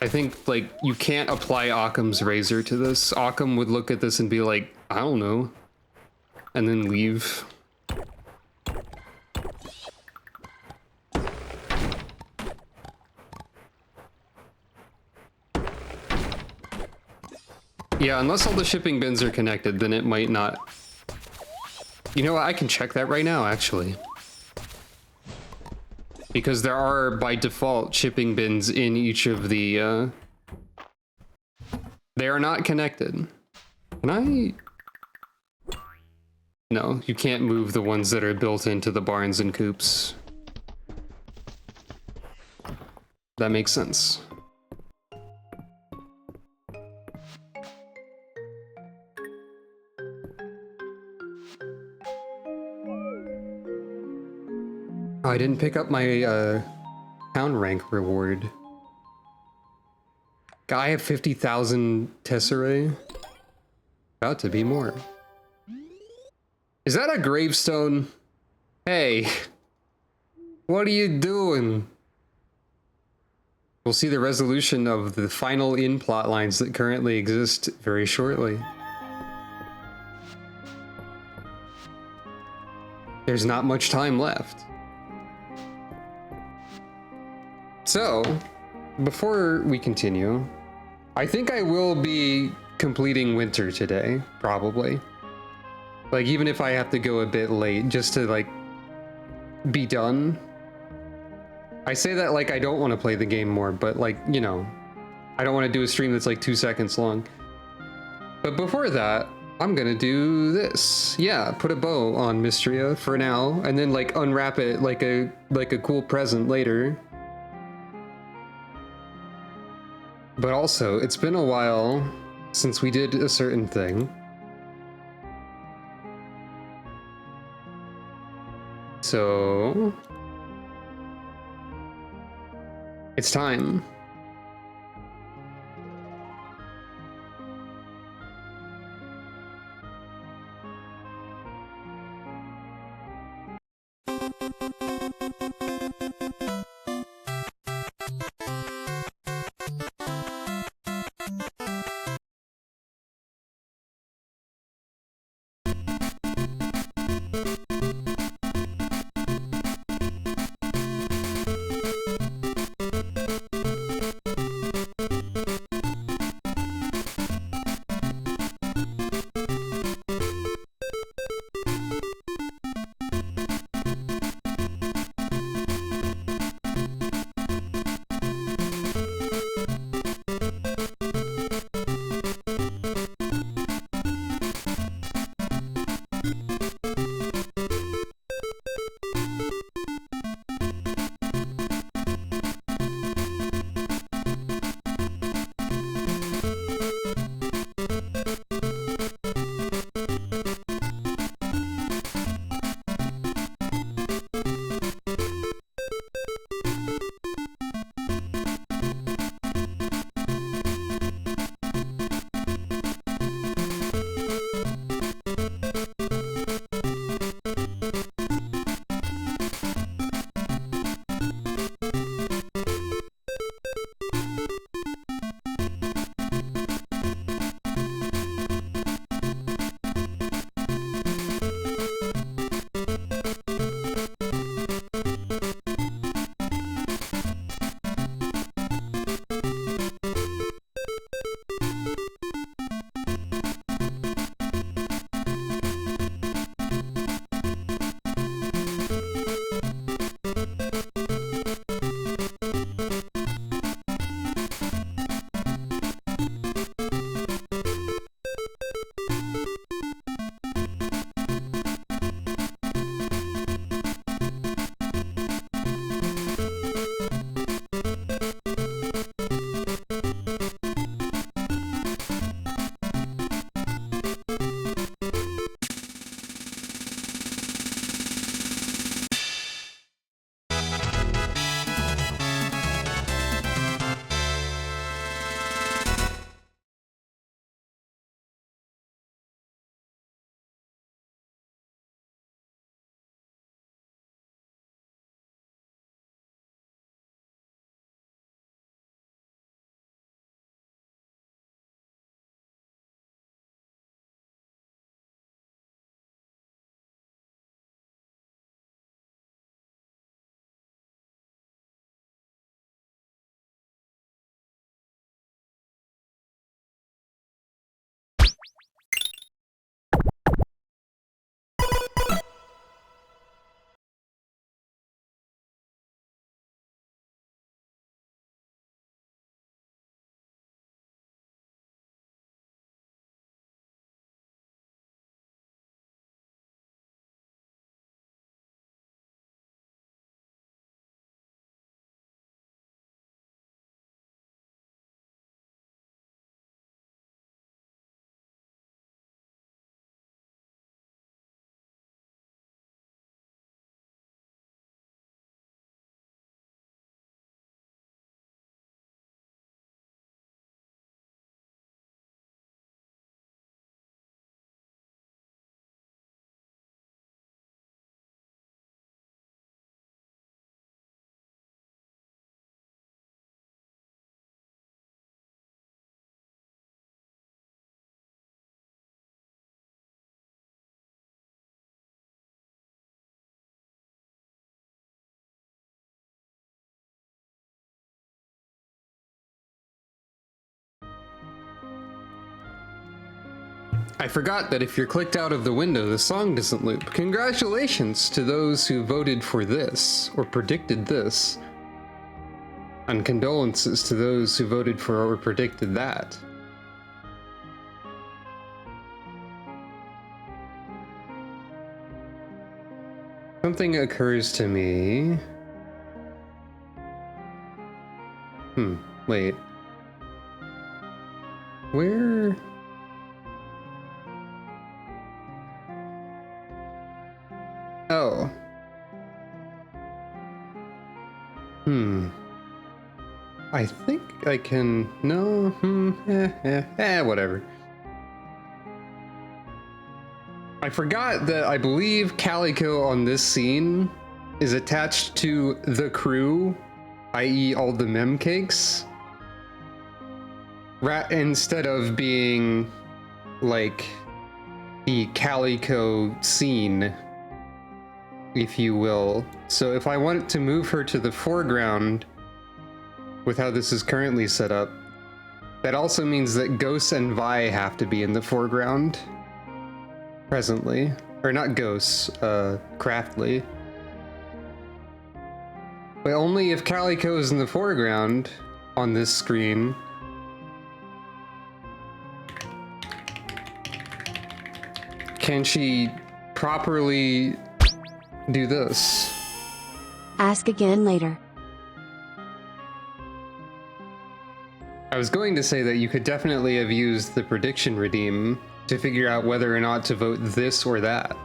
I think like you can't apply Occam's razor to this. Occam would look at this and be like, I don't know, and then leave. Yeah, unless all the shipping bins are connected, then it might not. You know what? I can check that right now, actually. Because there are, by default, shipping bins in each of the, They are not connected. Can I? No, you can't move the ones that are built into the barns and coops. That makes sense. Oh, I didn't pick up my town rank reward. Guy have 50,000 tesserae. About to be more. Is that a gravestone? Hey, what are you doing? We'll see the resolution of the final in-plot lines that currently exist very shortly. There's not much time left. So, before we continue, I think I will be completing winter today, probably. Like, even if I have to go a bit late, just to, like, be done. I say that like I don't want to play the game more, but, like, you know, I don't want to do a stream that's, like, 2 seconds long. But before that, I'm gonna do this. Yeah, put a bow on Mistria for now, and then, like, unwrap it like a cool present later. But also, it's been a while since we did a certain thing. So it's time. I forgot that if you're clicked out of the window, the song doesn't loop. Congratulations to those who voted for this, or predicted this. And condolences to those who voted for or predicted that. Something occurs to me. Wait. Where? Oh. I think I can... No, whatever. I forgot that I believe Calico on this scene is attached to the crew, i.e. all the mem cakes, instead of being like the Calico scene, if you will. So if I want to move her to the foreground with how this is currently set up, that also means that Ghosts and Vi have to be in the foreground presently. Or not Ghosts, Craftly. But only if Calico is in the foreground on this screen can she properly do this. Ask again later. I was going to say that you could definitely have used the prediction redeem to figure out whether or not to vote this or that.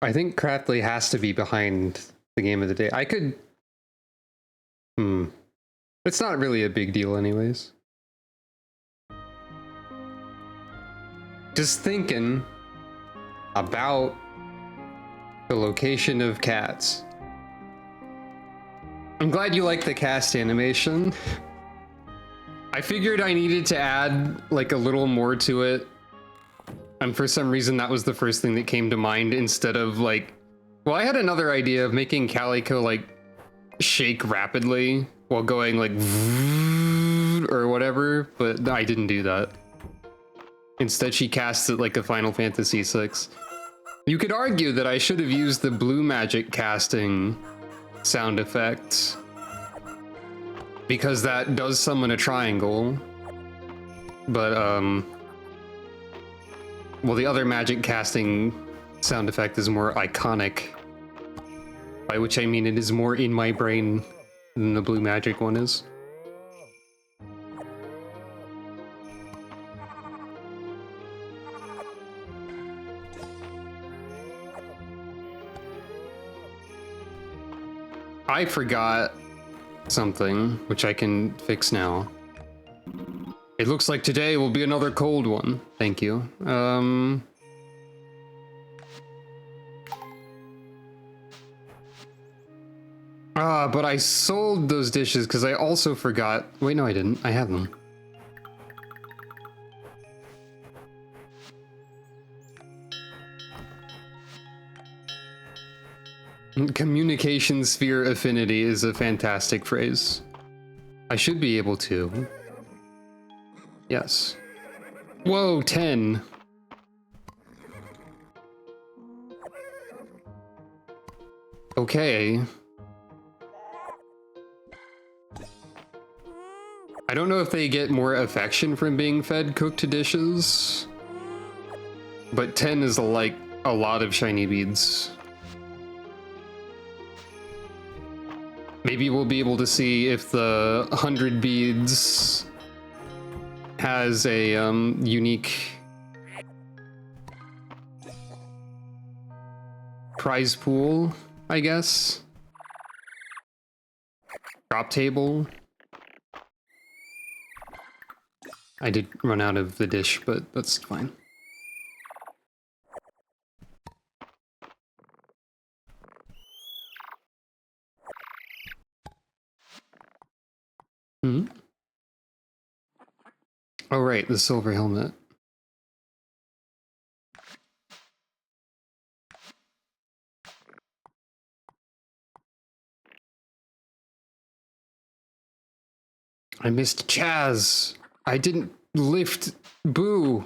I think Craftly has to be behind the game of the day. I could... It's not really a big deal anyways. Just thinking about the location of cats. I'm glad you like the cast animation. I figured I needed to add like a little more to it. And for some reason that was the first thing that came to mind instead of like... Well, I had another idea of making Calico like shake rapidly while going like or whatever, but I didn't do that. Instead she casts it like a Final Fantasy VI. You could argue that I should have used the blue magic casting sound effect, because that does summon a triangle. But well, the other magic casting sound effect is more iconic, by which I mean it is more in my brain than the blue magic one is. I forgot something, which I can fix now. It looks like today will be another cold one. Thank you. But I sold those dishes because I also forgot. Wait, no, I didn't. I have them. Communication sphere affinity is a fantastic phrase. I should be able to. Yes. Whoa, 10. Okay. I don't know if they get more affection from being fed cooked dishes, but 10 is like a lot of shiny beads. Maybe we'll be able to see if the 100 beads has a unique prize pool, I guess. Drop table. I did run out of the dish, but that's fine. Oh, right, the silver helmet. I missed Chaz. I didn't lift Boo.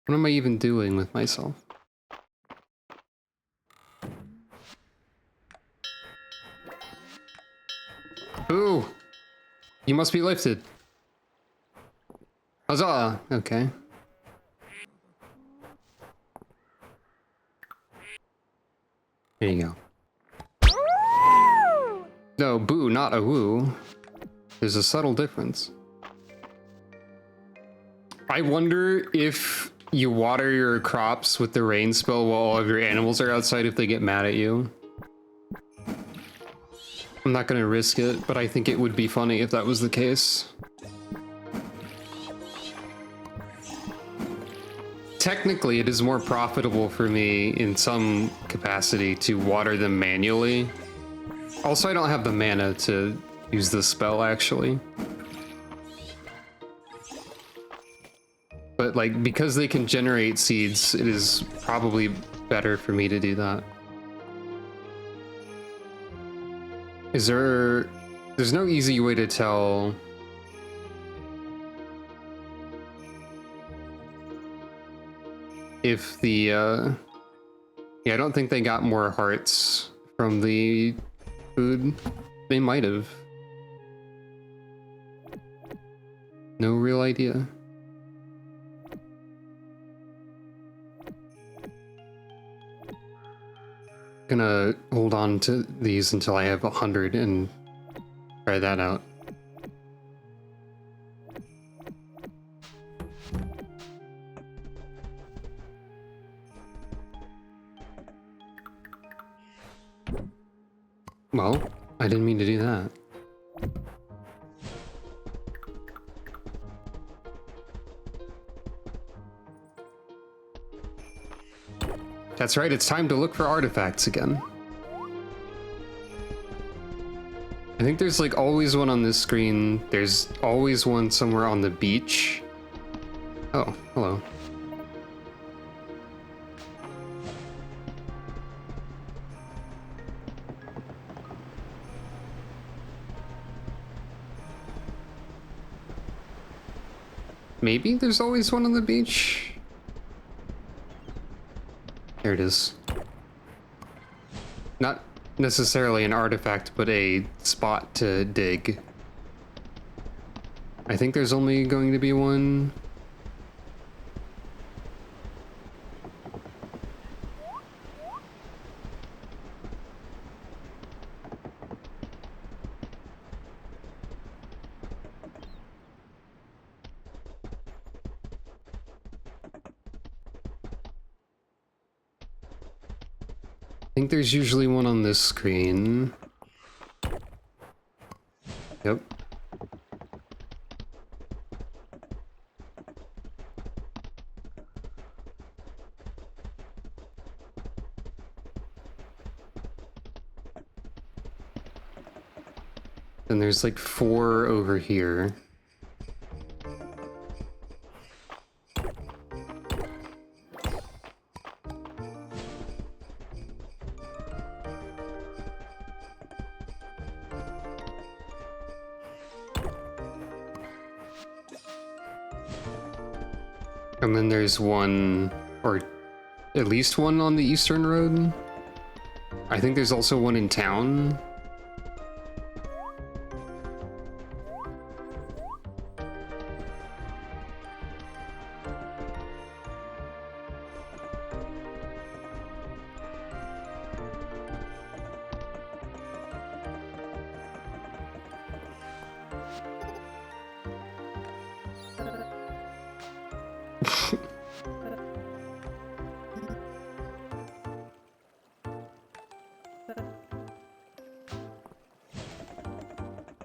What am I even doing with myself? Boo! You must be lifted. Huzzah! Okay. There you go. No, Boo, not a woo. There's a subtle difference. I wonder if you water your crops with the rain spell while all of your animals are outside, if they get mad at you. I'm not gonna risk it, but I think it would be funny if that was the case. Technically, it is more profitable for me in some capacity to water them manually. Also, I don't have the mana to use the spell, actually. But, like, because they can generate seeds, it is probably better for me to do that. There's no easy way to tell if the, yeah, I don't think they got more hearts from the food. They might have. No real idea. Gonna hold on to these until I have 100 and try that out. Well, I didn't mean to do that. That's right, it's time to look for artifacts again. I think there's like always one on this screen. There's always one somewhere on the beach. Oh, hello. Maybe there's always one on the beach? There it is. Not necessarily an artifact, but a spot to dig. I think there's only going to be one. I think there's usually one on this screen. Yep. And there's like 4 over here. And then there's one, or at least one on the Eastern Road. I think there's also one in town.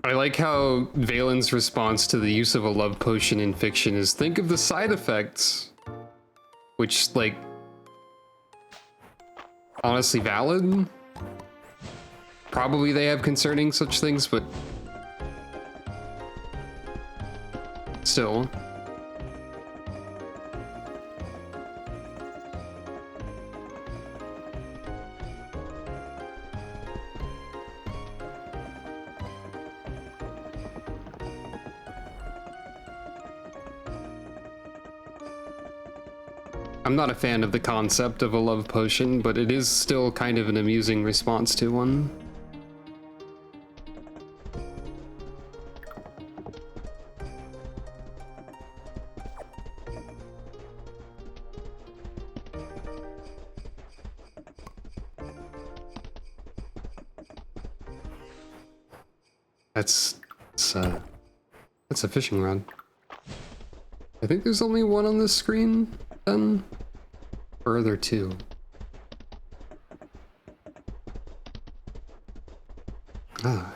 I like how Valen's response to the use of a love potion in fiction is think of the side effects. Which, like, honestly valid. Probably they have concerning such things, but still. I'm not a fan of the concept of a love potion, but it is still kind of an amusing response to one. That's a fishing rod. I think there's only one on this screen, then? Or are there two? Ah.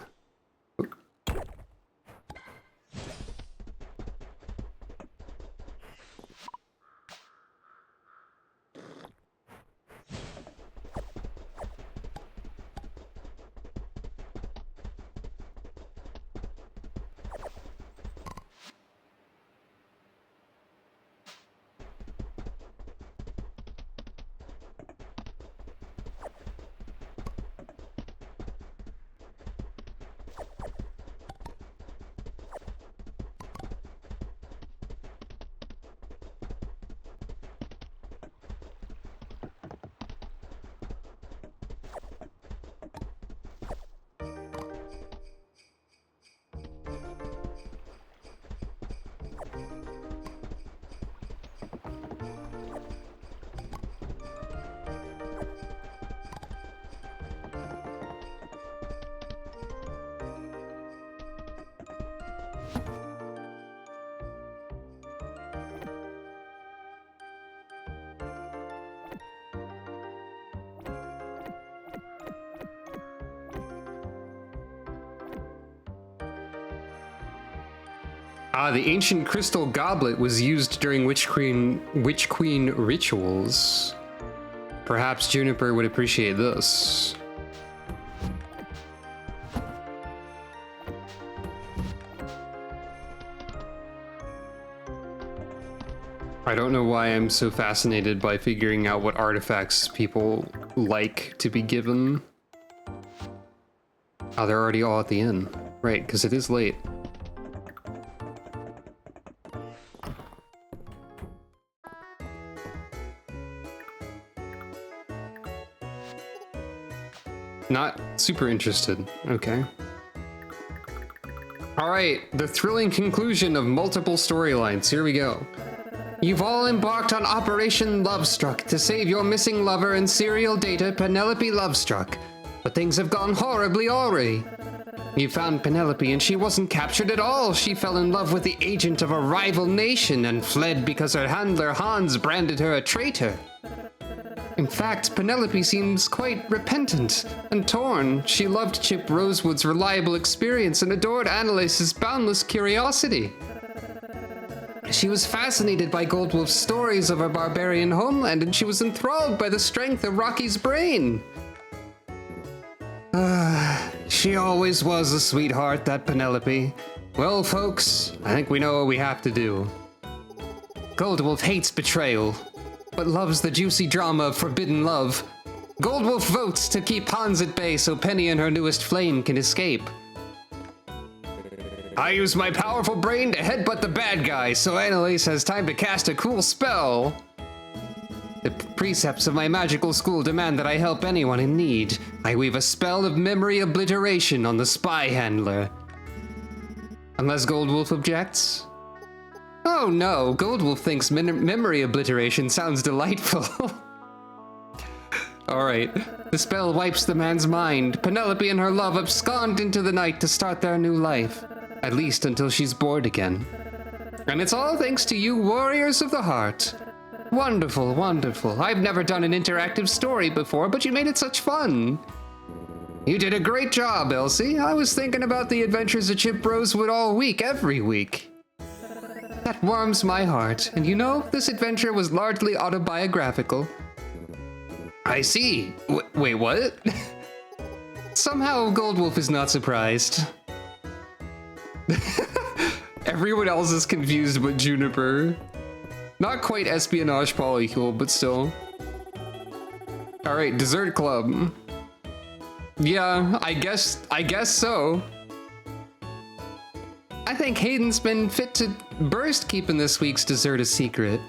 Ah, the ancient crystal goblet was used during Witch Queen rituals. Perhaps Juniper would appreciate this. I don't know why I'm so fascinated by figuring out what artifacts people like to be given. Oh, they're already all at the inn. Right, because it is late. Not super interested. Okay. All right, the thrilling conclusion of multiple storylines. Here we go. You've all embarked on Operation Lovestruck to save your missing lover and serial dater Penelope Lovestruck, but things have gone horribly awry. You found Penelope and she wasn't captured at all. She fell in love with the agent of a rival nation and fled because her handler Hans branded her a traitor. In fact, Penelope seems quite repentant and torn. She loved Chip Rosewood's reliable experience and adored Annalise's boundless curiosity. She was fascinated by Goldwolf's stories of her barbarian homeland, and she was enthralled by the strength of Rocky's brain. She always was a sweetheart, that Penelope. Well, folks, I think we know what we have to do. Goldwolf hates betrayal, but loves the juicy drama of forbidden love. Goldwolf votes to keep Hans at bay so Penny and her newest flame can escape. I use my powerful brain to headbutt the bad guy so Annalise has time to cast a cool spell. The precepts of my magical school demand that I help anyone in need. I weave a spell of memory obliteration on the spy handler. Unless Goldwolf objects? Oh no, Goldwolf thinks memory obliteration sounds delightful. Alright, the spell wipes the man's mind. Penelope and her love abscond into the night to start their new life. At least until she's bored again. And it's all thanks to you warriors of the heart. Wonderful, wonderful. I've never done an interactive story before, but you made it such fun. You did a great job, Elsie. I was thinking about the adventures of Chip Rosewood all week, every week. That warms my heart. And you know, this adventure was largely autobiographical. I see. Wait, what? Somehow Goldwolf is not surprised. Everyone else is confused but Juniper. Not quite espionage polycule, but still. Alright, dessert club. Yeah, I guess so. I think Hayden's been fit to burst keeping this week's dessert a secret.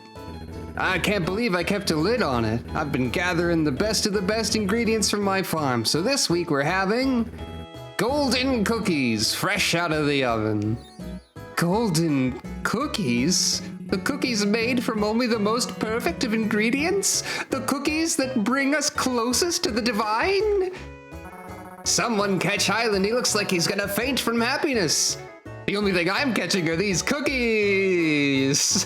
I can't believe I kept a lid on it. I've been gathering the best of the best ingredients from my farm, so this week we're having golden cookies, fresh out of the oven. Golden cookies? The cookies made from only the most perfect of ingredients? The cookies that bring us closest to the divine? Someone catch Highland, he looks like he's gonna faint from happiness. The only thing I'm catching are these cookies.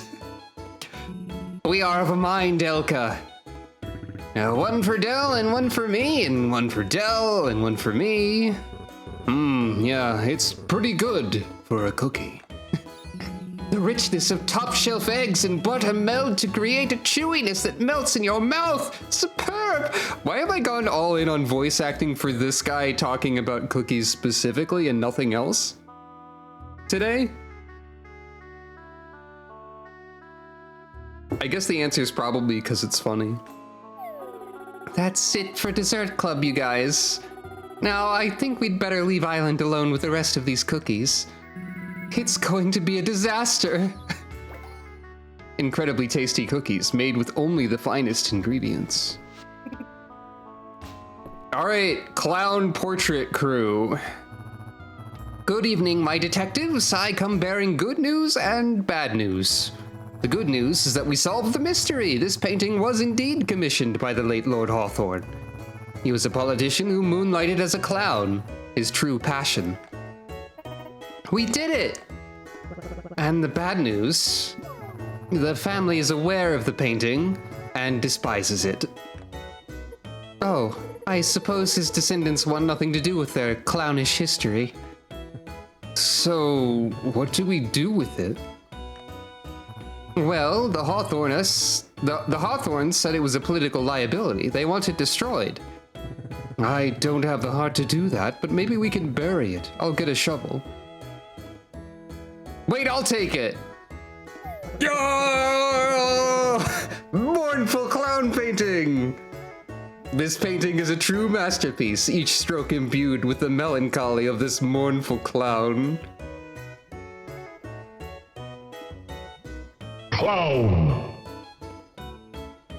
We are of a mind, Elka. Now, one for Dell and one for me, and one for Dell and one for me. Yeah, it's pretty good for a cookie. The richness of top-shelf eggs and butter meld to create a chewiness that melts in your mouth. Superb! Why have I gone all in on voice acting for this guy talking about cookies specifically and nothing else today? I guess the answer is probably because it's funny. That's it for Dessert Club, you guys. Now, I think we'd better leave Island alone with the rest of these cookies. It's going to be a disaster. Incredibly tasty cookies made with only the finest ingredients. All right, clown portrait crew. Good evening, my detectives. I come bearing good news and bad news. The good news is that we solved the mystery. This painting was indeed commissioned by the late Lord Hawthorne. He was a politician who moonlighted as a clown, his true passion. We did it! And the bad news, the family is aware of the painting and despises it. Oh, I suppose his descendants want nothing to do with their clownish history. So, what do we do with it? Well, the Hawthornes said it was a political liability. They want it destroyed. I don't have the heart to do that, but maybe we can bury it. I'll get a shovel. Wait, I'll take it. Yo! Mournful clown painting! This painting is a true masterpiece, each stroke imbued with the melancholy of this mournful clown. Clown.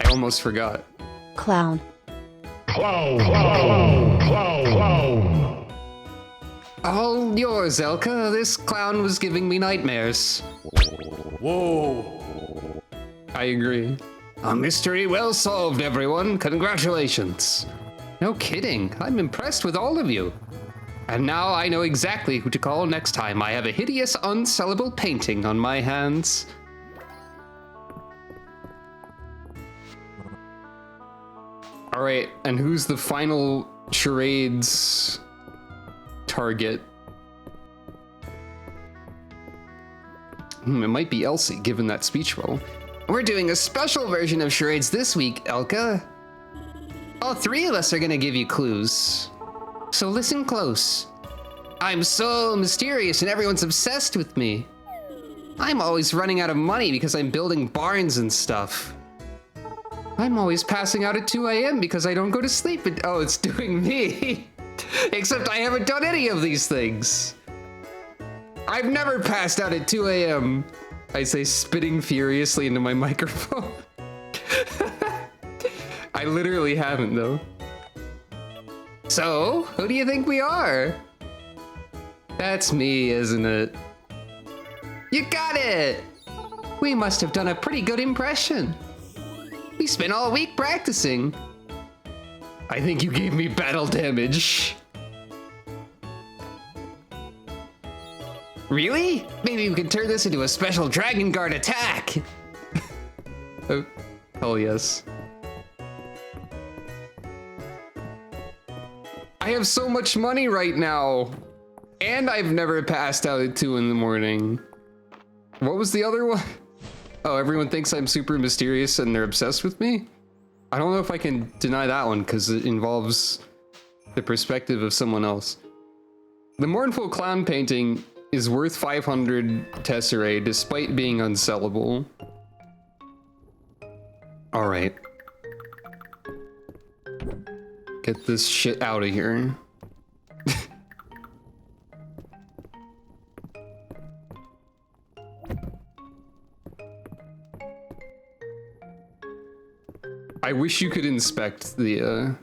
I almost forgot. Clown. Clown. Clown. Clown. Clown. All yours, Elka. This clown was giving me nightmares. Whoa. I agree. A mystery well solved, everyone. Congratulations. No kidding. I'm impressed with all of you. And now I know exactly who to call next time I have a hideous, unsellable painting on my hands. All right, and who's the final charades target? It might be Elsie, given that speech role. We're doing a special version of charades this week, Elka. All three of us are gonna give you clues. So listen close. I'm so mysterious and everyone's obsessed with me. I'm always running out of money because I'm building barns and stuff. I'm always passing out at 2 a.m. because I don't go to sleep. Oh, it's doing me. Except I haven't done any of these things. I've never passed out at 2 a.m. I say, spitting furiously into my microphone. I literally haven't, though. So, who do you think we are? That's me, isn't it? You got it! We must have done a pretty good impression. We spent all week practicing. I think you gave me battle damage. Really? Maybe we can turn this into a special Dragon Guard attack. Oh, hell yes. I have so much money right now. And I've never passed out at 2 in the morning. What was the other one? Oh, everyone thinks I'm super mysterious and they're obsessed with me? I don't know if I can deny that one because it involves the perspective of someone else. The Mournful Clown painting is worth 500 tesserae despite being unsellable. All right. Get this shit out of here. I wish you could inspect the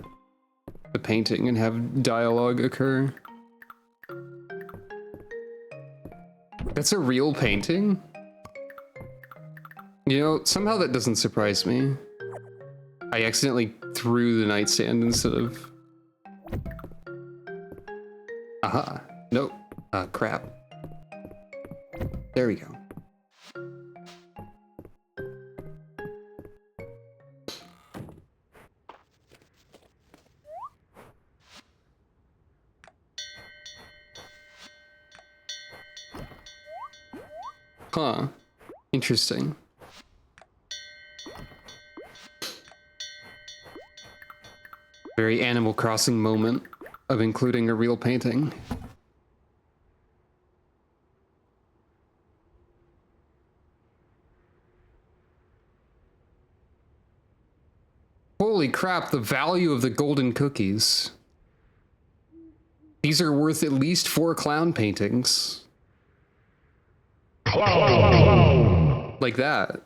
painting and have dialogue occur. That's a real painting? You know, somehow that doesn't surprise me. I accidentally threw the nightstand instead of... Aha. Nope. Crap. There we go. Huh. Interesting. Very Animal Crossing moment of including a real painting. Holy crap, the value of the golden cookies. These are worth at least 4 clown paintings. Clown. Like that.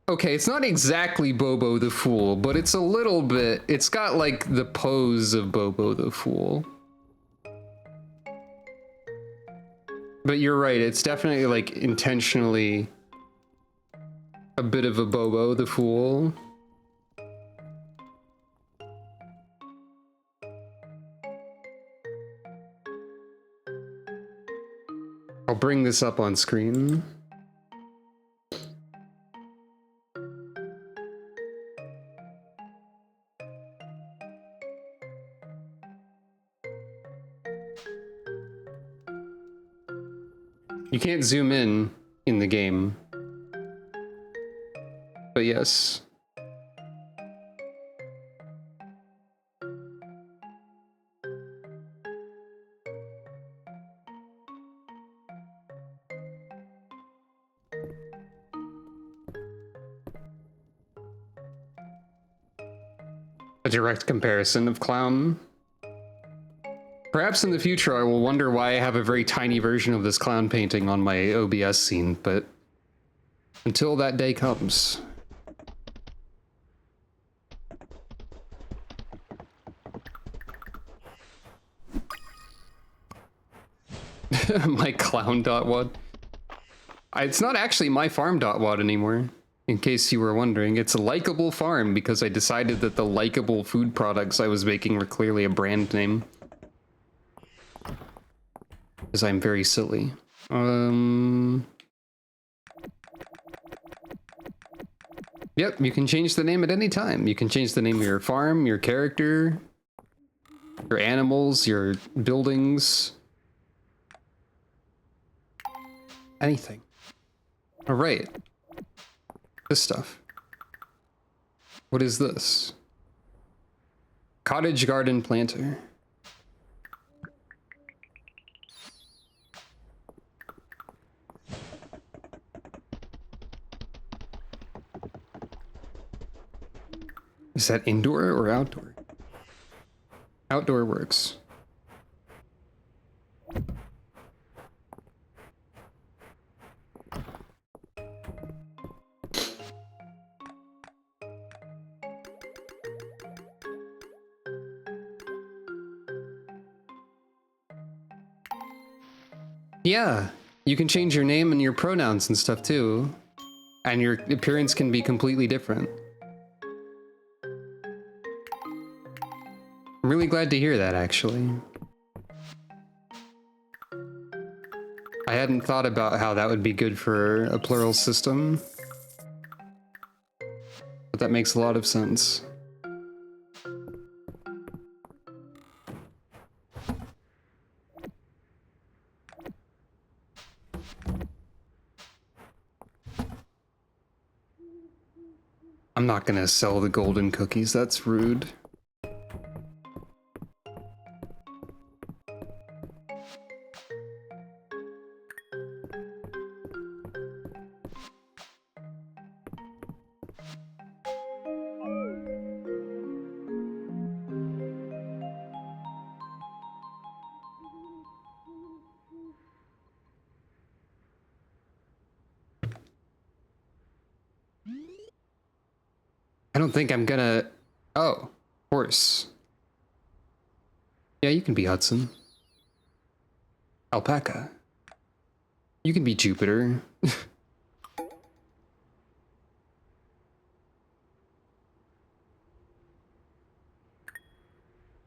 Okay, it's not exactly Bobo the Fool, but it's a little bit... It's got, like, the pose of Bobo the Fool. But you're right, it's definitely, like, intentionally a bit of a Bobo the Fool. I'll bring this up on screen. You can't zoom in the game. But yes. A direct comparison of clown. Perhaps in the future I will wonder why I have a very tiny version of this clown painting on my OBS scene, but until that day comes. My clown.wad. It's not actually my farm.wad anymore, in case you were wondering. It's a likable farm because I decided that the likable food products I was making were clearly a brand name. Because I'm very silly. Yep, you can change the name at any time. You can change the name of your farm, your character, your animals, your buildings. Anything. All right. This stuff. What is this? Cottage garden planter. Is that indoor or outdoor? Outdoor works. Yeah, you can change your name and your pronouns and stuff too. And your appearance can be completely different. I'm really glad to hear that, actually. I hadn't thought about how that would be good for a plural system. But that makes a lot of sense. I'm not gonna sell the golden cookies, that's rude. I don't think I'm gonna... Oh, horse. Yeah, you can be Hudson. Alpaca. You can be Jupiter.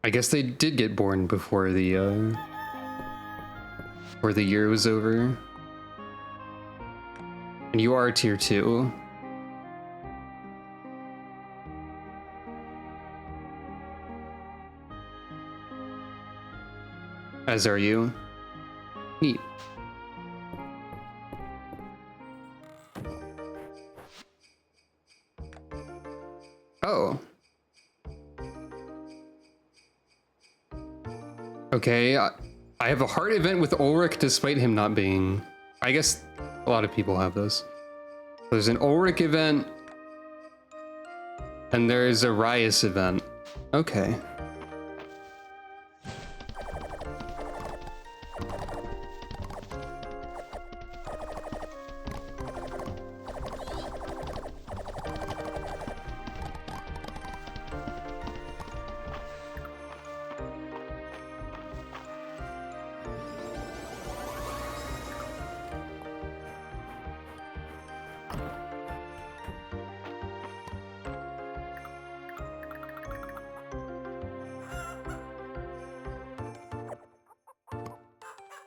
I guess they did get born before the year was over. And you are tier 2. As are you. Neat. Oh. Okay, I have a heart event with Ulrich despite him not being... I guess a lot of people have those. There's an Ulrich event, and there's a Rias event. Okay.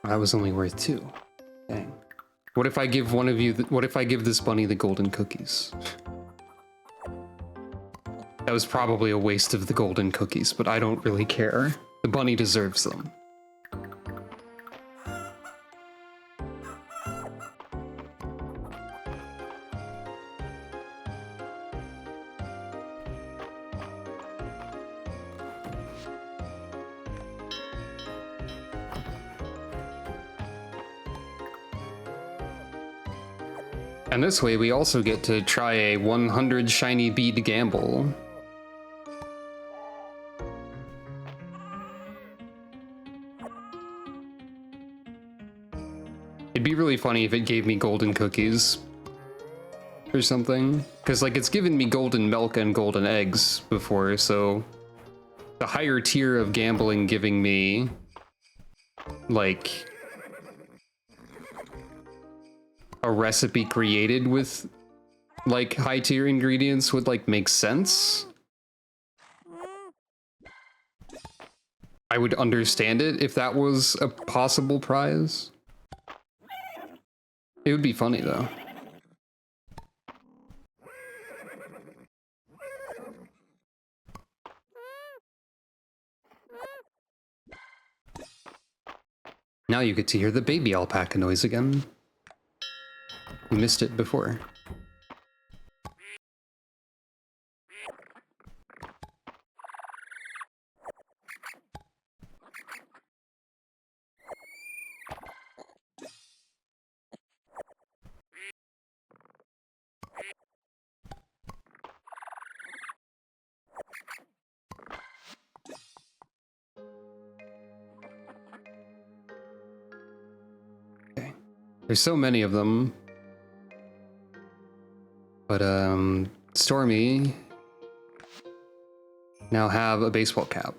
That was only worth 2. Dang. What if I give one of you, what if I give this bunny the golden cookies? That was probably a waste of the golden cookies, but I don't really care. The bunny deserves them. And this way we also get to try a 100 shiny bead gamble. It'd be really funny if it gave me golden cookies or something. Because, like, it's given me golden milk and golden eggs before, so the higher tier of gambling giving me, like, a recipe created with, like, high tier ingredients would, like, make sense. I would understand it if that was a possible prize. It would be funny, though. Now you get to hear the baby alpaca noise again. You missed it before. Okay. There's so many of them. But, Stormy now have a baseball cap.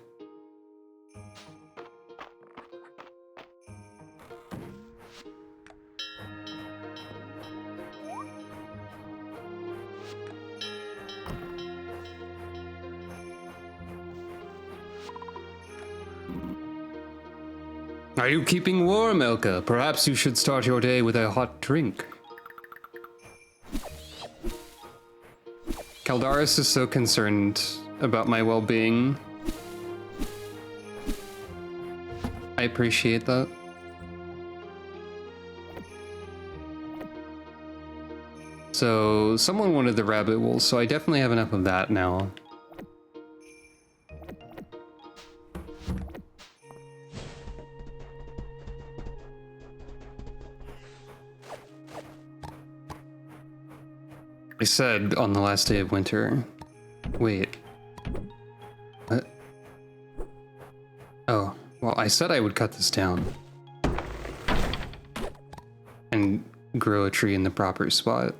Are you keeping warm, Elka? Perhaps you should start your day with a hot drink. Caldaris is so concerned about my well-being. I appreciate that. So, someone wanted the rabbit wool, so I definitely have enough of that now. I said on the last day of winter. Wait. What? Oh, well, I said I would cut this down. And grow a tree in the proper spot.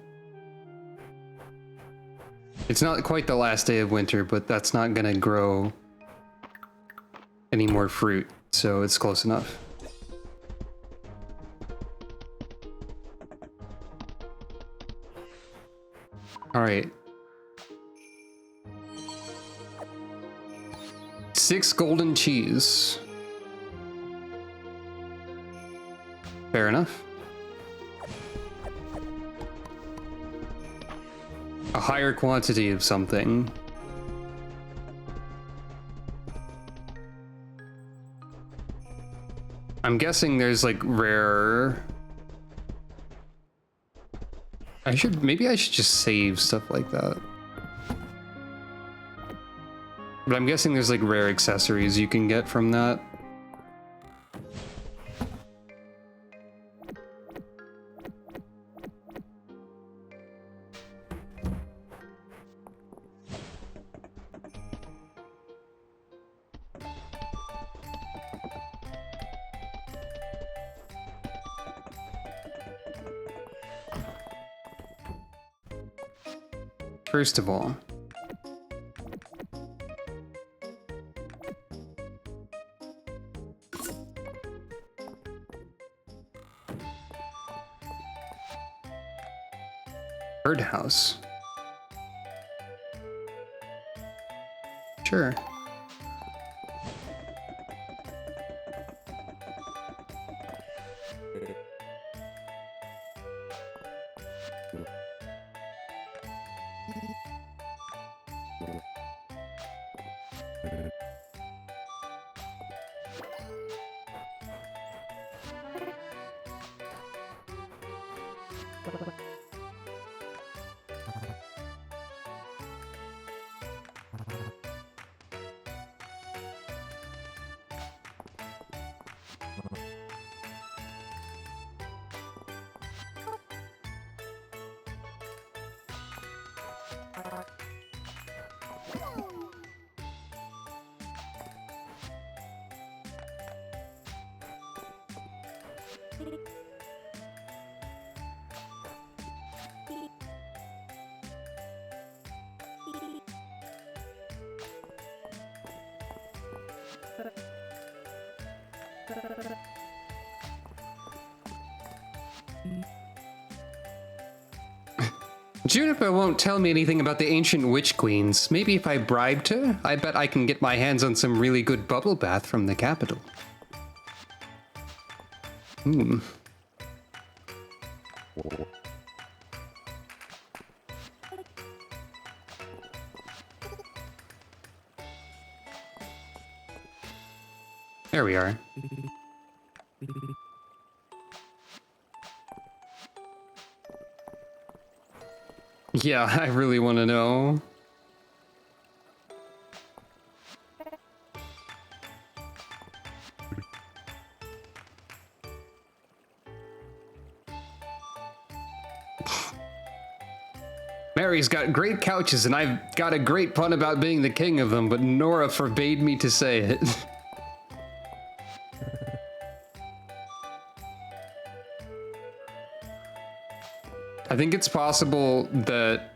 It's not quite the last day of winter, but that's not gonna grow any more fruit, so it's close enough. All right. 6 golden cheese. Fair enough. A higher quantity of something. I'm guessing there's like rare. Maybe I should just save stuff like that. But I'm guessing there's like rare accessories you can get from that. First of all, birdhouse. Sure. Juniper won't tell me anything about the ancient witch queens. Maybe if I bribed her, I bet I can get my hands on some really good bubble bath from the capital. There we are. Yeah, I really want to know. Mary's got great couches, and I've got a great pun about being the king of them, but Nora forbade me to say it. I think it's possible that...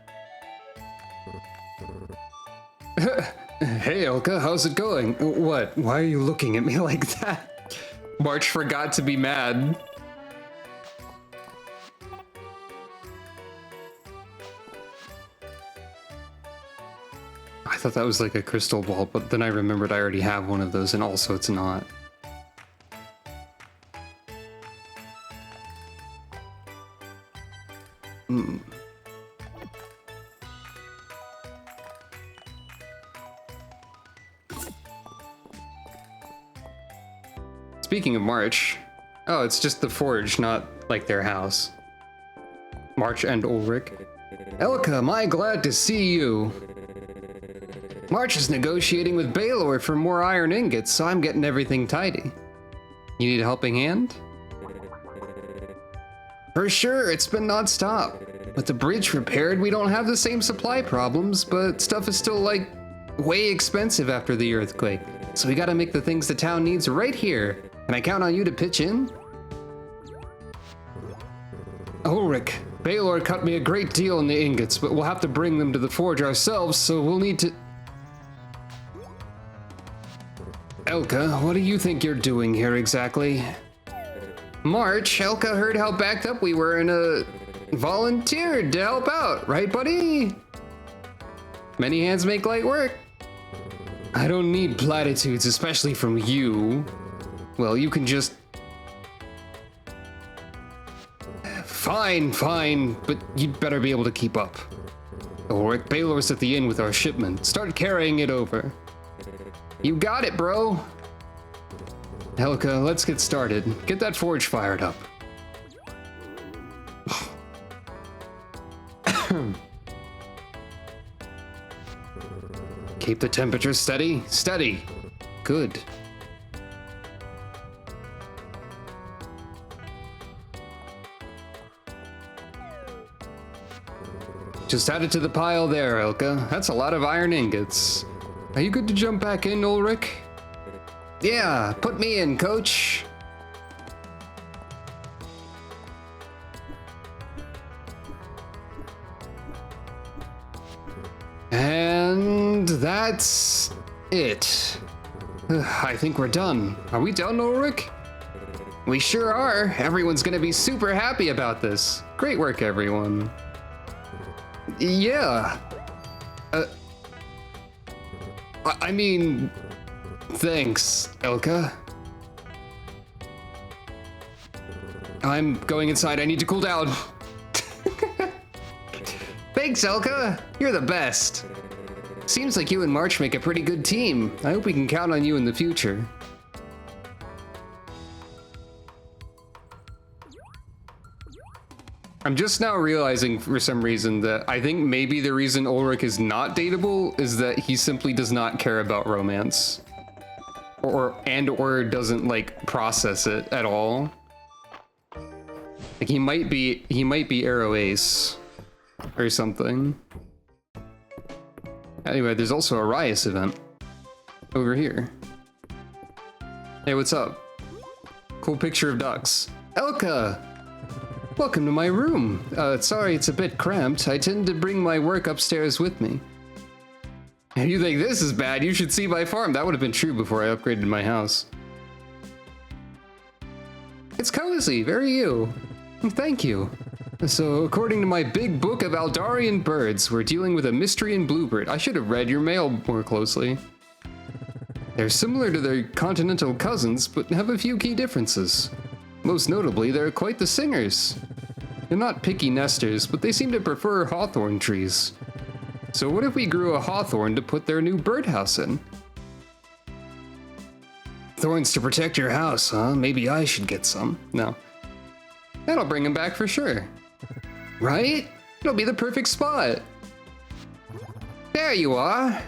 Hey, Elka, how's it going? What? Why are you looking at me like that? March forgot to be mad. I thought that was like a crystal ball, but then I remembered I already have one of those, and also it's not. Speaking of March, oh, it's just the forge, not like their house. March and Ulrich. Elka, am I glad to see you. March is negotiating with Baylor for more iron ingots, so I'm getting everything tidy. You need a helping hand? For sure, it's been non-stop. With the bridge repaired, we don't have the same supply problems, but stuff is still, like, way expensive after the earthquake. So we gotta make the things the town needs right here. Can I count on you to pitch in? Ulrich, Baylor cut me a great deal in the ingots, but we'll have to bring them to the forge ourselves, so we'll need to... Elka, what do you think you're doing here exactly? March, Elka heard how backed up we were and volunteered to help out, right, buddy? Many hands make light work. I don't need platitudes, especially from you. Well, you can just... Fine, but you'd better be able to keep up. Ulrich, Baylor's at the inn with our shipment. Start carrying it over. You got it, bro. Helka, let's get started. Get that forge fired up. Keep the temperature steady. Steady. Good. Just add it to the pile there, Elka. That's a lot of iron ingots. Are you good to jump back in, Ulrich? Yeah, put me in, coach. And that's it. I think we're done. Are we done, Ulrich? We sure are. Everyone's gonna be super happy about this. Great work, everyone. Yeah. I mean, thanks, Elka. I'm going inside. I need to cool down. Thanks, Elka. You're the best. Seems like you and March make a pretty good team. I hope we can count on you in the future. I'm just now realizing for some reason that I think maybe the reason Ulrich is not dateable is that he simply does not care about romance. Or doesn't like process it at all. Like he might be Arrow Ace or something. Anyway, there's also a Rias event over here. Hey, what's up? Cool picture of ducks. Elka! Welcome to my room. Sorry it's a bit cramped. I tend to bring my work upstairs with me. If you think this is bad, you should see my farm. That would have been true before I upgraded my house. It's cozy, very you. Thank you. So, according to my big book of Aldarian birds, we're dealing with a Mistrian bluebird. I should have read your mail more closely. They're similar to their continental cousins, but have a few key differences. Most notably, they're quite the singers. They're not picky nesters, but they seem to prefer hawthorn trees. So what if we grew a hawthorn to put their new birdhouse in? Thorns to protect your house, huh? Maybe I should get some. No. That'll bring him back for sure. Right? It'll be the perfect spot. There you are.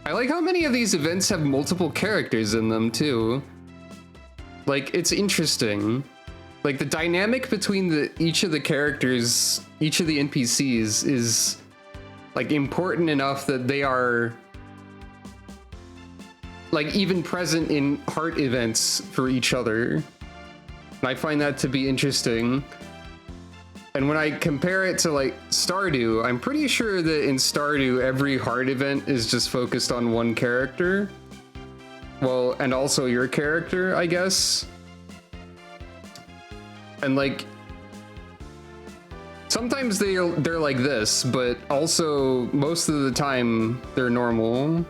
I like how many of these events have multiple characters in them, too. Like, it's interesting. Like, the dynamic between each of the characters, each of the NPCs is, like, important enough that they are, like, even present in heart events for each other. And I find that to be interesting. And when I compare it to, like, Stardew, I'm pretty sure that in Stardew, every heart event is just focused on one character. Well, and also your character, I guess. And like, sometimes they're like this, but also most of the time they're normal.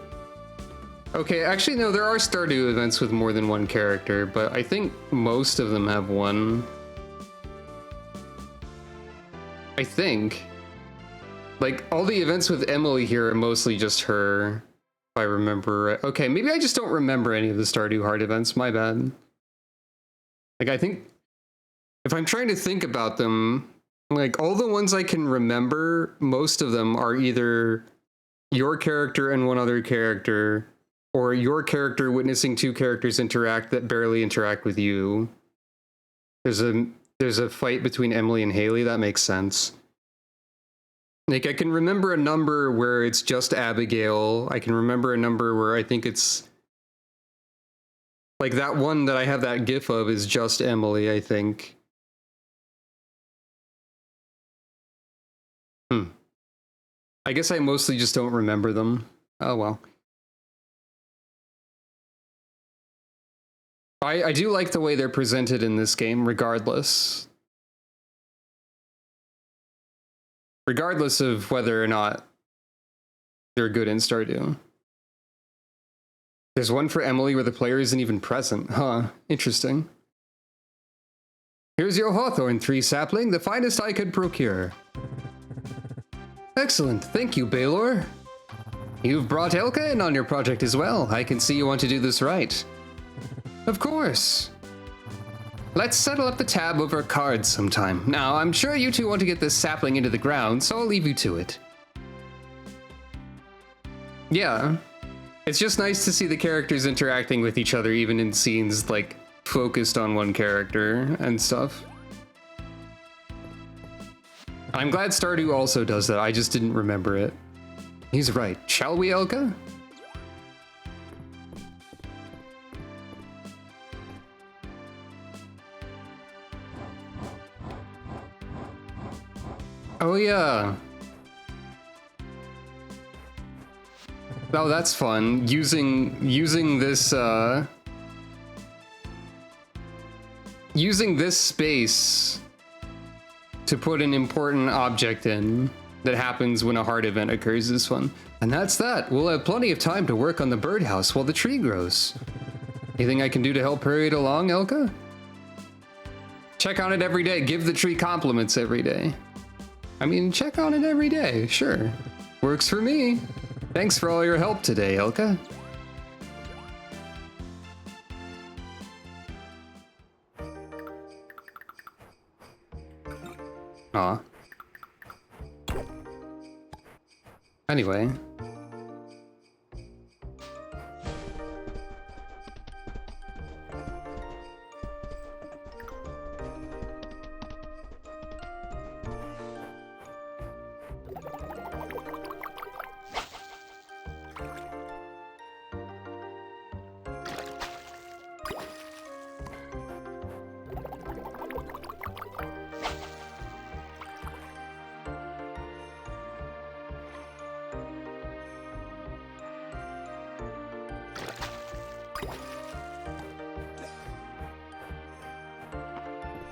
Okay, actually no, there are Stardew events with more than one character, but I think most of them have one. I think. Like, all the events with Emily here are mostly just her. If I remember right. Okay, maybe I just don't remember any of the Stardew Heart events, my bad. Like, I think, if I'm trying to think about them, like, all the ones I can remember, most of them are either your character and one other character, or your character witnessing two characters interact that barely interact with you. There's a fight between Emily and Haley, that makes sense. Like, I can remember a number where it's just Abigail. I can remember a number where I think it's... Like, that one that I have that gif of is just Emily, I think. I guess I mostly just don't remember them. Oh well. I do like the way they're presented in this game, regardless. Regardless of whether or not they're good in Stardew. There's one for Emily where the player isn't even present. Huh, interesting. Here's your hawthorn tree sapling, the finest I could procure. Excellent, thank you, Baylor. You've brought Elka in on your project as well. I can see you want to do this right. Of course. Let's settle up the tab over cards sometime. Now, I'm sure you two want to get this sapling into the ground, so I'll leave you to it. Yeah. It's just nice to see the characters interacting with each other, even in scenes, like, focused on one character and stuff. I'm glad Stardew also does that, I just didn't remember it. He's right. Shall we, Elka? Oh yeah. Oh, that's fun. Using this using this space to put an important object in that happens when a hard event occurs is fun. And that's that. We'll have plenty of time to work on the birdhouse while the tree grows. Anything I can do to help hurry it along, Elka? Check on it every day. Give the tree compliments every day. I mean, check on it every day, sure. Works for me. Thanks for all your help today, Elka. Aw. Anyway.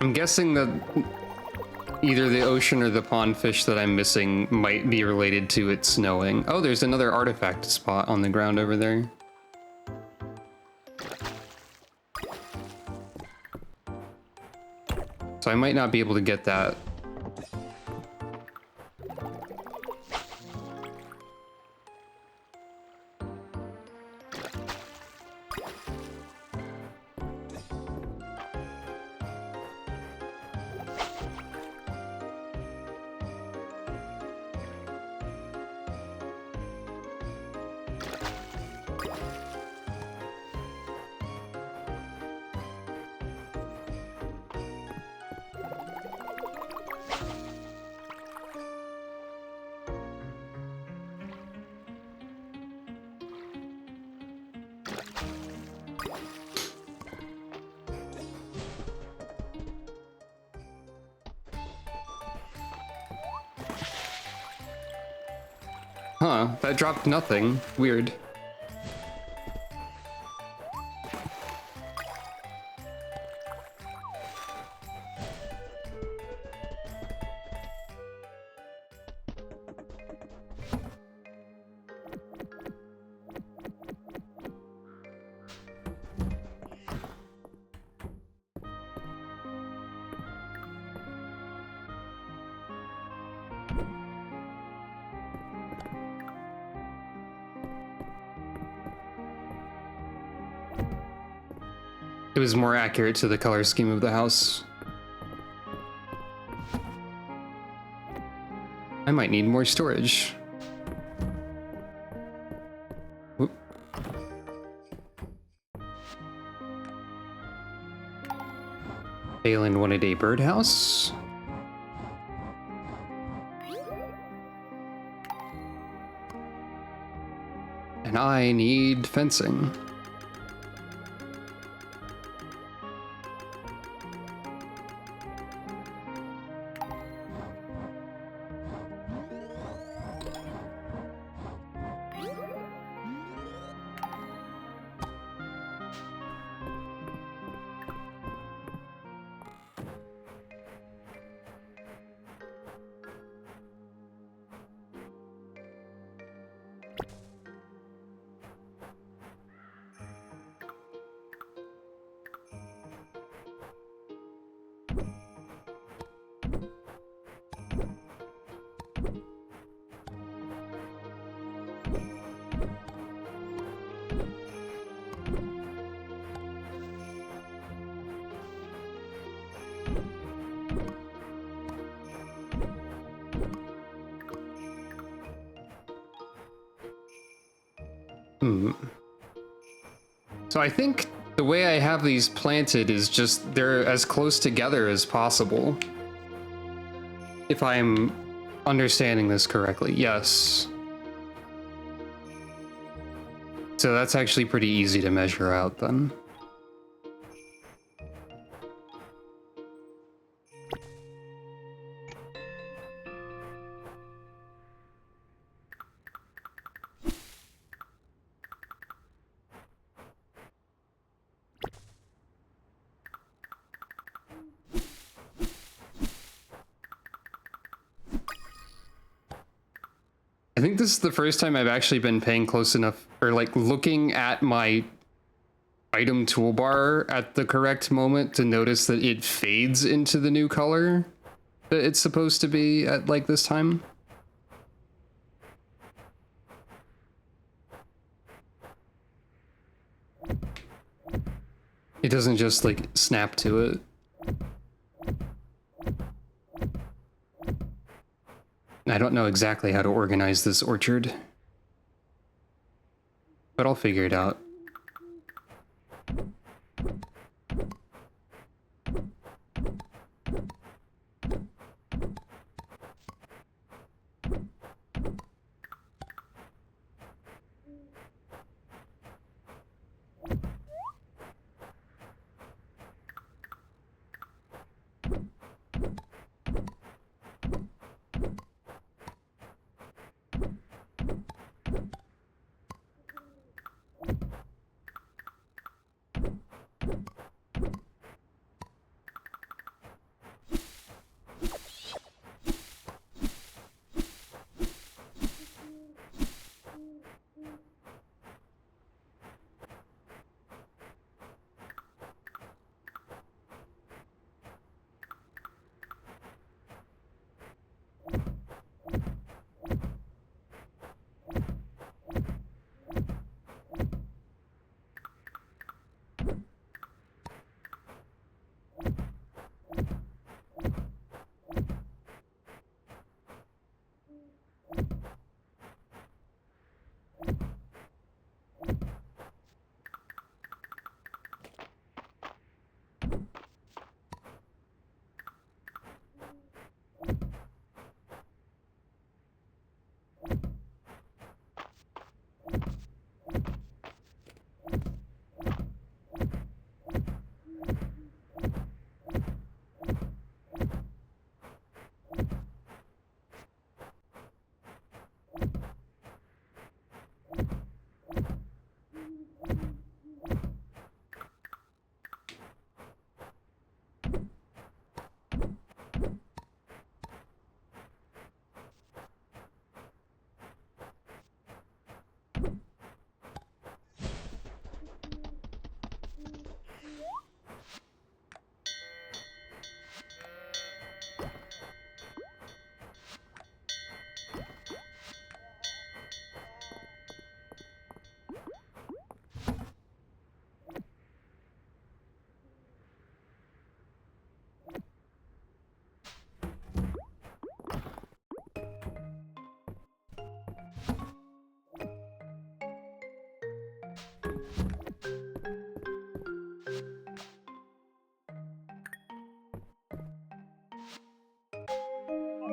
I'm guessing that either the ocean or the pond fish that I'm missing might be related to it snowing. Oh, there's another artifact spot on the ground over there. So I might not be able to get that. Huh, that dropped nothing. Weird. It was more accurate to the color scheme of the house. I might need more storage. Whoop. Balin wanted a birdhouse. And I need fencing. So I think the way I have these planted is just they're as close together as possible. If I'm understanding this correctly, yes. So that's actually pretty easy to measure out then. I think this is the first time I've actually been paying close enough, or like looking at my item toolbar at the correct moment to notice that it fades into the new color that it's supposed to be at like this time. It doesn't just like snap to it. I don't know exactly how to organize this orchard, but I'll figure it out.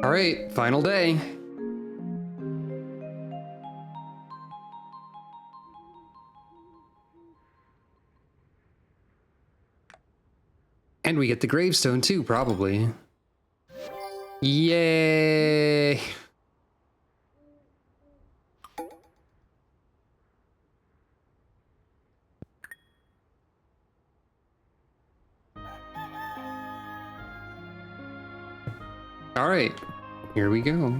All right, final day. And we get the gravestone too, probably. Yay! All right, here we go.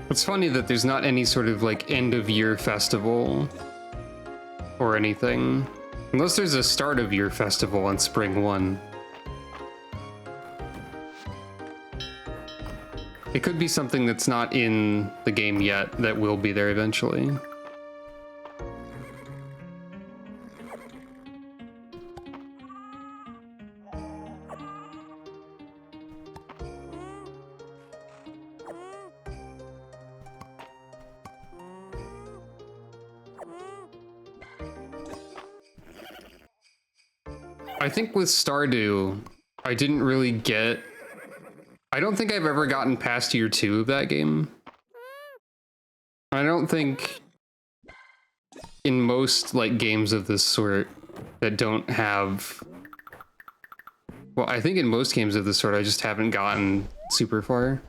It's funny that there's not any sort of like end of year festival or anything. Unless there's a start of year festival on Spring 1. It could be something that's not in the game yet that will be there eventually. I think with Stardew, I didn't really get... I don't think I've ever gotten past year 2 of that game. I don't think in most like games of this sort that don't have... Well, I think in most games of this sort, I just haven't gotten super far.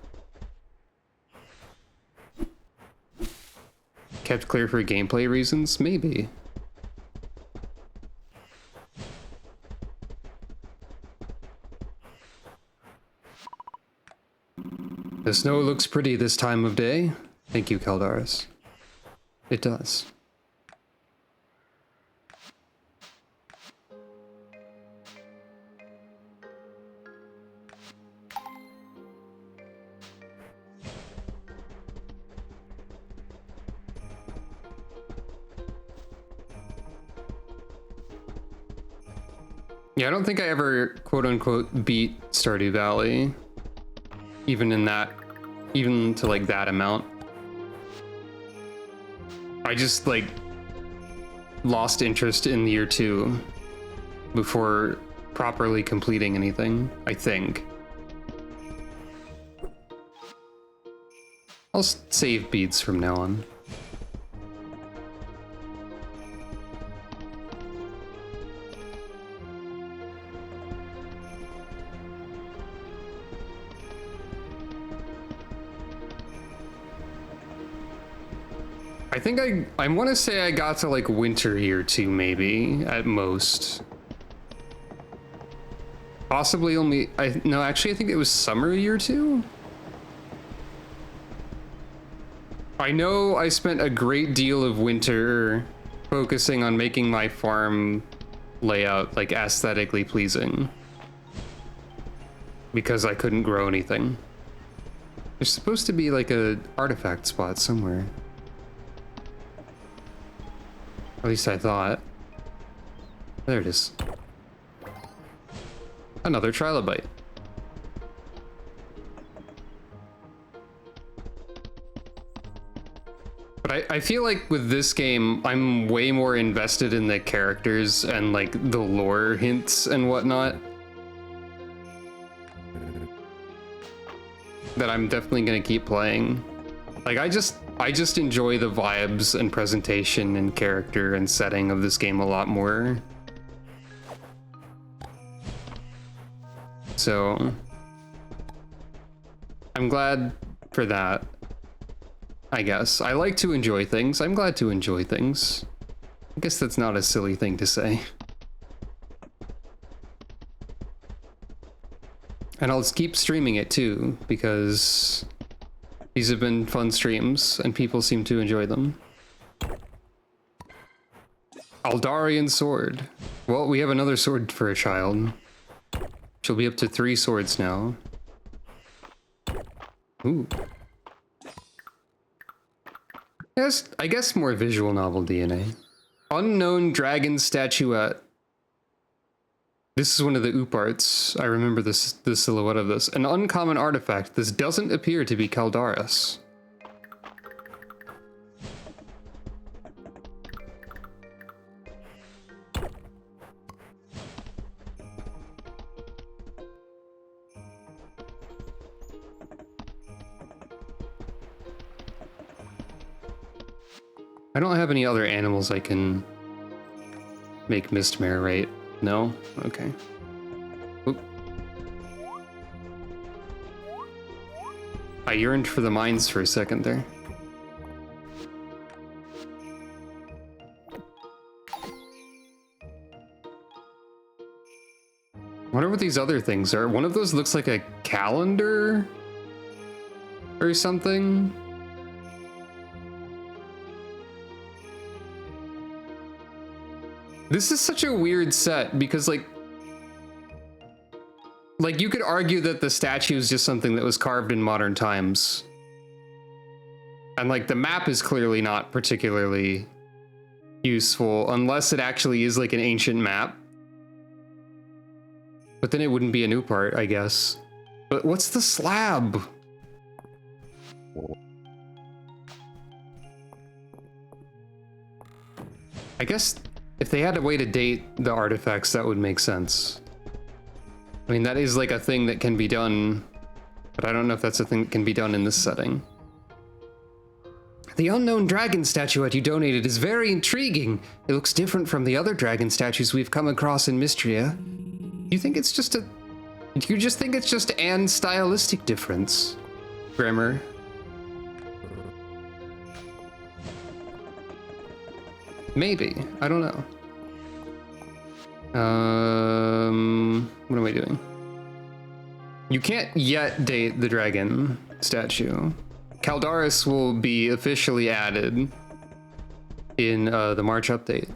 Kept clear for gameplay reasons? Maybe. The snow looks pretty this time of day. Thank you, Keldaris. It does. Yeah, I don't think I ever quote-unquote beat Stardew Valley. Even to like that amount. I just like lost interest in year 2 before properly completing anything, I think. I'll save beats from now on. I think I want to say I got to like winter year 2 maybe at most. Possibly only no, actually I think it was summer year 2. I know I spent a great deal of winter focusing on making my farm layout like aesthetically pleasing because I couldn't grow anything. There's supposed to be like a artifact spot somewhere. At least I thought. There it is. Another trilobite. But I feel like with this game, I'm way more invested in the characters and like the lore hints and whatnot. That I'm definitely gonna keep playing. Like I just enjoy the vibes and presentation and character and setting of this game a lot more. So I'm glad for that, I guess. I like to enjoy things. I'm glad to enjoy things. I guess that's not a silly thing to say. And I'll keep streaming it too, because these have been fun streams, and people seem to enjoy them. Aldarian sword. Well, we have another sword for a child. She'll be up to 3 swords now. Ooh. Yes, I guess more visual novel DNA. Unknown dragon statuette. This is one of the oop arts. I remember the silhouette of this. An uncommon artifact. This doesn't appear to be Caldaris. I don't have any other animals I can make Mistmare, right? No? Okay. Oop. I yearned for the mines for a second there. I wonder what these other things are. One of those looks like a calendar or something. This is such a weird set because like you could argue that the statue is just something that was carved in modern times. And like the map is clearly not particularly useful unless it actually is like an ancient map. But then it wouldn't be a new part, I guess. But what's the slab? I guess if they had a way to date the artifacts, that would make sense. I mean, that is like a thing that can be done, but I don't know if that's a thing that can be done in this setting. The unknown dragon statuette you donated is very intriguing. It looks different from the other dragon statues we've come across in Mistria. Do you think it's just a... Do you just think it's just an stylistic difference, Grammar? Maybe. I don't know. What am I doing? You can't yet date the dragon statue. Caldaris will be officially added in the March update.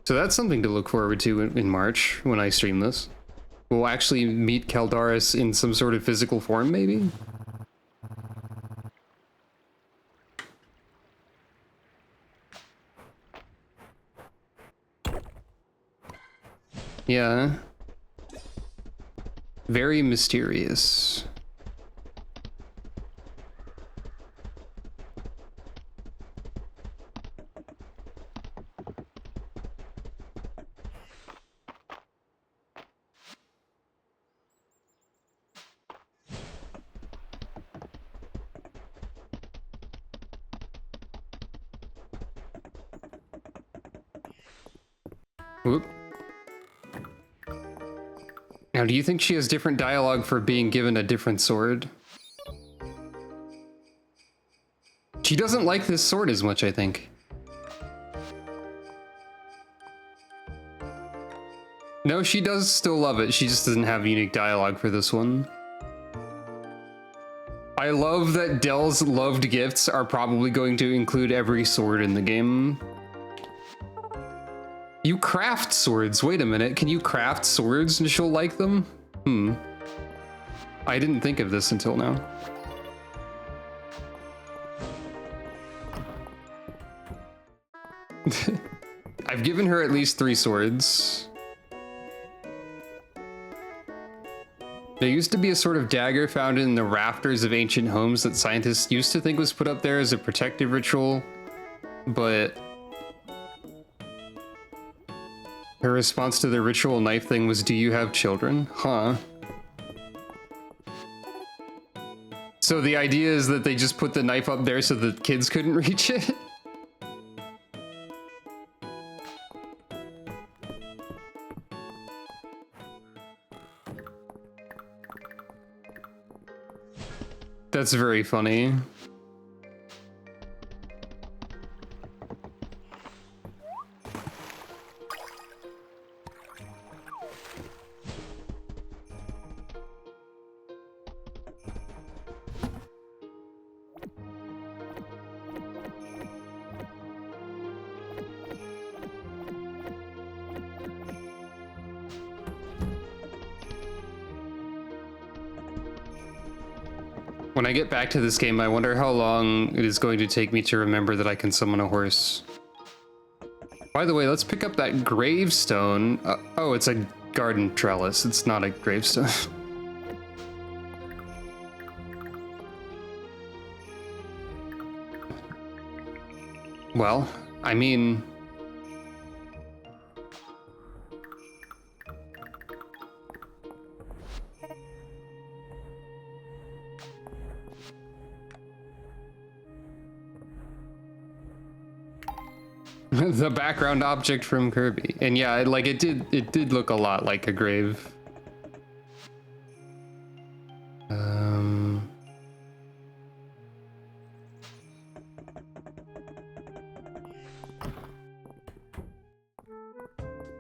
So that's something to look forward to in March when I stream this. We'll actually meet Caldaris in some sort of physical form, maybe? Yeah. Very mysterious. Whoop. Now, do you think she has different dialogue for being given a different sword? She doesn't like this sword as much, I think. No, she does still love it. She just doesn't have unique dialogue for this one. I love that Dell's loved gifts are probably going to include every sword in the game. You craft swords. Wait a minute. Can you craft swords and she'll like them? I didn't think of this until now. I've given her at least 3 swords. There used to be a sort of dagger found in the rafters of ancient homes that scientists used to think was put up there as a protective ritual, but her response to the ritual knife thing was, "Do you have children?" Huh. So the idea is that they just put the knife up there so the kids couldn't reach it? That's very funny. When I get back to this game, I wonder how long it is going to take me to remember that I can summon a horse. By the way, let's pick up that gravestone. Oh, it's a garden trellis. It's not a gravestone. Well, I mean... the background object from Kirby. And yeah, it did look a lot like a grave.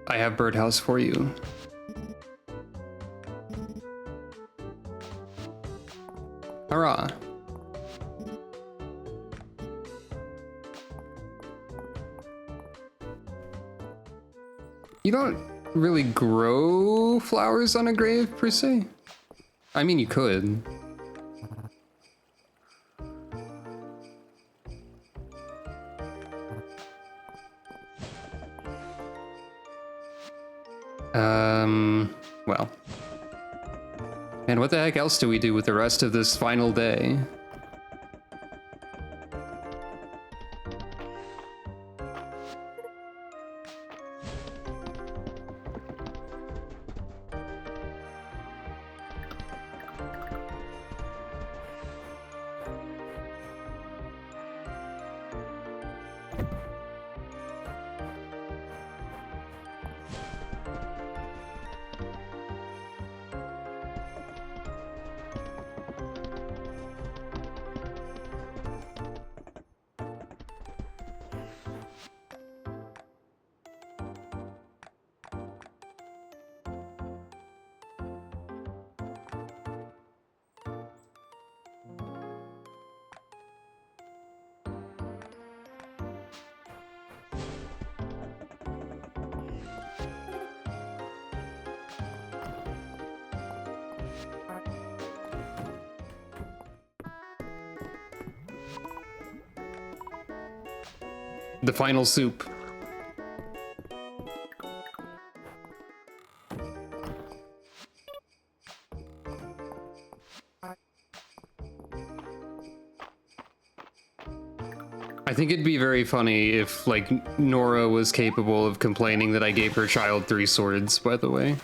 I have birdhouse for you. Hurrah. You don't really grow flowers on a grave, per se? I mean, you could. Well. And what the heck else do we do with the rest of this final day? The final soup. I think it'd be very funny if, like, Nora was capable of complaining that I gave her child 3 swords, by the way.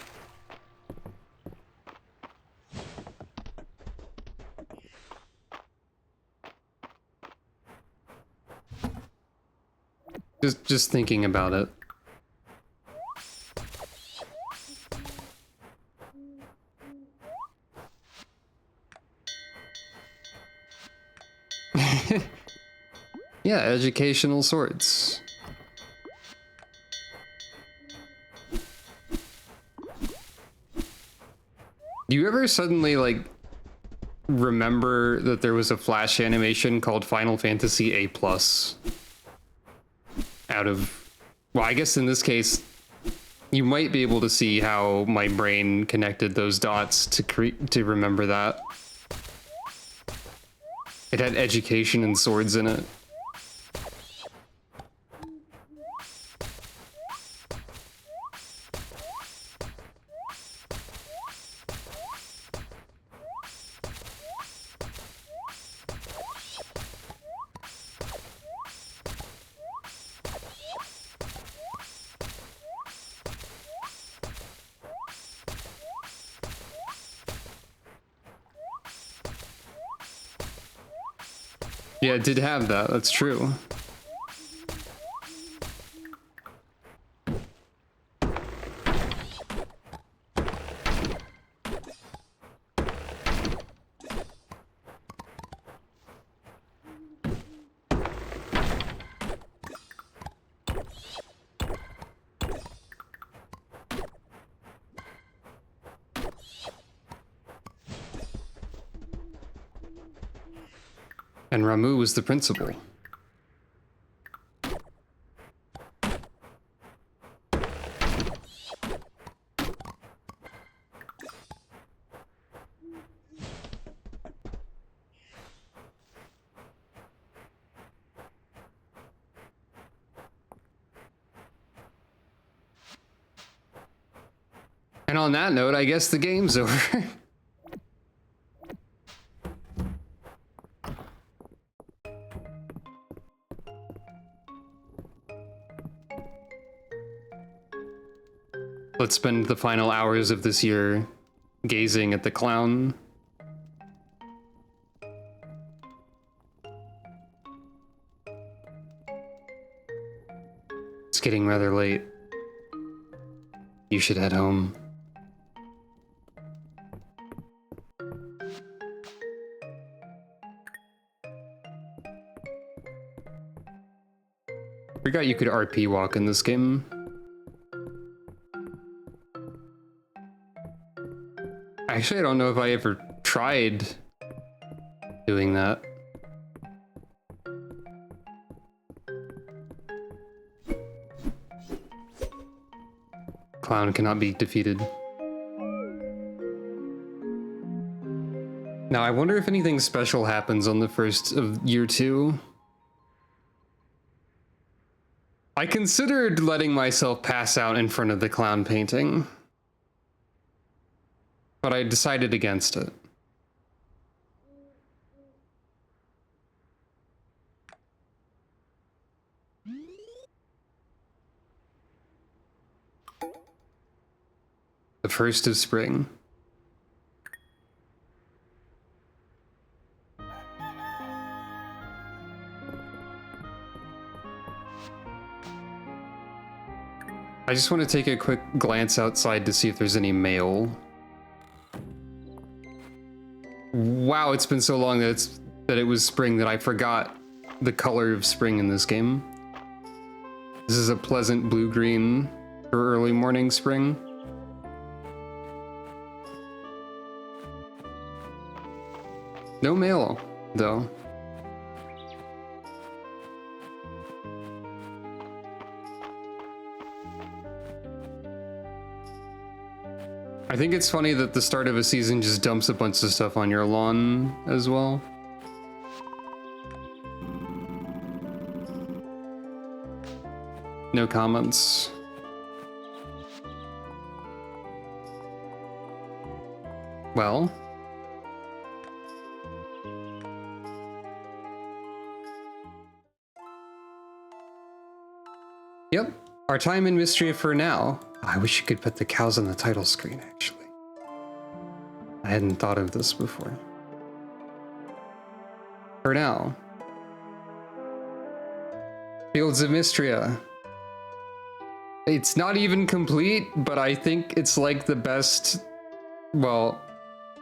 Just thinking about it. Yeah, educational swords. Do you ever suddenly, like, remember that there was a Flash animation called Final Fantasy A+? Out of... Well, I guess in this case, you might be able to see how my brain connected those dots to remember that. It had education and swords in it. Yeah, it did have that, that's true. And Ramu was the principal. And on that note, I guess the game's over. Let's spend the final hours of this year gazing at the clown. It's getting rather late. You should head home. Forgot you could RP walk in this game. Actually, I don't know if I ever tried doing that. Clown cannot be defeated. Now, I wonder if anything special happens on the first of year 2. I considered letting myself pass out in front of the clown painting, but I decided against it. The first of spring. I just want to take a quick glance outside to see if there's any mail. Wow, it's been so long that it was spring that I forgot the color of spring in this game. This is a pleasant blue-green for early morning spring. No mail, though. I think it's funny that the start of a season just dumps a bunch of stuff on your lawn as well. No comments. Well. Yep, our time in Mistria for now. I wish you could put the cows on the title screen, actually. I hadn't thought of this before. For now. Fields of Mistria. It's not even complete, but I think it's like the best. Well,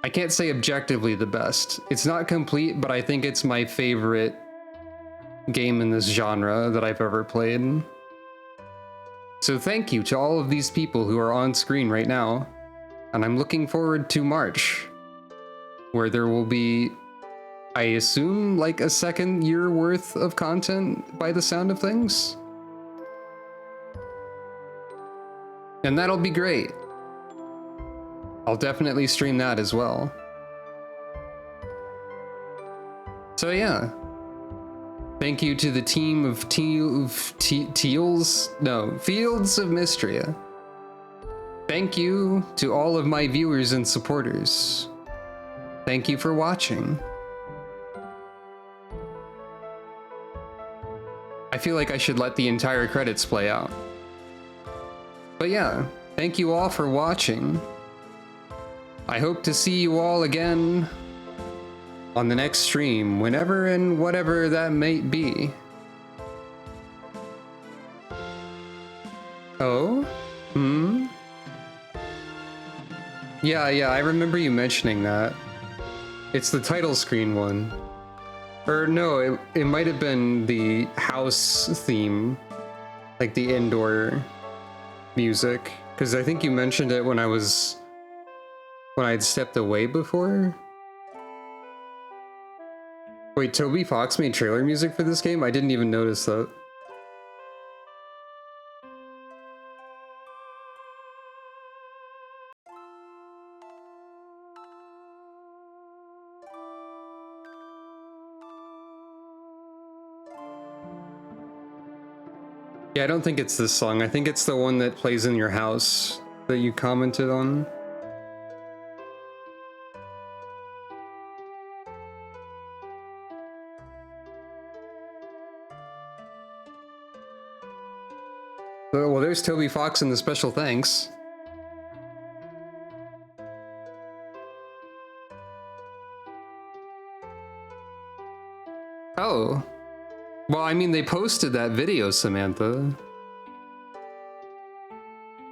I can't say objectively the best. It's not complete, but I think it's my favorite game in this genre that I've ever played. So thank you to all of these people who are on screen right now, and I'm looking forward to March, where there will be, I assume, like a second year worth of content by the sound of things. And that'll be great. I'll definitely stream that as well. So yeah. Thank you to the team of Fields of Mistria. Thank you to all of my viewers and supporters. Thank you for watching. I feel like I should let the entire credits play out. But yeah, thank you all for watching. I hope to see you all again on the next stream, whenever and whatever that might be. Oh? Yeah, I remember you mentioning that. It's the title screen one. Or no, it might have been the house theme, like the indoor music, because I think you mentioned it when I'd stepped away before. Wait, Toby Fox made trailer music for this game? I didn't even notice that. Yeah, I don't think it's this song. I think it's the one that plays in your house that you commented on. Well, there's Toby Fox in the special thanks. Oh. Well, I mean, they posted that video, Samantha.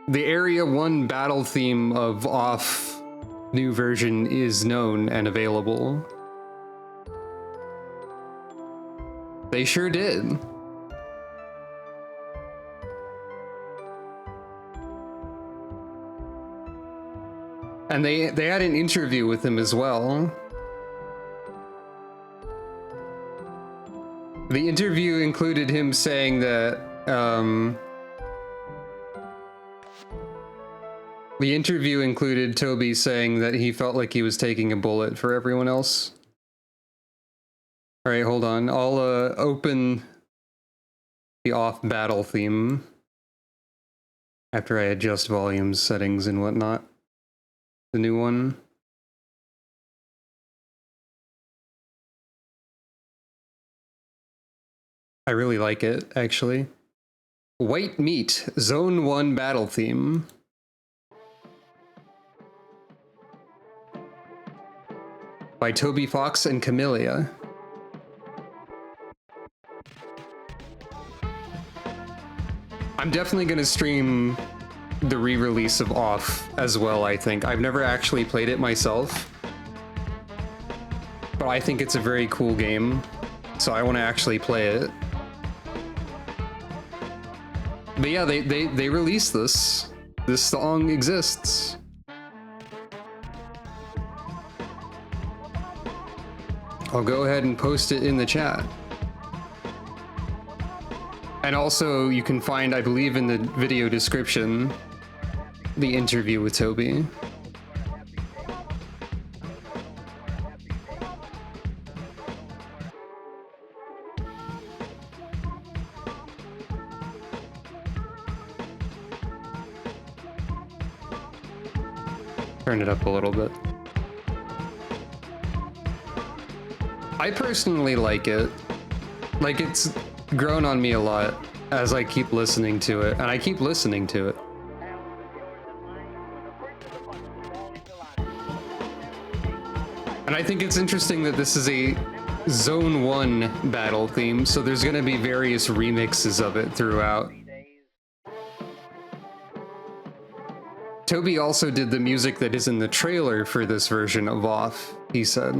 The Area 1 battle theme of Off new version is known and available. They sure did. And they had an interview with him as well. The interview included him saying that The interview included Toby saying that he felt like he was taking a bullet for everyone else. All right, hold on. I'll open the off battle theme after I adjust volumes, settings, and whatnot. The new one. I really like it, actually. White Meat, Zone 1 battle theme. By Toby Fox and Camellia. I'm definitely gonna stream the re-release of Off as well, I think. I've never actually played it myself, but I think it's a very cool game, so I want to actually play it. But yeah, they released this. This song exists. I'll go ahead and post it in the chat. And also, you can find, I believe, in the video description, the interview with Toby. Turn it up a little bit. I personally like it. Like, it's grown on me a lot as I keep listening to it, and I keep listening to it. And I think it's interesting that this is a Zone 1 battle theme, so there's going to be various remixes of it throughout. Toby also did the music that is in the trailer for this version of Off, he said.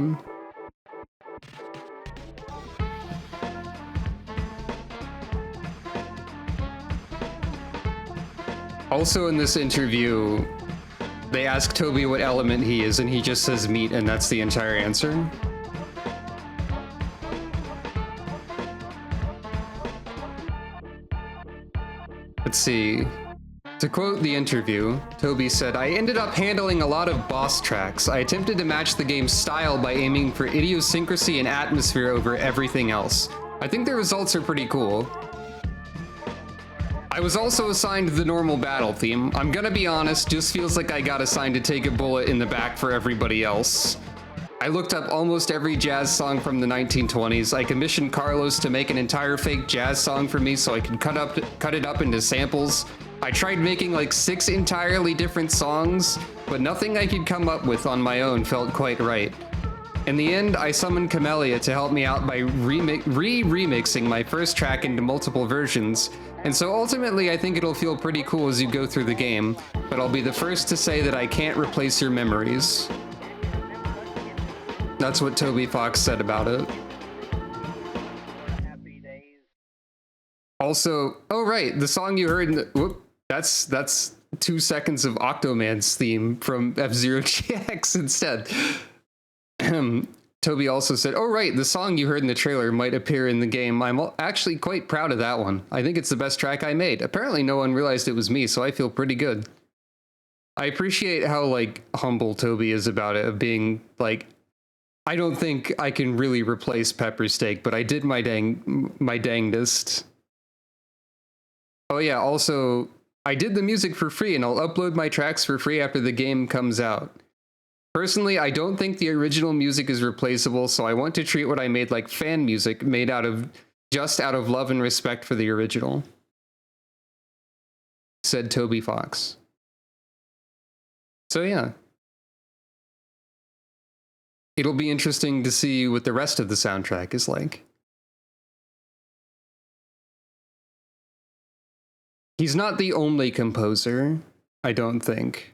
Also in this interview, they ask Toby what element he is, and he just says meat, and that's the entire answer. Let's see. To quote the interview, Toby said, "I ended up handling a lot of boss tracks. I attempted to match the game's style by aiming for idiosyncrasy and atmosphere over everything else. I think the results are pretty cool. I was also assigned the normal battle theme. I'm gonna be honest, just feels like I got assigned to take a bullet in the back for everybody else. I looked up almost every jazz song from the 1920s. I commissioned Carlos to make an entire fake jazz song for me so I could cut it up into samples. I tried making like 6 entirely different songs, but nothing I could come up with on my own felt quite right. In the end, I summoned Camellia to help me out by remixing my first track into multiple versions. And so ultimately, I think it'll feel pretty cool as you go through the game, but I'll be the first to say that I can't replace your memories." That's what Toby Fox said about it. Also, oh right, the song you heard in the, whoop, that's 2 seconds of Octoman's theme from F-Zero GX instead. Toby also said, "Oh right, the song you heard in the trailer might appear in the game. I'm actually quite proud of that one. I think it's the best track I made. Apparently no one realized it was me, so I feel pretty good." I appreciate how like humble Toby is about it, of being like, I don't think I can really replace Pepper Steak, but I did my dangdest. Oh yeah, also, I did the music for free and I'll upload my tracks for free after the game comes out. Personally, I don't think the original music is replaceable, so I want to treat what I made like fan music made out of love and respect for the original," said Toby Fox. So yeah. It'll be interesting to see what the rest of the soundtrack is like. He's not the only composer, I don't think.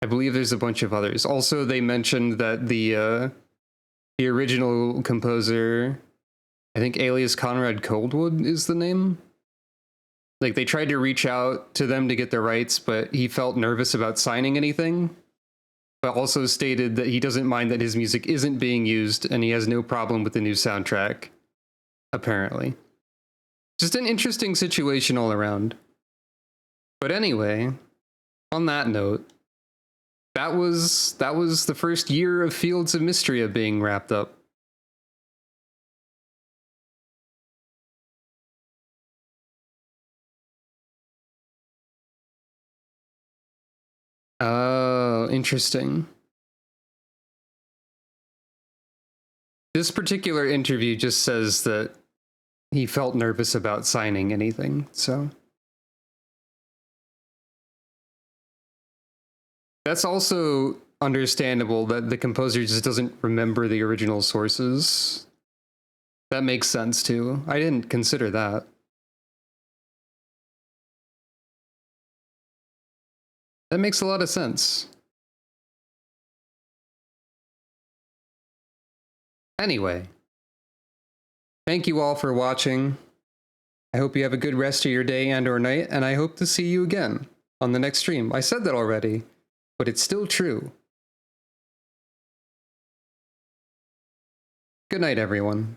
I believe there's a bunch of others. Also, they mentioned that the original composer, I think Alias Conrad Coldwood is the name. Like, they tried to reach out to them to get the rights, but he felt nervous about signing anything. But also stated that he doesn't mind that his music isn't being used, and he has no problem with the new soundtrack, apparently. Just an interesting situation all around. But anyway, on that note, that was the first year of Fields of Mistria being wrapped up. Oh, interesting. This particular interview just says that he felt nervous about signing anything, so. That's also understandable that the composer just doesn't remember the original sources. That makes sense too. I didn't consider that. That makes a lot of sense. Anyway, thank you all for watching. I hope you have a good rest of your day and or night, and I hope to see you again on the next stream. I said that already, but it's still true. Good night, everyone.